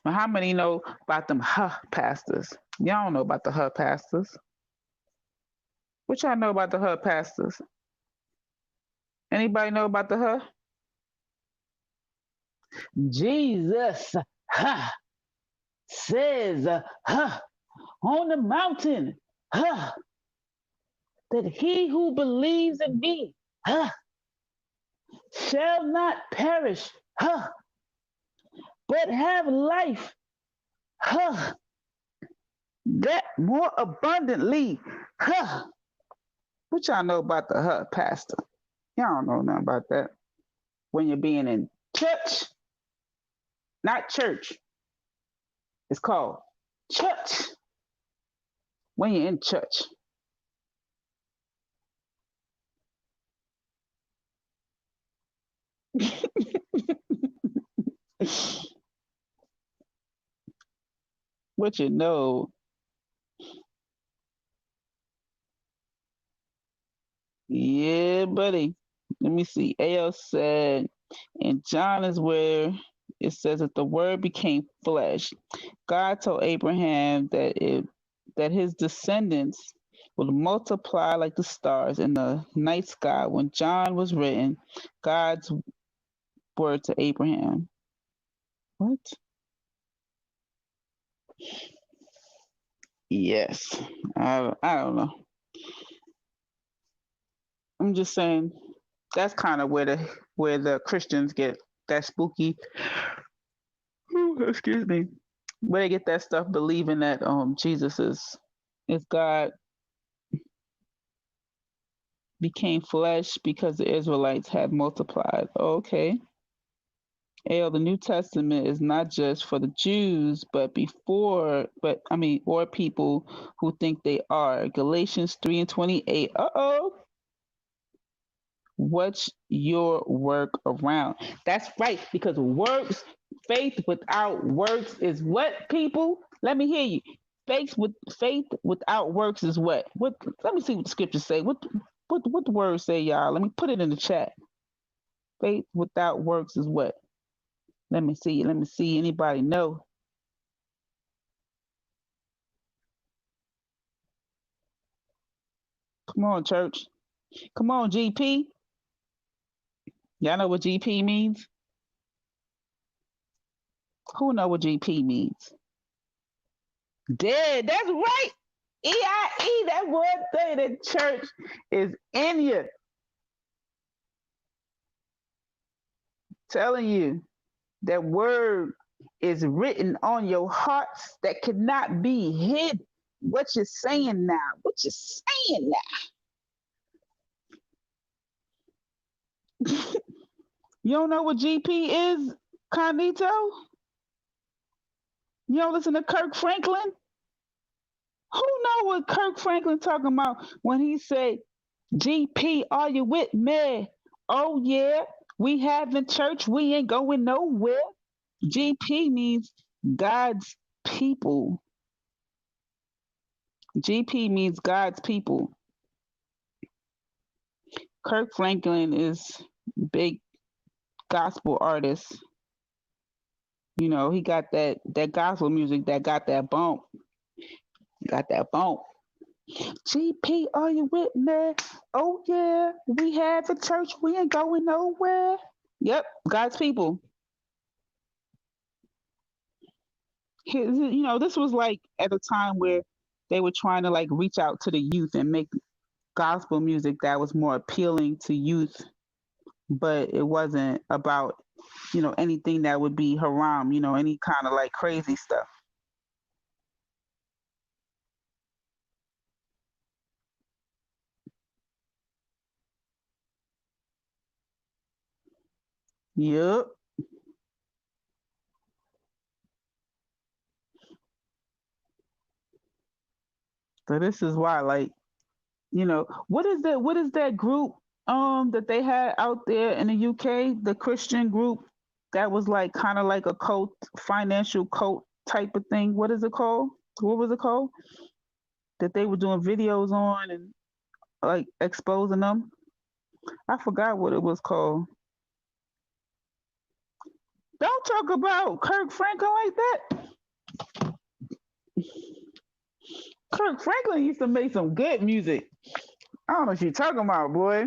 But how many know about them pastors? Y'all don't know about the pastors. What y'all know about the pastors? Anybody know about the Jesus says on the mountain that he who believes in me shall not perish but have life that more abundantly. What y'all know about the pastor? Y'all don't know nothing about that. When you're being in church, not church. It's called church. When you're in church. What you know. Yeah, buddy. Let me see. AL said, and John is where it says that the word became flesh. God told Abraham that his descendants would multiply like the stars in the night sky. When John was written, God's word to Abraham. What? Yes. I don't know. I'm just saying that's kind of where the Christians get that spooky. Excuse me. Where they get that stuff believing that Jesus is God became flesh because the Israelites had multiplied. Okay. The New Testament is not just for the Jews, but or people who think they are. Galatians 3:28. What's your work around? That's right, because faith without works is what, people? Let me hear you. Faith without works is what? What? Let me see what the scriptures say. What the words say, y'all? Let me put it in the chat. Faith without works is what? Let me see. Let me see. Anybody know? Come on, church. Come on, GP. Y'all know what GP means? Who know what GP means? Dead. That's right. EIE. That one thing that church is in you. Telling you that word is written on your hearts that cannot be hid. What you're saying now? What you're saying now? You don't know what GP is, Carnito? You don't listen to Kirk Franklin? Who know what Kirk Franklin talking about when he say, GP, are you with me? Oh yeah, we having church, we ain't going nowhere. GP means God's people. GP means God's people. Kirk Franklin is big gospel artist. You know, he got that gospel music that got that bump. Got that bump. GP, are you with me? Oh yeah, we have a church, we ain't going nowhere. Yep, God's people. You know, this was like at a time where they were trying to like reach out to the youth and make gospel music that was more appealing to youth, but it wasn't about, you know, anything that would be haram, you know, any kind of like crazy stuff. Yep. So this is why, like, you know, what is that group that they had out there in the UK, the Christian group that was like kind of like a cult, financial cult type of thing. What is it called? What was it called? That they were doing videos on and like exposing them. I forgot what it was called. Don't talk about Kirk Franklin like that. Kirk Franklin used to make some good music. I don't know what you're talking about, boy.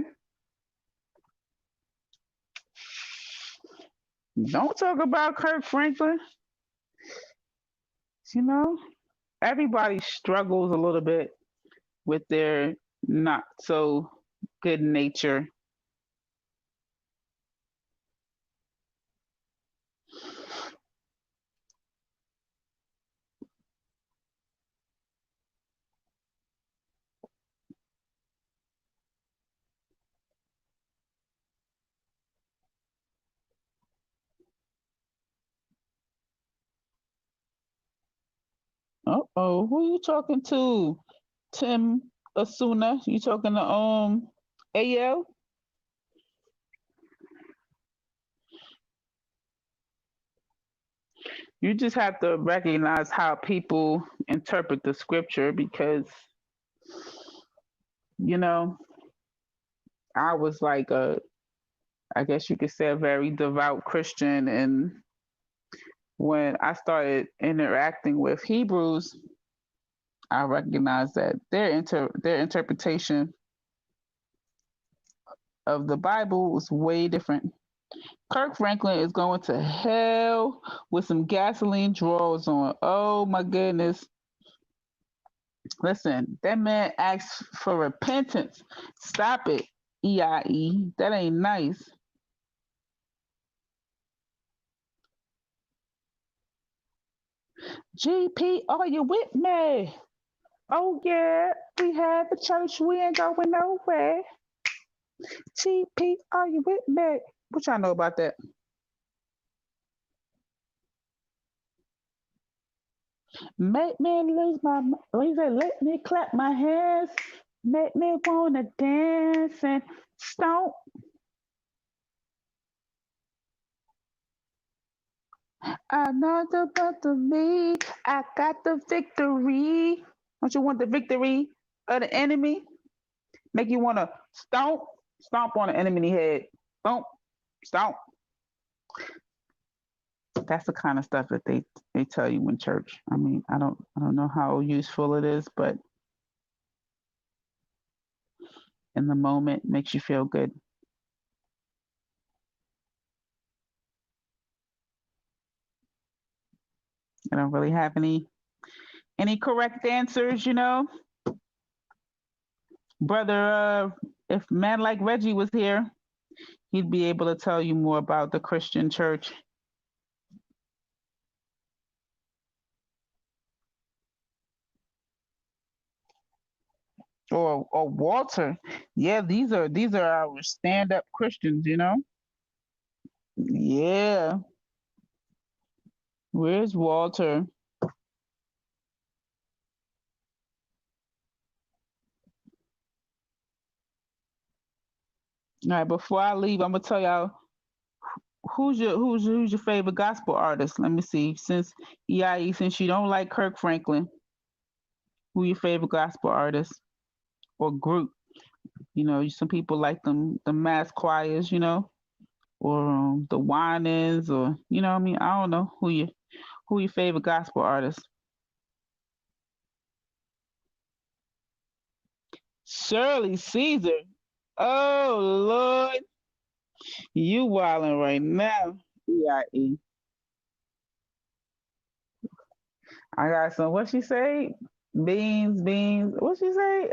Don't talk about Kirk Franklin. You know, everybody struggles a little bit with their not so good nature. Uh-oh, who you talking to? Tim Asuna? You talking to AL? You just have to recognize how people interpret the scripture because, you know, I was like I guess you could say a very devout Christian. And when I started interacting with Hebrews, I recognized that their interpretation of the Bible was way different. Kirk Franklin is going to hell with some gasoline drawers on. Oh my goodness. Listen, that man asked for repentance. Stop it, EIE. That ain't nice. GP, are you with me? Oh yeah, we have a church, we ain't going nowhere. GP, are you with me? What y'all know about that? Make me lose my let me clap my hands, make me wanna dance and stomp. Another but of me, I got the victory. Don't you want the victory of the enemy? Make you wanna stomp on the enemy head. Stomp, stomp. That's the kind of stuff that they tell you in church. I mean, I don't know how useful it is, but in the moment makes you feel good. I don't really have any Any correct answers, Brother, if man like Reggie was here, he'd be able to tell you more about the Christian church. Or Walter. Yeah, these are our stand-up Christians. Yeah. Where's Walter? All right, before I leave, I'm gonna tell y'all who's your favorite gospel artist. Let me see. Since you don't like Kirk Franklin, who your favorite gospel artist or group? Some people like the mass choirs, or the Winans, or what I mean. I don't know who your favorite gospel artist. Shirley Caesar. Oh Lord, you wilding right now. EIE. I got some. What she say? Beans, beans. What she say?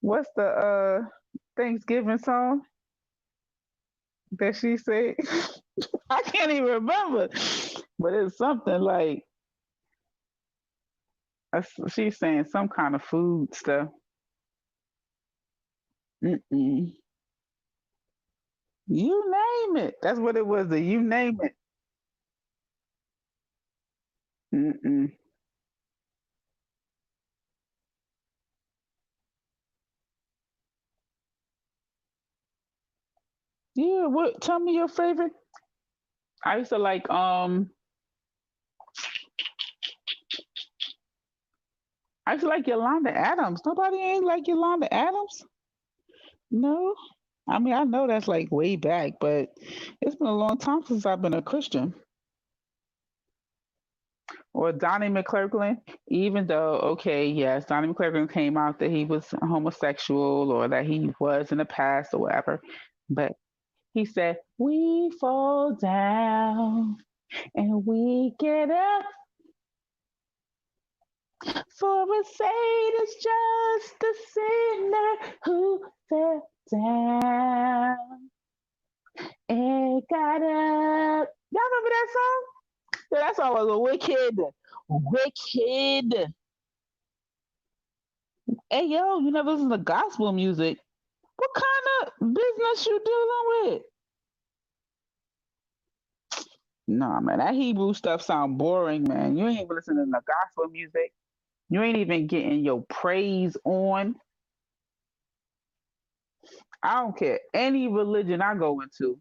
What's the Thanksgiving song that she said? I can't even remember, but it's something like she's saying some kind of food stuff. Mm-mm. You name it. That's what it was. The you name it. Mm-mm. Yeah. What? Tell me your favorite. I used to like. I used to like Yolanda Adams. Nobody ain't like Yolanda Adams. No. I mean, I know that's like way back, but it's been a long time since I've been a Christian. Or Donnie McClurkin, even though, okay, yes, Donnie McClurkin came out that he was homosexual or that he was in the past or whatever, but he said, "We fall down and we get up, for a Savior's just a sinner who fell down and got up." Y'all remember that song? Yeah, that song was wicked. Wicked. Hey, yo, you never listen to gospel music. What kind of business you dealing with? Nah, man, that Hebrew stuff sound boring, man. You ain't even listening to gospel music. You ain't even getting your praise on. I don't care any religion I go into.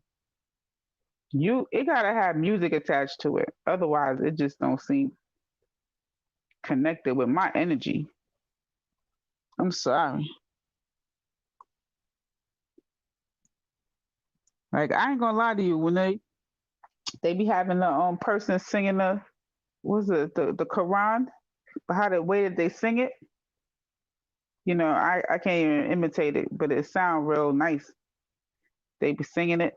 It gotta have music attached to it. Otherwise, it just don't seem connected with my energy. I'm sorry. Like I ain't gonna lie to you, when they be having the person singing the Quran, but how the way that they sing it, I can't even imitate it, but it sound real nice. They be singing it.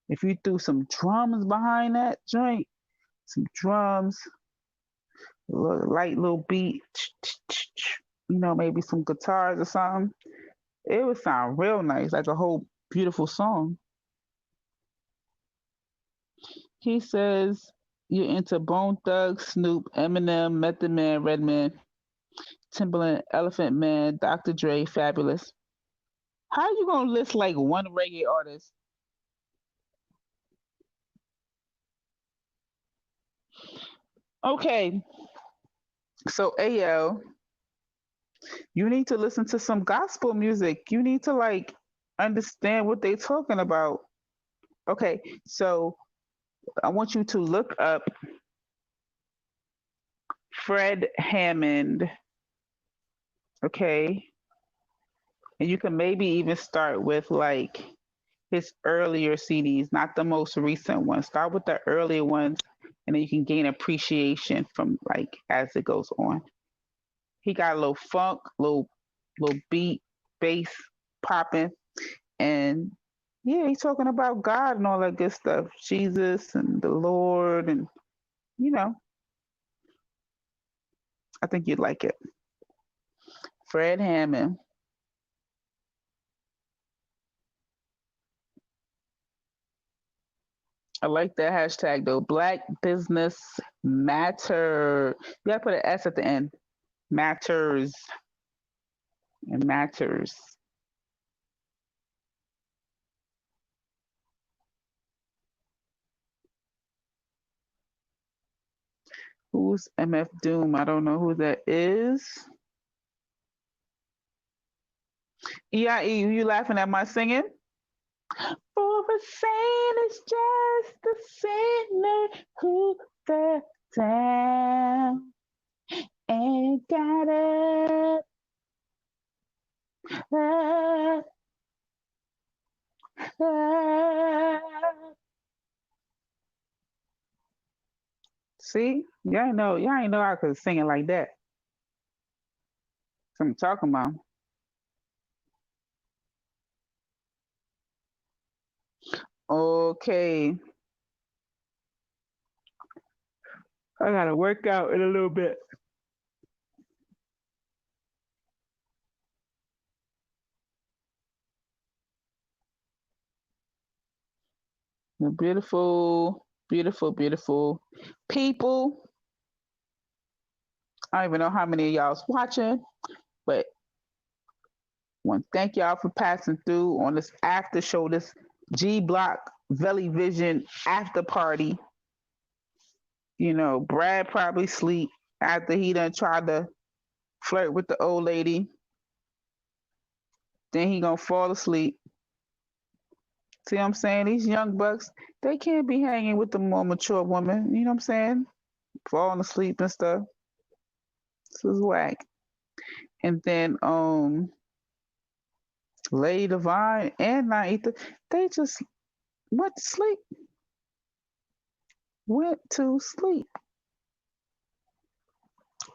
If you threw some drums behind that joint, some drums, light little beat, maybe some guitars or something, it would sound real nice, like a whole beautiful song. He says you're into Bone Thug, Snoop, Eminem, Method Man, Redman, Timbaland, Elephant Man, Dr. Dre, Fabulous. How you gonna list like one reggae artist? Okay, so AL, you need to listen to some gospel music. You need to like understand what they talking about. Okay, so I want you to look up Fred Hammond. Okay, and you can maybe even start with like his earlier CDs, not the most recent ones. Start with the earlier ones, and then you can gain appreciation from like as it goes on. He got a little funk, little beat, bass popping, and yeah, he's talking about God and all that good stuff, Jesus and the Lord, and you know, I think you'd like it. Fred Hammond. I like that hashtag though. Black business matter. You gotta put an S at the end. Matters. It matters. Who's MF Doom? I don't know who that is. EIE, you laughing at my singing? For a saint is just a sinner who fell down and got up. Up, up. See, y'all ain't know I could sing it like that. That's what I'm talking about. Okay, I gotta work out in a little bit. The beautiful, beautiful, beautiful people. I don't even know how many of y'all's watching, but I want to thank y'all for passing through on this after show, this G Block Valley Vision after party. You know, Brad probably sleep after he done tried to flirt with the old lady. Then he gonna fall asleep. See what I'm saying? These young bucks, they can't be hanging with the more mature woman. You know what I'm saying? Falling asleep and stuff. This is whack. And then Lady Divine and Naitha, they just went to sleep. Went to sleep.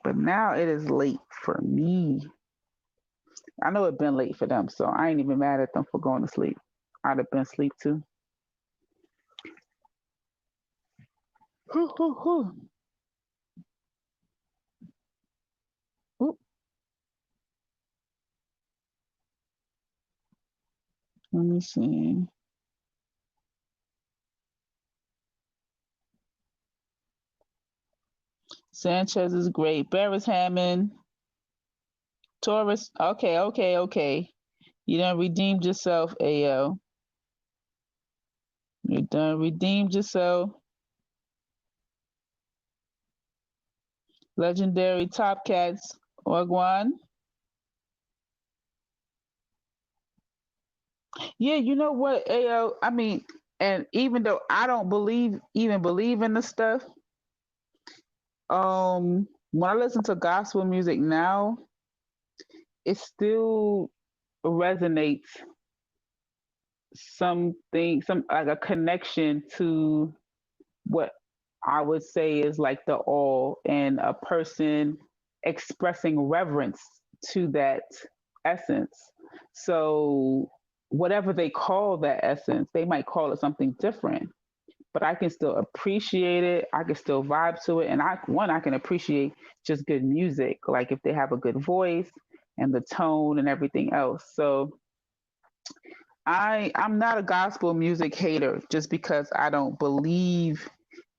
But now it is late for me. I know it's been late for them, so I ain't even mad at them for going to sleep. I'd have been asleep too. Oop. Let me see. Sanchez is great. Barris Hammond. Taurus. Okay. You done redeemed yourself, AO. You done redeemed yourself. Legendary Top Cats. Wagwan. Yeah, you know what, AO? I mean, and even though I don't believe in the stuff, when I listen to gospel music now, it still resonates some like a connection to what I would say is like the all, and a person expressing reverence to that essence. So whatever they call that essence, they might call it something different, but I can still appreciate it. I can still vibe to it. And I can appreciate just good music, like if they have a good voice and the tone and everything else. So I'm not a gospel music hater just because I don't believe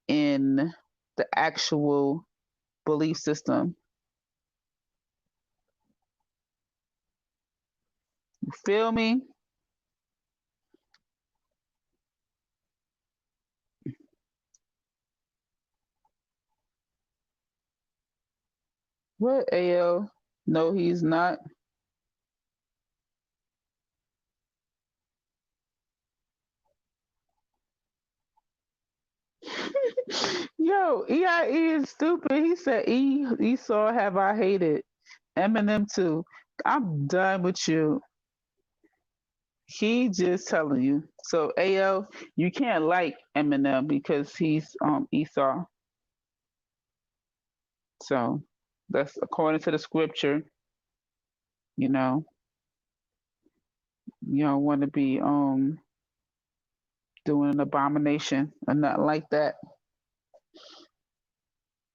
in the actual belief system. You feel me? What, AL? No, he's not. Yo, EIE is stupid. He said, Esau have I hated. Eminem too. I'm done with you. He just telling you. So AL, you can't like Eminem because he's Esau. So that's according to the scripture. You know, you don't want to be doing an abomination or nothing like that.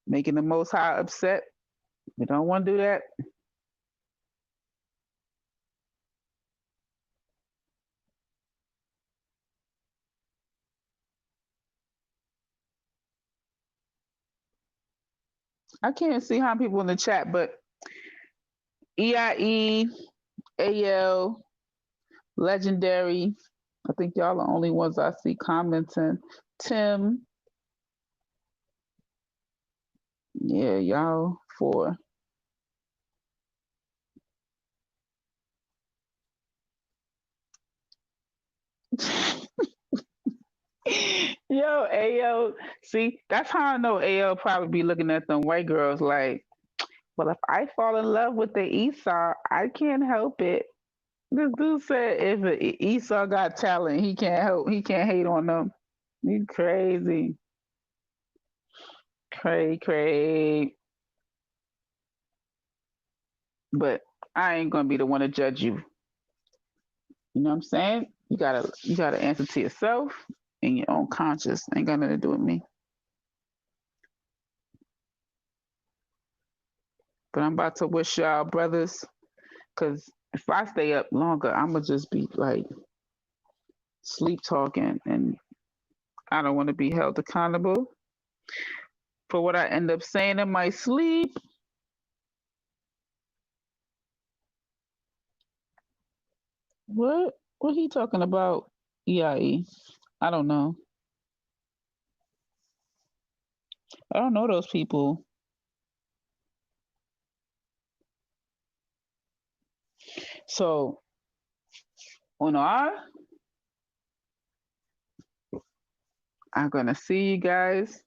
Making the Most High upset. We don't want to do that. I can't see how people in the chat, but EIE, AL, Legendary. I think y'all are the only ones I see commenting. Tim. Yeah, y'all four. Yo, AO. See, that's how I know AO probably be looking at them white girls like, well, if I fall in love with the Esau, I can't help it. This dude said if Esau got talent, he can't hate on them. You crazy. Cray. But I ain't gonna be the one to judge you. You know what I'm saying? You gotta answer to yourself and your own conscience. Ain't got nothing to do with me. But I'm about to wish y'all brothers, because if I stay up longer, I'ma just be like sleep talking, and I don't want to be held accountable for what I end up saying in my sleep. What he talking about? EIE. I don't know. I don't know those people. So on I'm gonna see you guys.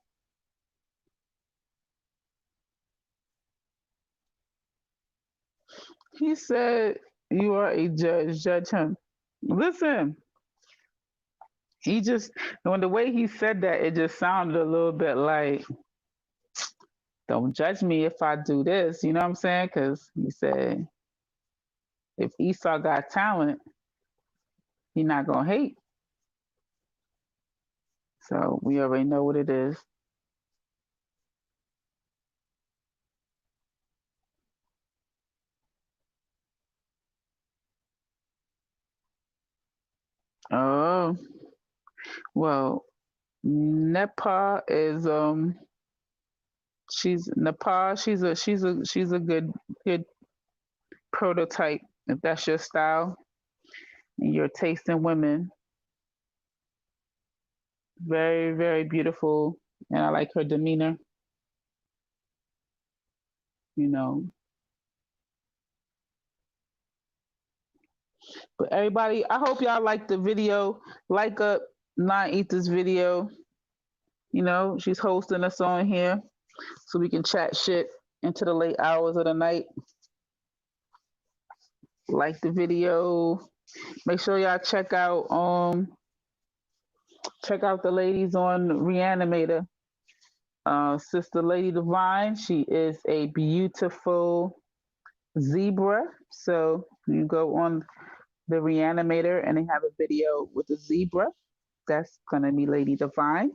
He said you are a judge. Judge him. Listen, he just when the way he said that, it just sounded a little bit like, don't judge me if I do this. You know what I'm saying? Because he said if Esau got talent, he not gonna hate. So we already know what it is. Oh, well, Nepa is she's Nepal. She's a good prototype if that's your style and your taste in women. Very, very beautiful, and I like her demeanor. You know, but everybody, I hope y'all like the video. Like up Nine Ether's video. You know, she's hosting us on here so we can chat shit into the late hours of the night. Like the video. Make sure y'all check out the ladies on Reanimator. Sister Lady Divine, she is a beautiful zebra. So you go on the Reanimator and they have a video with a zebra. That's gonna be Lady Divine.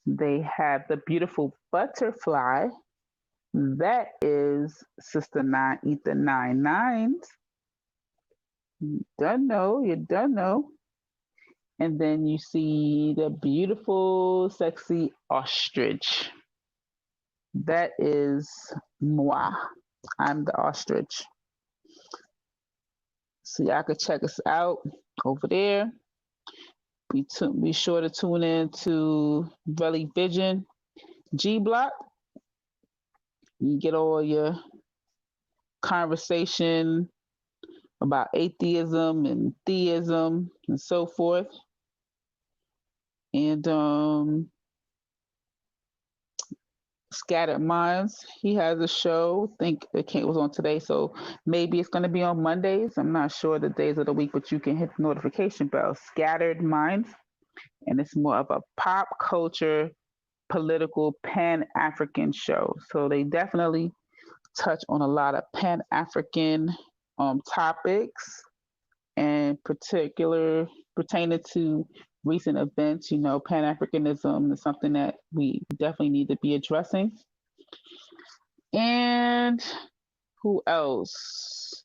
They have the beautiful butterfly. That is Sister Nine Ether 99. You don't know. And then you see the beautiful, sexy ostrich. That is moi. I'm the ostrich. So y'all can check us out over there. Be sure to tune in to Belly Vision G Block. You get all your conversation about atheism and theism and so forth. And Scattered Minds, he has a show. I think it was on today, so maybe it's going to be on Mondays. I'm not sure the days of the week, but you can hit the notification bell. Scattered Minds, and it's more of a pop culture, political, Pan-African show. So they definitely touch on a lot of Pan-African topics, and particular pertaining to recent events. You know, Pan-Africanism is something that we definitely need to be addressing. And And who else?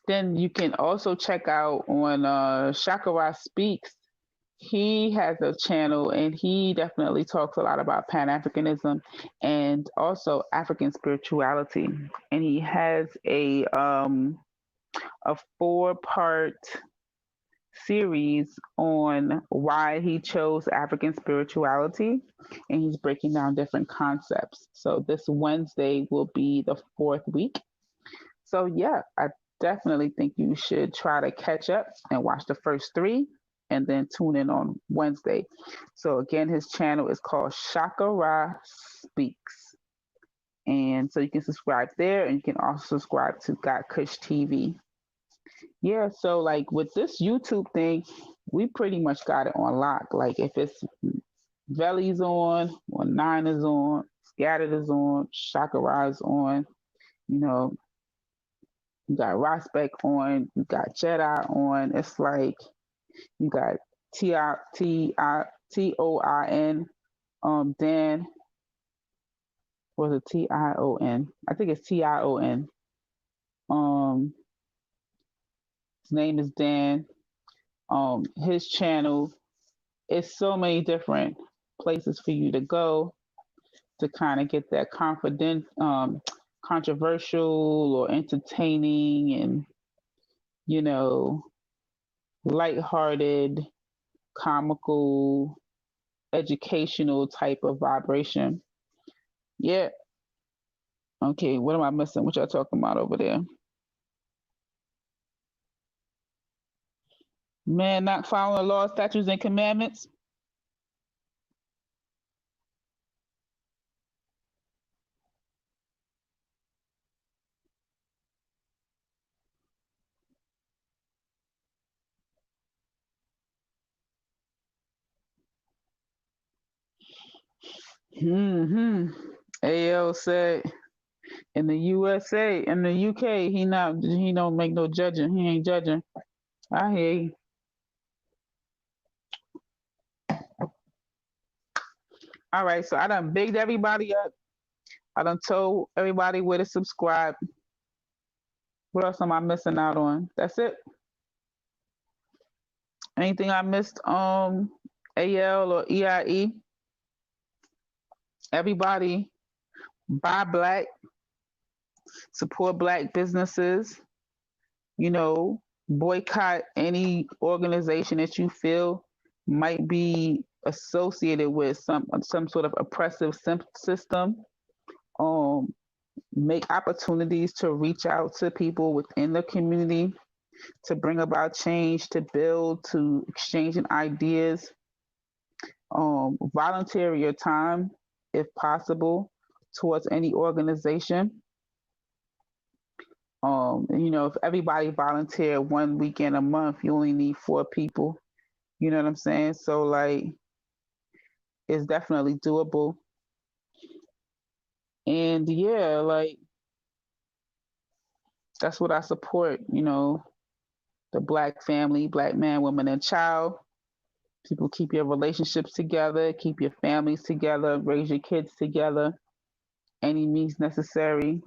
Then you can also check out on Shakara Speaks. He has a channel and he definitely talks a lot about Pan Africanism and also African spirituality. And he has a 4-part series on why he chose African spirituality, and he's breaking down different concepts. So this Wednesday will be the 4th week. So yeah, I definitely think you should try to catch up and watch the first 3 and then tune in on Wednesday. So again, his channel is called Shakara Speaks. And so you can subscribe there, and you can also subscribe to Got Kush TV. Yeah, so like with this YouTube thing, we pretty much got it on lock. Like if it's Veli's on, or Nine is on, Scattered is on, Shakara is on, you know, you got Rospec on, you got Jedi on. It's like you got Toin, Dan, was it Tion? I think it's Tion. His name is Dan. His channel is so many different places for you to go to kind of get that controversial or entertaining and lighthearted, comical, educational type of vibration. Yeah. Okay, what am I missing? What y'all talking about over there? Man, not following the laws, statutes, and commandments. AL said in the USA, in the UK, he don't make no judging. He ain't judging. I hear you. All right, so I done bigged everybody up. I done told everybody where to subscribe. What else am I missing out on? That's it. Anything I missed? AL or EIE? Everybody buy black, support black businesses. Boycott any organization that you feel might be associated with some sort of oppressive system. Make opportunities to reach out to people within the community to bring about change, to build, to exchanging ideas. Volunteer your time, if possible, towards any organization. If everybody volunteer 1 weekend a month, you only need 4 people. You know what I'm saying? So like, it's definitely doable. And yeah, like, that's what I support, the black family, black man, woman, and child. People, keep your relationships together, keep your families together, raise your kids together, any means necessary.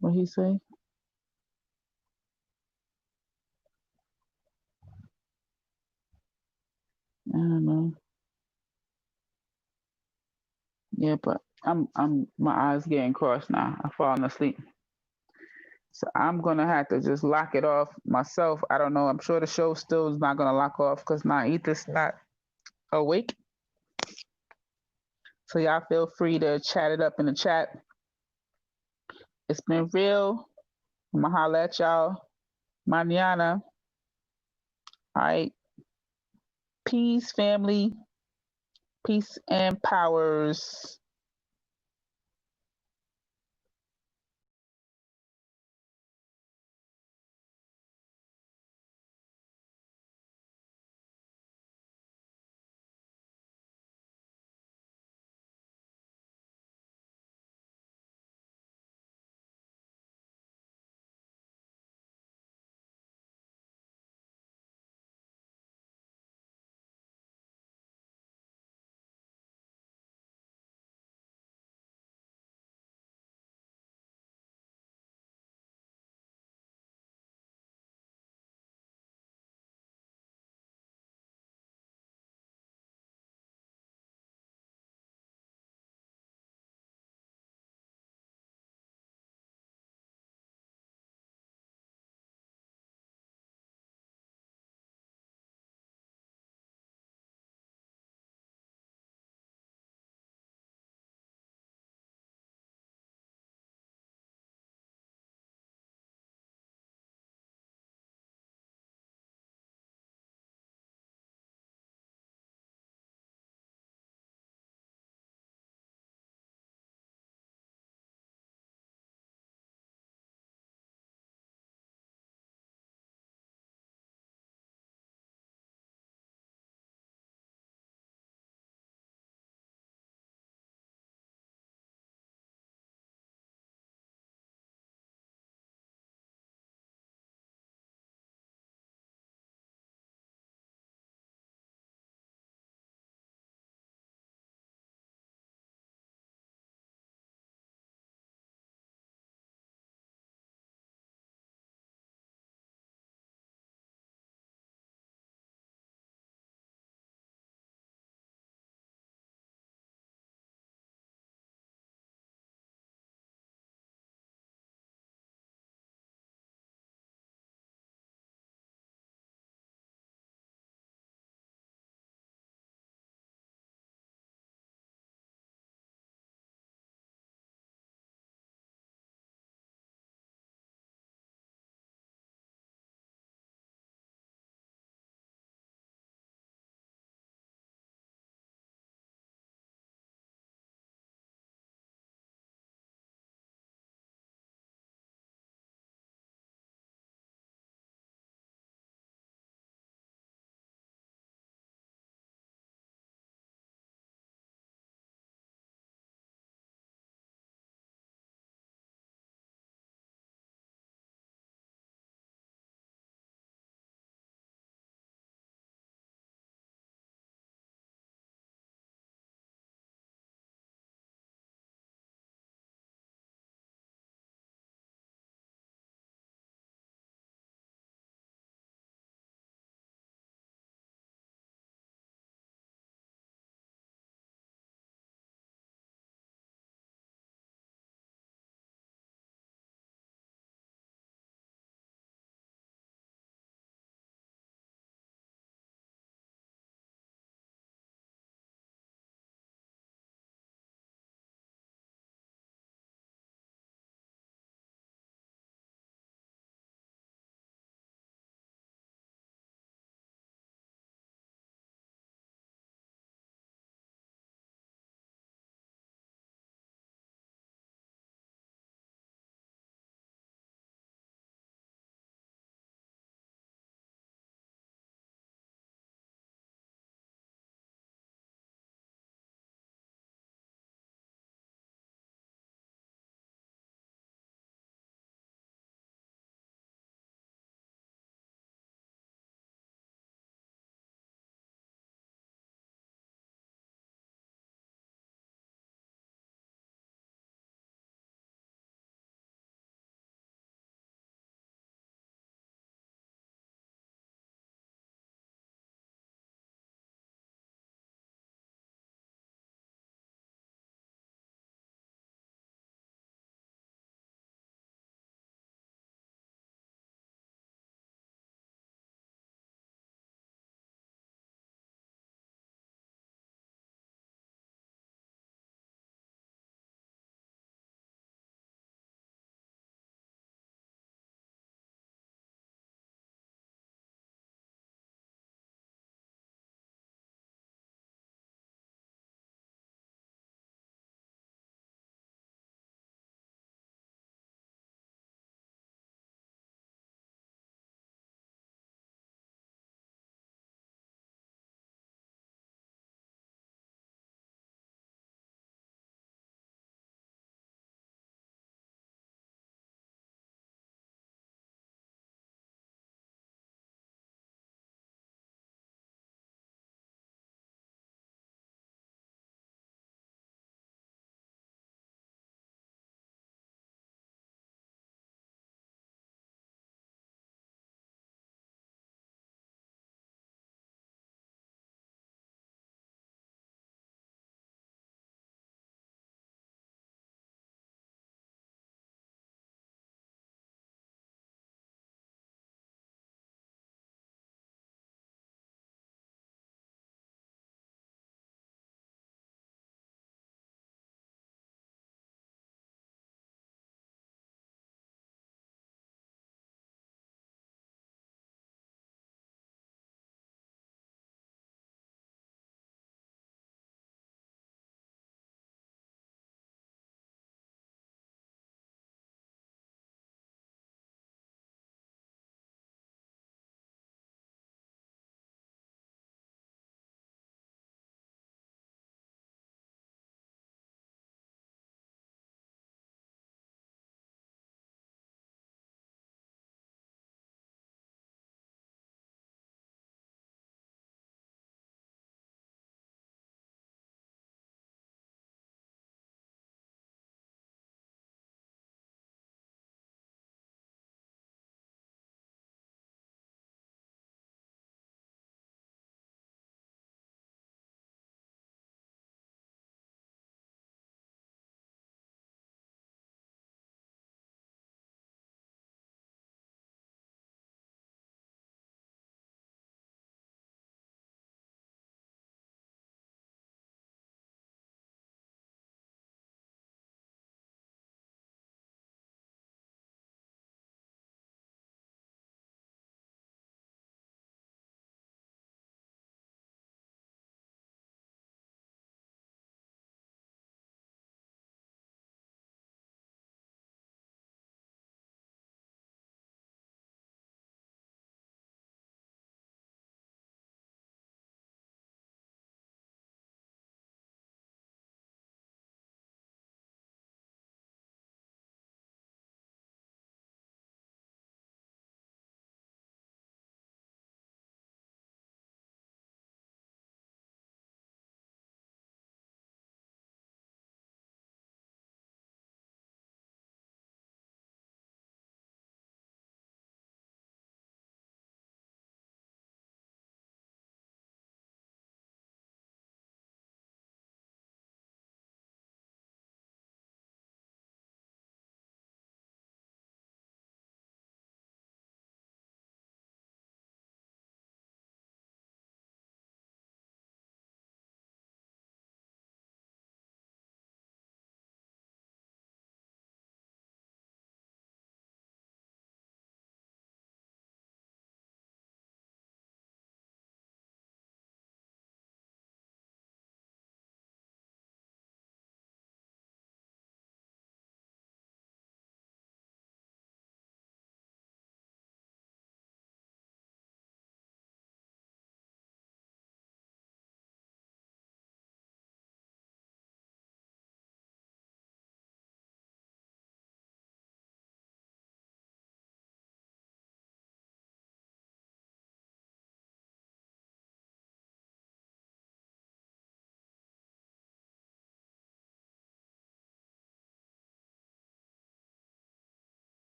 What he say? I don't know. Yeah, but I'm my eyes getting crossed now. I'm falling asleep. So I'm gonna have to just lock it off myself. I don't know. I'm sure the show still is not gonna lock off because Naita's not awake. So y'all feel free to chat it up in the chat. It's been real. I'ma holla at y'all. Mañana. All right. Peace, family. Peace and powers.